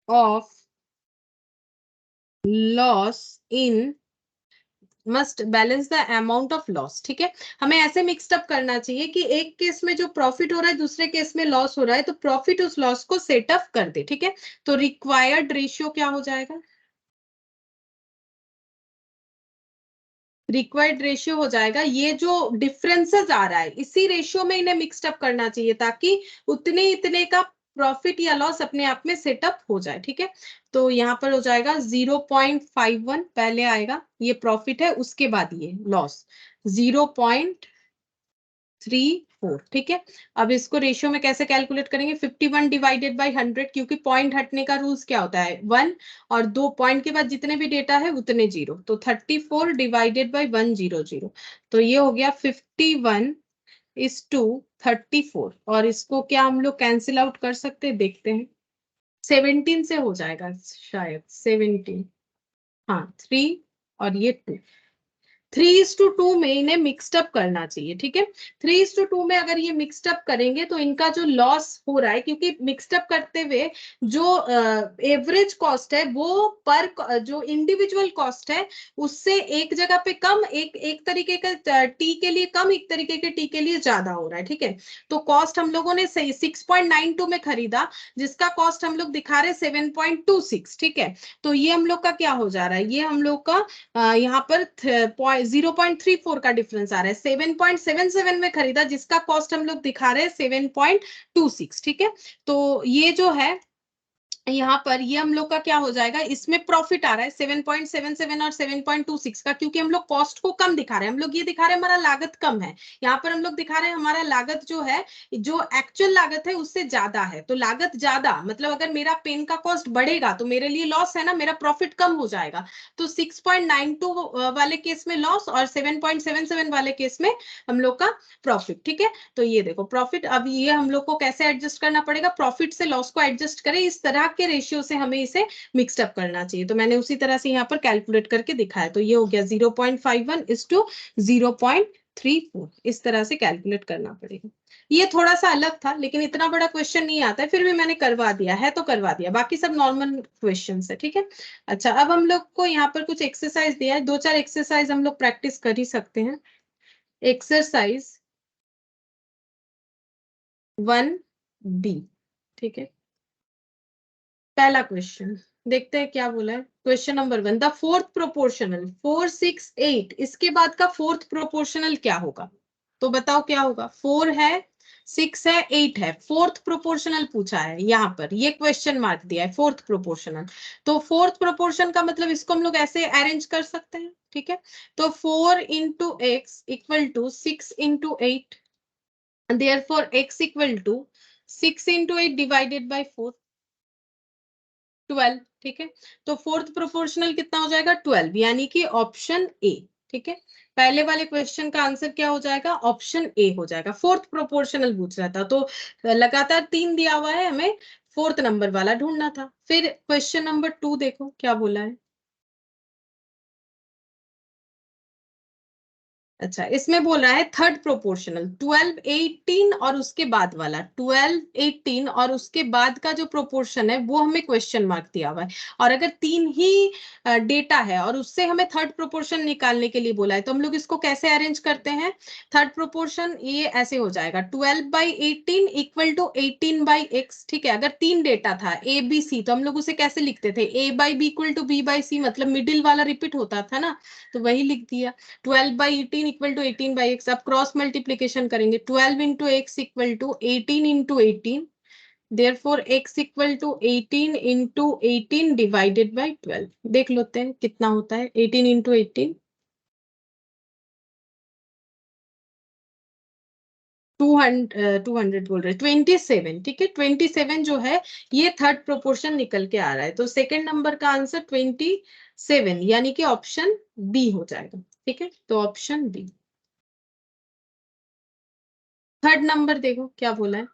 of loss in ठीक है। हमें ऐसे मिक्सड अप करना चाहिए कि एक केस में जो प्रॉफिट हो रहा है, दूसरे केस में लॉस हो रहा है, तो प्रॉफिट उस लॉस को सेटअप कर दे, ठीक है। तो रिक्वायर्ड रेशियो क्या हो जाएगा, रिक्वायर्ड रेशियो हो जाएगा, ये जो डिफरेंसेस आ रहा है इसी रेशियो में इन्हें मिक्सड अप करना चाहिए ताकि उतने इतने का प्रॉफिट या लॉस अपने आप में सेटअप हो जाए, ठीक है। तो यहाँ पर हो जाएगा 0.51 पहले आएगा, ये प्रॉफिट है, उसके बाद ये लॉस 0.34, ठीक है। अब इसको रेशियो में कैसे कैलकुलेट करेंगे, 51 डिवाइडेड बाई 100, क्योंकि पॉइंट हटने का रूल्स क्या होता है 1, और 2 पॉइंट के बाद जितने भी डेटा है उतने जीरो, तो 34 डिवाइडेड बाई 100, तो ये हो गया 51:34। और इसको क्या हम लोग कैंसिल आउट कर सकते हैं, देखते हैं, 17 से हो जाएगा शायद, 17, हाँ 3 और ये 2, 3:2 में इन्हें मिक्सड अप करना चाहिए, ठीक है। 3:2 में अगर ये मिक्सड अप करेंगे तो इनका जो लॉस हो रहा है, क्योंकि मिक्सड अप करते हुए जो एवरेज कॉस्ट है वो पर जो इंडिविजुअल कॉस्ट है उससे एक जगह पे कम, एक तरीके का टी के लिए कम, एक तरीके के टी के लिए ज्यादा हो रहा है, ठीक है। तो कॉस्ट हम लोगों ने 6.92 में खरीदा, जिसका कॉस्ट हम लोग दिखा रहे 7.26, ठीक है। तो ये हम लोग का क्या हो जा रहा है, ये हम लोग का यहाँ पर 0.34 का डिफरेंस आ रहा है। 7.77 में खरीदा, जिसका कॉस्ट हम लोग दिखा रहे हैं 7.26, ठीक है। तो ये जो है यहाँ पर ये हम लोग का क्या हो जाएगा, इसमें प्रॉफिट आ रहा है 7.77 और 7.26 का, क्योंकि हम लोग कॉस्ट को कम दिखा रहे हैं, हम लोग ये दिखा रहे हैं हमारा लागत कम है। यहाँ पर हम लोग दिखा रहे हैं हमारा लागत जो है, जो एक्चुअल लागत है उससे ज्यादा है। तो लागत ज्यादा मतलब अगर मेरा पेन का कॉस्ट बढ़ेगा तो मेरे लिए लॉस है ना, मेरा प्रॉफिट कम हो जाएगा। तो 6.92 वाले केस में लॉस और 7.77 वाले केस में हम लोग का प्रॉफिट। ठीक है, तो ये देखो प्रॉफिट, अब ये हम लोग को कैसे एडजस्ट करना पड़ेगा, प्रॉफिट से लॉस को एडजस्ट करें, इस तरह के रेशियो से हमें इसे मिक्स्ड अप करना चाहिए। तो मैंने उसी तरह से यहाँ पर कैलकुलेट करके दिखाया। तो ये हो गया 0.51 इज टू 0.34, इस तरह से कैलकुलेट करना पड़ेगा। ये थोड़ा सा अलग था, लेकिन इतना बड़ा क्वेश्चन नहीं आता है, फिर भी मैंने करवा दिया है तो करवा दिया, बाकी सब नॉर्मल क्वेश्चन है। ठीक है, अच्छा अब हम लोग को यहाँ पर कुछ एक्सरसाइज दिया है, 2-4 एक्सरसाइज हम लोग प्रैक्टिस कर ही सकते हैं। एक्सरसाइज 1B, ठीक है। पहला क्वेश्चन देखते हैं क्या बोला है। Question number 1, the fourth proportional 4, 6, 8, इसके बाद का फोर्थ प्रोपोर्शनल क्या होगा? तो बताओ क्या होगा। 4 है, 6 है, 8 है, फोर्थ प्रोपोर्शनल पूछा है यहाँ पर, ये क्वेश्चन मार्क दिया है फोर्थ प्रोपोर्शनल। तो फोर्थ प्रोपोर्शन का मतलब इसको हम लोग ऐसे अरेंज कर सकते हैं। ठीक है, तो 4 into x equal to 6 into 8, therefore x equal to 6 into 8 divided by 4, 12। ठीक है, तो फोर्थ प्रोपोर्शनल कितना हो जाएगा 12, यानी कि ऑप्शन ए। ठीक है, पहले वाले क्वेश्चन का आंसर क्या हो जाएगा, ऑप्शन ए हो जाएगा। फोर्थ प्रोपोर्शनल पूछ रहा था तो लगातार 3 दिया हुआ है, हमें फोर्थ नंबर वाला ढूंढना था। फिर क्वेश्चन नंबर 2 देखो क्या बोला है। अच्छा, इसमें बोल रहा है थर्ड प्रोपोर्शनल 12, 18 और उसके बाद वाला 12, 18 और उसके बाद का जो प्रोपोर्शन है वो हमें क्वेश्चन मार्क दिया हुआ है। और अगर 3 ही डेटा है और उससे हमें थर्ड प्रोपोर्शन निकालने के लिए बोला है, तो हम लोग इसको कैसे अरेंज करते हैं। थर्ड प्रोपोर्शन ये ऐसे हो जाएगा 12/18 इक्वल टू 18/x। ठीक है, अगर 3 डेटा था ए बी सी, तो हम लोग उसे कैसे लिखते थे, a/b इक्वल टू b/c, मतलब मिडिल वाला रिपीट होता था ना, तो वही लिख दिया। 12/18 इक्वल टू 18/x। अब क्रॉस मल्टीप्लीकेशन करेंगे, 12 into x equal to 18 into 18, therefore x equal to 18 into 18 divided by 12। देख लेते हैं कितना होता है 18 इंटू 18, 200 बोल रहे 27। ठीक है, 27 जो है ये थर्ड प्रोपोर्शन निकल के आ रहा है। तो सेकेंड नंबर का आंसर 27, यानी कि ऑप्शन बी हो जाएगा। ठीक है, तो ऑप्शन बी। थर्ड नंबर देखो क्या बोला है,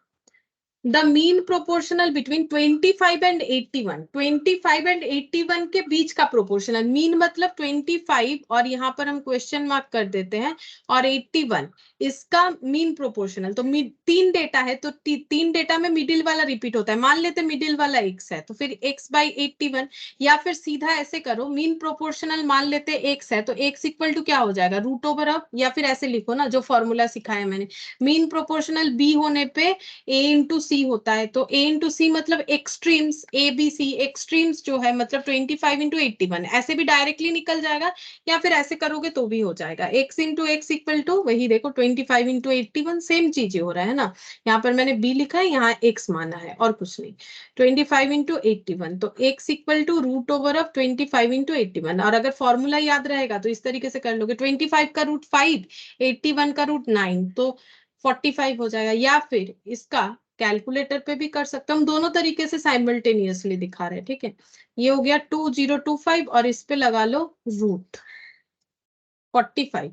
the mean proportional between 25 and 81, 25 and 81 के बीच का प्रोपोर्शनल। मीन मतलब 25 और यहाँ पर हम क्वेश्चन मार्क कर देते हैं, और 81 इसका मीन प्रोपोर्शनल। तो 3 डेटा है तो 3 डेटा में मिडिल वाला रिपीट होता है, मान लेते मिडिल वाला x है तो फिर x/81, या फिर सीधा ऐसे करो, मीन प्रोपोर्शनल मान लेते x है तो x इक्वल टू क्या हो जाएगा, रूट ओवर ऑफ, या फिर ऐसे लिखो ना जो फॉर्मूला सिखाया मैंने, मीन प्रोपोर्शनल b होने पे ए इंटू सी होता है। तो ए इंटू सी मतलब extremes, A B C extremes जो है, मतलब 25 इंटू 81, ऐसे भी डायरेक्टली निकल जाएगा, या फिर ऐसे करोगे तो भी हो जाएगा। X into x equal to वही देखो 25 इंटू 81, सेम चीज हो रहा है ना। यहाँ पर मैंने बी लिखा है, यहाँ एक्स माना है और कुछ नहीं। 25 इंटू 81, तो x equal to root over of 25 into 81। और अगर फॉर्मूला याद रहेगा तो इस तरीके से कर लोगे, 25 का रूट 5, 81 का रूट 9, तो 45 हो जाएगा। या फिर इसका कैलकुलेटर पे भी कर सकते हैं, हम दोनों तरीके से साइमल्टेनियसली दिखा रहे हैं। ठीक है, ये हो गया 2025 और इस पे लगा लो रूट 45,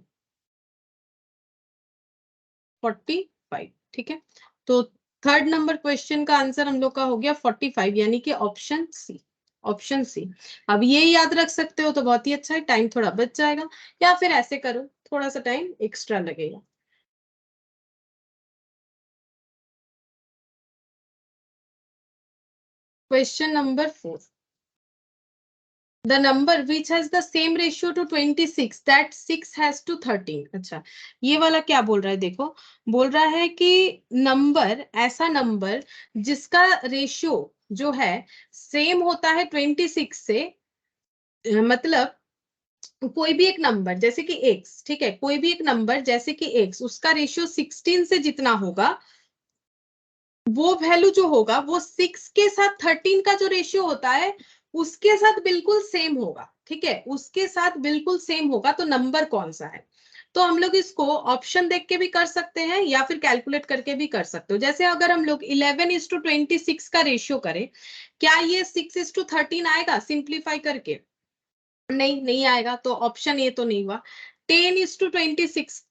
45। ठीक है, तो थर्ड नंबर क्वेश्चन का आंसर हम लोग का हो गया 45, यानी कि ऑप्शन सी, ऑप्शन सी। अब ये याद रख सकते हो तो बहुत ही अच्छा है, टाइम थोड़ा बच जाएगा, या फिर ऐसे करो थोड़ा सा टाइम एक्स्ट्रा लगेगा। Question number 4, the number which has the same ratio to 26 that 6 has to 13। अच्छा, ये वाला क्या बोल रहा है देखो, बोल रहा है कि नंबर, ऐसा नंबर जिसका रेशियो जो है सेम होता है 26 से, मतलब कोई भी एक नंबर जैसे कि x, ठीक है, कोई भी एक नंबर जैसे कि x, उसका रेशियो 16 से जितना होगा वो वैल्यू जो होगा वो 6 के साथ 13 का जो रेशियो होता है उसके साथ बिल्कुल सेम होगा, ठीक है, उसके साथ बिल्कुल सेम होगा। तो नंबर कौन सा है? तो हम लोग इसको ऑप्शन देख के भी कर सकते हैं या फिर कैलकुलेट करके भी कर सकते हो। जैसे अगर हम लोग 11:26 का रेशियो करें, क्या ये 6:13 आएगा सिंप्लीफाई करके? नहीं, नहीं आएगा। तो ऑप्शन ए तो नहीं हुआ। 10:26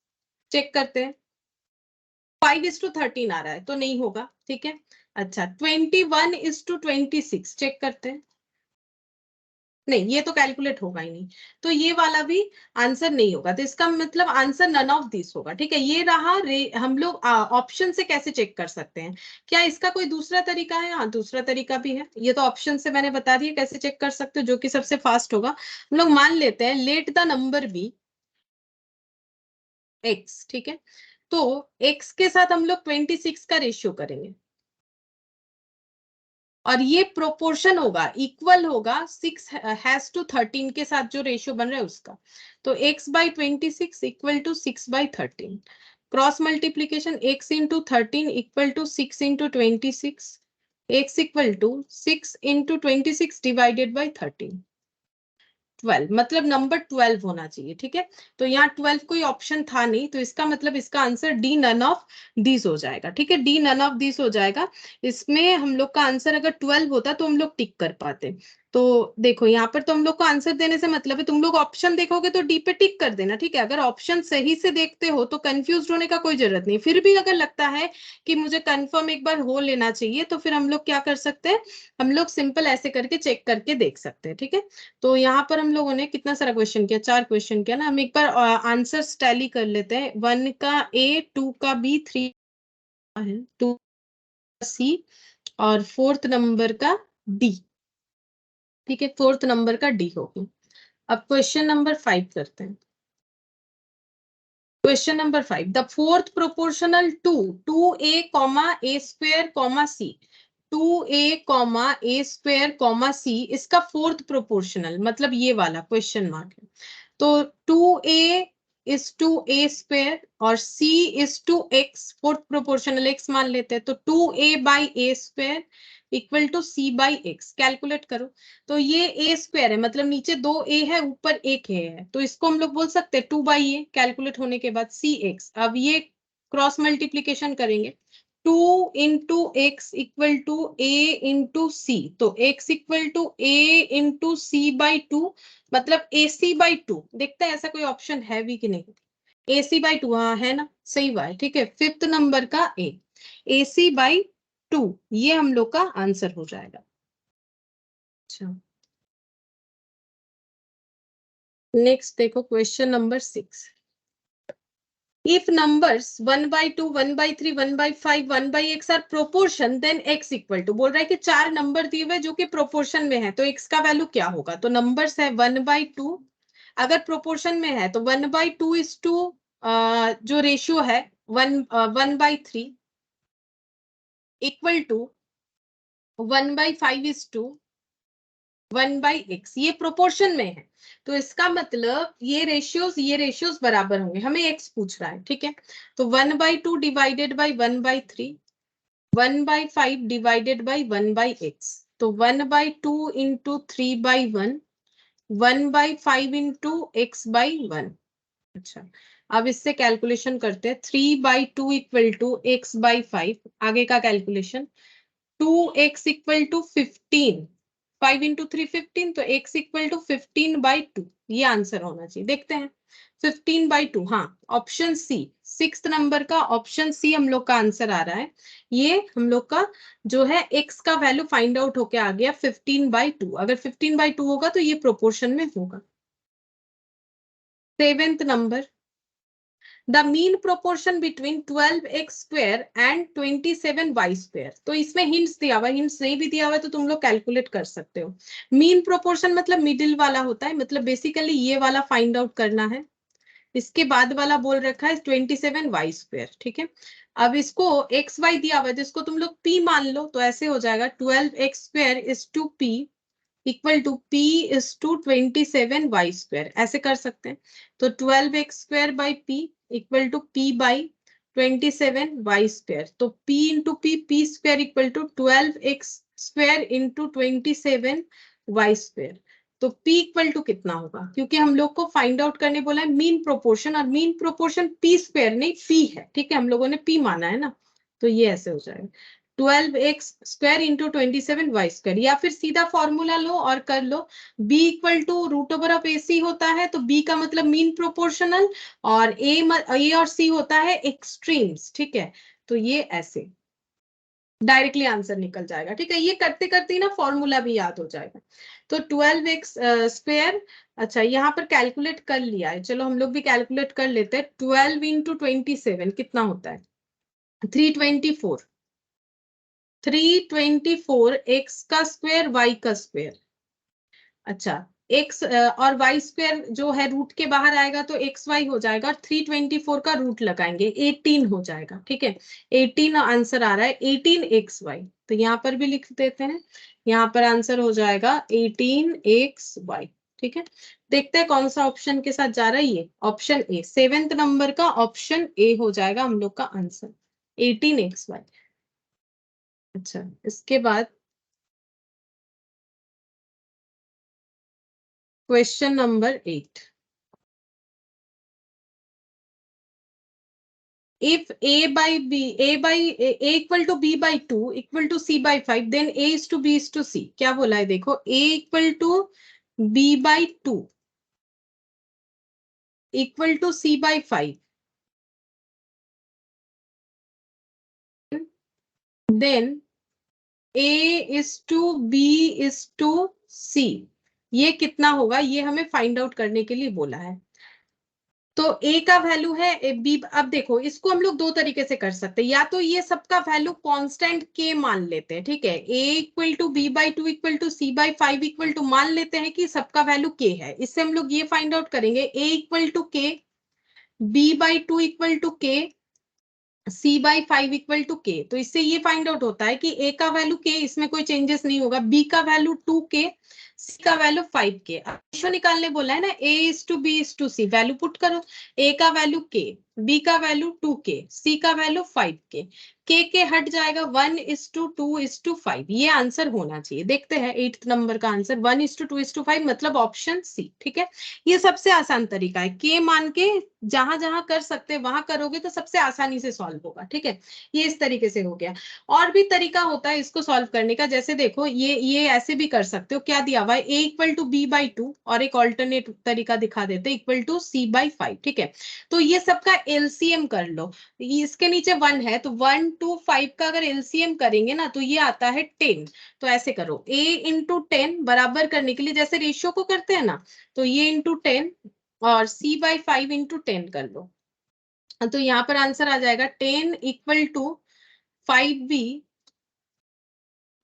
चेक करते हैं, 5:13 आ रहा है तो नहीं होगा, ठीक है। अच्छा, 21:26 चेक करते हैं, नहीं, ये तो कैलकुलेट होगा ही नहीं, तो ये वाला भी आंसर नहीं होगा। तो इसका मतलब आंसर नन ऑफ दिस होगा, ठीक है। ये रहा हम लोग ऑप्शन से कैसे चेक कर सकते हैं? क्या इसका कोई दूसरा तरीका है? हाँ, दूसरा तरीका भी है। ये तो ऑप्शन से मैंने बता दिया कैसे चेक कर सकते हो, जो कि सबसे फास्ट होगा। हम लोग मान लेते हैं let the number be x, ठीक है। तो एक्स के साथ हम लोग 26 का रेशियो करेंगे और ये प्रोपोर्शन होगा, इक्वल होगा 6:13 के साथ जो रेशियो बन रहा है उसका। तो x/26 equal to 6/13। Cross multiplication x into 13 equal to 6 into 26, x equal to 6 into 26 divided by 13, 12, मतलब नंबर 12 होना चाहिए, ठीक है। तो यहाँ 12 कोई ऑप्शन था नहीं, तो इसका मतलब इसका answer D none of this हो जाएगा, ठीक है। डी नन ऑफ दिस हो जाएगा। इसमें हम लोग का आंसर अगर 12 होता तो हम लोग टिक कर पाते। तो देखो यहाँ पर तो हम लोग को आंसर देने से मतलब है, तुम लोग ऑप्शन देखोगे तो डी पे टिक कर देना, ठीक है। अगर ऑप्शन सही से देखते हो तो कंफ्यूज होने का कोई जरूरत नहीं। फिर भी अगर लगता है कि मुझे कंफर्म एक बार हो लेना चाहिए, तो फिर हम लोग क्या कर सकते हैं, हम लोग सिंपल ऐसे करके चेक करके देख सकते हैं, ठीक है। तो यहाँ पर हम लोगों ने कितना सारा क्वेश्चन किया, 4 क्वेश्चन किया ना। हम एक बार आंसर्स टैली कर लेते हैं। 1 का ए, 2 का बी, 3 है, 2 का सी और 4th नंबर का डी, ठीक है। 4th नंबर का डी होगी। अब क्वेश्चन नंबर 5 करते हैं। Question number 5, the fourth proportional to 2a comma A square comma C, 2a comma A square comma C, इसका फोर्थ प्रोपोर्शनल मतलब ये वाला क्वेश्चन मार्क है। तो 2a is to A square और c is to x, fourth proportional x मान लेते हैं। तो 2a by A square equal to c by x, calculate करो। तो ये ए स्क्वायर है, मतलब नीचे 2a है, ऊपर एक a है, तो इसको हम लोग बोल सकते हैं 2/a, कैलकुलेट होने के बाद सी एक्स। अब ये क्रॉस मल्टीप्लीकेशन करेंगे, 2 into x equal to A into C, तो x equal to A into C by two, मतलब AC/2। देखते हैं ऐसा कोई ऑप्शन है भी कि नहीं। AC/2, हाँ है ना, सही बात है, ठीक है। 5th नंबर का ए, AC/2, ये हम लोग का आंसर हो जाएगा। अच्छा, नेक्स्ट देखो question number 6। If numbers 1/2, 1/3, 1/5, 1/x are proportion, then x equal to, बोल रहा है कि 4 नंबर दिए हुए जो कि प्रोपोर्शन में है, तो x का वैल्यू क्या होगा? तो नंबर्स है 1/2, अगर प्रोपोर्शन में है तो 1/2 इज टू, जो रेशियो है 1/3 equal to 1/5 is to 1/x, ये प्रोपोर्शन में है। तो इसका मतलब ये रेशियोज बराबर होंगे। हमें x पूछ रहा है, ठीक है। तो 1/2 divided by 1/3, 1/5 divided by 1/x, तो 1/2 इंटू 3/1, 1/5 इंटू x/1। अच्छा, अब इससे कैलकुलेशन करते हैं। 3/2 इक्वल टू x/5, आगे का calculation 2x equal to 15, 5 into 3 15, तो x इक्वल टू 15/2, ये आंसर होना चाहिए। देखते हैं 15/2, हाँ ऑप्शन सी, 6th नंबर का ऑप्शन सी हम लोग का आंसर आ रहा है। ये हम लोग का जो है x का वैल्यू फाइंड आउट होके आ गया 15/2। अगर 15/2 होगा तो ये प्रोपोर्शन में होगा। 7th number, the mean proportion between 12x square and 27y square. तो इसमें हिंट्स दिया हुआ है, हिंट्स नहीं भी दिया हुआ है तो तुम लोग कैलकुलेट कर सकते हो। मीन प्रोपोर्शन मतलब मिडिल वाला होता है, मतलब बेसिकली ये वाला फाइंड आउट करना है। इसके बाद वाला बोल रखा है 27y स्क्वायर, ठीक है। अब इसको एक्स वाई दिया हुआ है तो इसको तुम लोग p मान लो, तो ऐसे हो जाएगा 12x square is to p equal to p is to 27y square, ऐसे कर सकते हैं। तो 12x square by p equal to p by 27 Y square, तो p into P square equal to 12x square into 27 Y square. तो p equal to कितना होगा, क्योंकि हम लोग को फाइंड आउट करने बोला है मीन प्रोपोर्शन, और मीन प्रोपोर्शन p स्क्वायर नहीं p है, ठीक है, हम लोगों ने p माना है ना, तो ये ऐसे हो जाएगा 12x square into 27 Y square, या फिर सीधा फॉर्मूला लो और कर लो, b equal to root over of ac होता है, तो b का मतलब मीन प्रोपोर्शनल, और a और c होता है एक्सट्रीम्स, ठीक है, तो ये ऐसे डायरेक्टली आंसर निकल जाएगा, ठीक है, ये करते करते ही ना फॉर्मूला भी याद हो जाएगा। तो 12x स्क्वायर, अच्छा यहाँ पर कैलकुलेट कर लिया है, चलो हम लोग भी कैलकुलेट कर लेते हैं, 12 इंटू 27 कितना होता है, 324, 324 x का स्क्वायर y का स्क्वायर, अच्छा x और y स्क्वायर जो है रूट के बाहर आएगा तो एक्स वाई हो जाएगा, और 324 का रूट लगाएंगे 18 हो जाएगा, ठीक है, 18 आंसर आ रहा है 18xy, तो यहाँ पर भी लिख देते हैं, यहाँ पर आंसर हो जाएगा 18xy, ठीक है। देखते हैं कौन सा ऑप्शन के साथ जा रहा है, ये ऑप्शन ए, 7th नंबर का ऑप्शन ए हो जाएगा हम लोग का आंसर 18xy। अच्छा इसके बाद question number 8, if a equal to b by 2 equal to c by 5, then a is to b is to c, क्या बोला है देखो, a equal to b by 2 equal to c by 5, then a is to b is to c, ये कितना होगा, ये हमें find out करने के लिए बोला है। तो a का वैल्यू है b, अब देखो इसको हम लोग दो तरीके से कर सकते हैं, या तो ये सबका वैल्यू कांस्टेंट k मान लेते हैं, ठीक है, a equal to b by 2 equal to c by 5 equal to मान लेते हैं कि सबका वैल्यू k है, इससे हम लोग ये फाइंड आउट करेंगे a equal to k, b by 2 equal to k, c by 5 equal to k, तो इससे ये फाइंड आउट होता है कि a का वैल्यू k, इसमें कोई चेंजेस नहीं होगा, b का वैल्यू 2k, c का वैल्यू 5k, अब रेशियो निकालने बोला है ना, a is to b is to c, value put करो, a का वैल्यू k, b का वैल्यू 2k, c का वैल्यू 5k, k के हट जाएगा 1 इज टू 2 इज टू 5, ये आंसर होना चाहिए। देखते हैं 8th नंबर का answer 1 is to 2 is to 5, मतलब ऑप्शन सी, ठीक है, ये सबसे आसान तरीका है, k मान के जहां जहां कर सकते हैं वहां करोगे तो सबसे आसानी से सॉल्व होगा, ठीक है, ये इस तरीके से हो गया। और भी तरीका होता है इसको सॉल्व करने का, जैसे देखो ये ऐसे भी कर सकते हो, क्या दिया हुआ है a equal to b by 2, और एक ऑल्टरनेट तरीका दिखा देते इक्वल टू c बाई 5, ठीक है, तो ये सबका एलसीएम कर लो, इसके नीचे 1 है तो 1 to 5 का अगर एलसीएम करेंगे ना तो ये आता है 10, तो ऐसे करो a इंटू 10 बराबर करने के लिए जैसे रेशियो को करते हैं ना, तो ये इंटू 10 और c बाई 5 इंटू 10 कर लो, तो यहाँ पर आंसर आ जाएगा 10 equal to 5b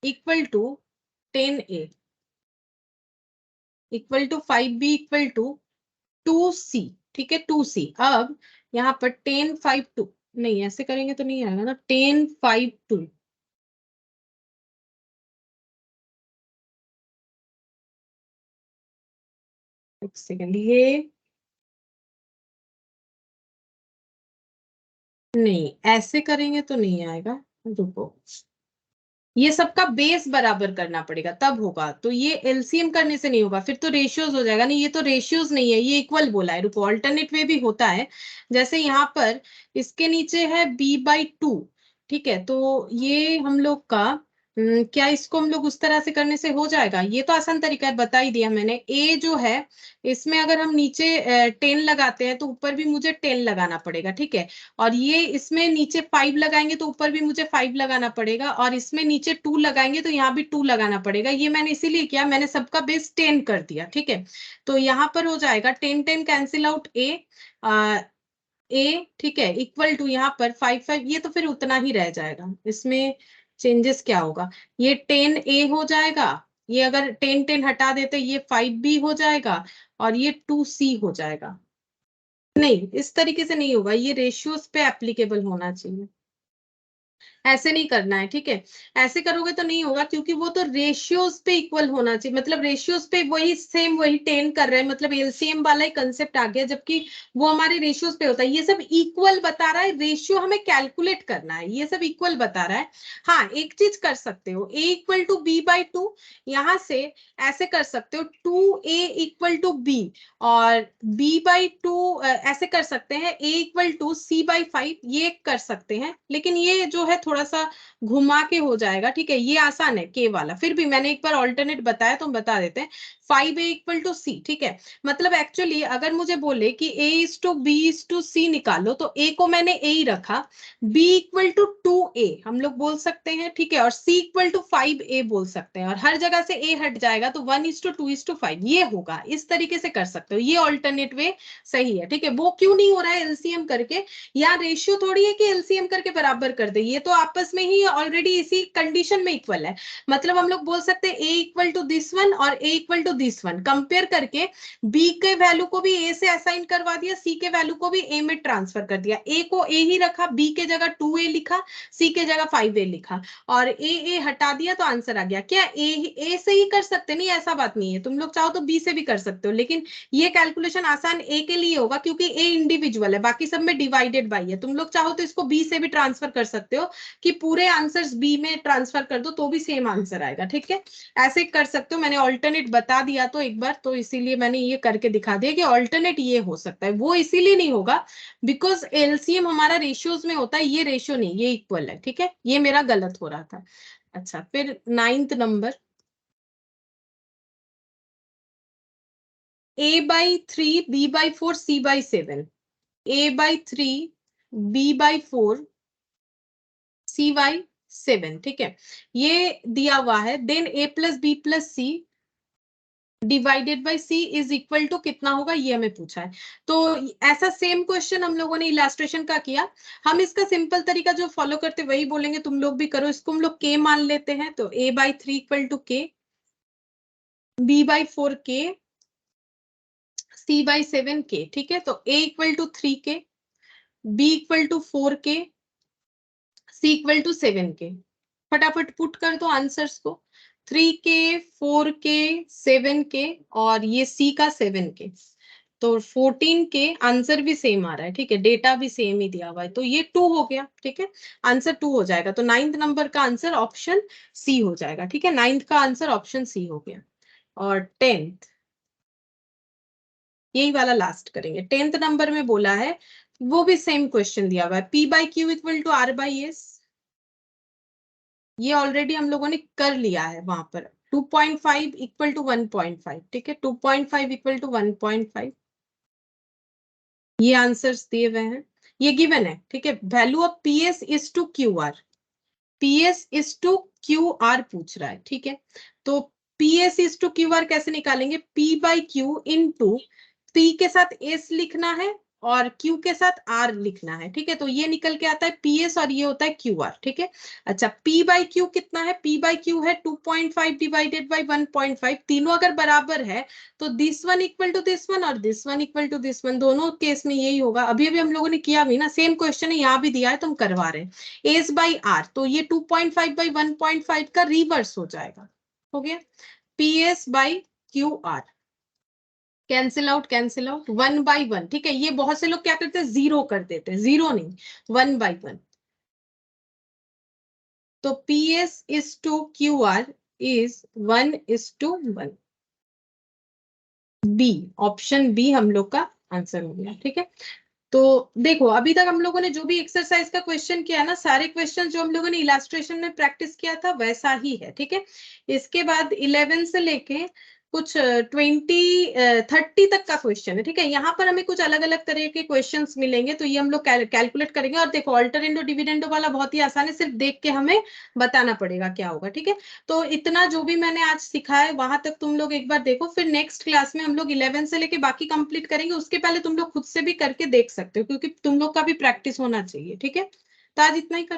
equal to 10a equal to 5b equal to 2c, ठीक है 2c। अब यहाँ पर 10 5 2, नहीं ऐसे करेंगे तो नहीं आएगा ना, 10 5 2, एक सेकेंड, ये नहीं ऐसे करेंगे तो नहीं आएगा, रुको, ये सबका बेस बराबर करना पड़ेगा तब होगा, तो ये एलसीएम करने से नहीं होगा, फिर तो रेशियोज हो जाएगा, नहीं ये तो रेशियोज नहीं है, ये इक्वल बोला है, रुको ऑल्टरनेट वे भी होता है, जैसे यहाँ पर इसके नीचे है b बाई 2, ठीक है, तो ये हम लोग का क्या इसको हम लोग उस तरह से करने से हो जाएगा, ये तो आसान तरीका है, बता ही दिया मैंने, a जो है इसमें अगर हम नीचे 10 लगाते हैं तो ऊपर भी मुझे 10 लगाना पड़ेगा, ठीक है, और ये इसमें नीचे 5 लगाएंगे तो ऊपर भी मुझे 5 लगाना पड़ेगा, और इसमें नीचे 2 लगाएंगे तो यहाँ भी 2 लगाना पड़ेगा, ये मैंने इसीलिए किया, मैंने सबका बेस 10 कर दिया, ठीक है, तो यहाँ पर हो जाएगा 10 10 कैंसिल आउट ए, ठीक है, इक्वल टू यहाँ पर 5 5, ये तो फिर उतना ही रह जाएगा, इसमें चेंजेस क्या होगा, ये 10 ए हो जाएगा, ये अगर 10 10 हटा देते ये 5 बी हो जाएगा, और ये 2 सी हो जाएगा, नहीं इस तरीके से नहीं होगा, ये रेशियोज पे एप्लीकेबल होना चाहिए, ऐसे नहीं करना है, ठीक है। ऐसे करोगे तो नहीं होगा, क्योंकि वो तो रेशियोज पे इक्वल होना चाहिए, मतलब रेशियोज पे वही सेम वही टेन कर रहे हैं, मतलब एलसीएम वाला ही कंसेप्ट आ गया, जबकि वो हमारे रेशियोज पे होता है। ये सब इक्वल बता रहा है, रेशियो हमें कैलकुलेट करना है, ये सब इक्वल बता रहा है। हाँ, एक चीज कर सकते हो, A equal to B by two, यहां से ऐसे कर सकते हो 2a इक्वल टू बी, और b बाई टू ऐसे कर सकते हैं, a equal to c by 5, ये कर सकते हैं। लेकिन ये जो है थोड़ा सा घुमा के हो जाएगा, ठीक है। ये आसान है k वाला, फिर भी मैंने एक बार ऑल्टरनेट बताया तो हम बता देते हैं। 5a इक्वल टू c, ठीक है। मतलब एक्चुअली अगर मुझे बोले कि a is to b is to c निकालो, तो a को मैंने a ही रखा, b इक्वल टू 2a हम लोग बोल सकते हैं, ठीक है, और c इक्वल टू 5a बोल सकते हैं, और हर जगह से a हट जाएगा तो 1 इज टू 2 इज टू 5 ये होगा। इस तरीके से कर सकते हो, ये ऑल्टरनेट वे सही है, ठीक है। वो क्यों नहीं हो रहा है एलसीएम करके, या रेशियो थोड़ी है कि एलसीएम करके बराबर कर दे, ये तो आपस में ही ऑलरेडी इसी कंडीशन में इक्वल है। मतलब हम लोग बोल सकते हैं a equal to this one और a equal to this one, compare करके b के वैल्यू को भी a से असाइन करवा दिया, c के वैल्यू को भी a में ट्रांसफर कर दिया, a को a ही रखा, b के जगह 2a लिखा, c के जगह 5a लिखा, और a हटा दिया तो आंसर आ गया। क्या a से ही कर सकते? नहीं, ऐसा बात नहीं है, तुम लोग चाहो तो b से भी कर सकते हो, लेकिन ये कैलकुलेशन आसान a के लिए होगा, क्योंकि a इंडिविजुअल है, बाकी सब में डिवाइडेड बाई है। तुम लोग चाहो तो इसको b से भी ट्रांसफर कर सकते हो, कि पूरे आंसर्स b में ट्रांसफर कर दो तो भी सेम आंसर आएगा, ठीक है। ऐसे कर सकते हो, मैंने ऑल्टरनेट बता दिया तो एक बार, तो इसीलिए मैंने ये करके दिखा दिया कि ऑल्टरनेट ये हो सकता है। वो इसीलिए नहीं होगा बिकॉज एलसीएम हमारा रेशियोज में होता है, ये रेशियो नहीं, ये इक्वल है, ठीक है। ये मेरा गलत हो रहा था। अच्छा, फिर 9th number, a by 3 b by 4 c by 7, a by 3 b by 4 c by 7, ठीक है, ये दिया हुआ है। Then a plus B plus C divided by C is equal to कितना होगा, ये हमें पूछा है। तो ऐसा सेम क्वेश्चन हम लोगों ने इलास्ट्रेशन का किया। हम इसका सिंपल तरीका जो फॉलो करते वही बोलेंगे, तुम लोग भी करो। इसको हम लोग k मान लेते हैं, तो a by 3 equal to k, b by 4 k, c by 7 k, ठीक है। तो a equal to 3 k, b equal to 4 k, c equal to 7 k। फटाफट पुट कर दो आंसर्स को, 3k 4k 7k और ये c का 7k, तो 14k आंसर भी सेम आ रहा है, ठीक है, डेटा भी सेम ही दिया हुआ है, तो ये 2 हो गया, ठीक है, आंसर 2 हो जाएगा। तो 9th नंबर का आंसर ऑप्शन सी हो जाएगा, ठीक है, 9th का आंसर ऑप्शन सी हो गया। और 10th, यही वाला लास्ट करेंगे। 10th नंबर में बोला है, वो भी सेम क्वेश्चन दिया हुआ है, p by Q equal to r by S, ये ऑलरेडी हम लोगों ने कर लिया है वहां पर। 2.5 इक्वल टू 1.5, ठीक है, 2.5 इक्वल टू 1.5, ये आंसर्स दिए हुए हैं, ये गिवन है, ठीक है। Value of PS is to Q R, PS is to Q R पूछ रहा है, ठीक है। तो PS is to Q R कैसे निकालेंगे, P by Q into, पी के साथ एस लिखना है और क्यू के साथ आर लिखना है, ठीक है। तो ये निकल के आता है पीएस और ये होता है क्यू आर, ठीक है। अच्छा, पी बाई क्यू कितना है, पी बाई क्यू है 2.5 डिवाइडेड बाई 1.5, तीनों अगर बराबर है तो this one equal to this one और this one equal to this one, दोनों केस में यही होगा। अभी अभी हम लोगों ने किया भी ना, सेम क्वेश्चन है, यहाँ भी दिया है तो हम करवा रहे हैं। एस बाई आर, तो ये 2.5 बाई 1.5 का रिवर्स हो जाएगा, हो गया, P S by Q R, cancel out cancel out, 1/1, ठीक है। ये बहुत से लोग क्या करते हैं, जीरो कर देते हैं, जीरो नहीं, 1/1। तो P S is to Q R is 1:1, B, option B हम लोग का आंसर हो गया, ठीक है। तो देखो, अभी तक हम लोगों ने जो भी एक्सरसाइज का क्वेश्चन किया ना, सारे क्वेश्चन जो हम लोगों ने इलास्ट्रेशन में प्रैक्टिस किया था वैसा ही है, ठीक है। इसके बाद 11 से लेके कुछ 30 तक का क्वेश्चन है, ठीक है। यहाँ पर हमें कुछ अलग अलग तरह के क्वेश्चंस मिलेंगे, तो ये हम लोग कैलकुलेट करेंगे। और देखो, अल्टरनेंडो डिविडेंडो वाला बहुत ही आसान है, सिर्फ देख के हमें बताना पड़ेगा क्या होगा, ठीक है। तो इतना जो भी मैंने आज सिखाया है वहां तक तुम लोग एक बार देखो, फिर नेक्स्ट क्लास में हम लोग 11 से लेके बाकी कंप्लीट करेंगे। उसके पहले तुम लोग खुद से भी करके देख सकते हो, क्योंकि तुम लोग का भी प्रैक्टिस होना चाहिए, ठीक है। तो आज इतना ही कर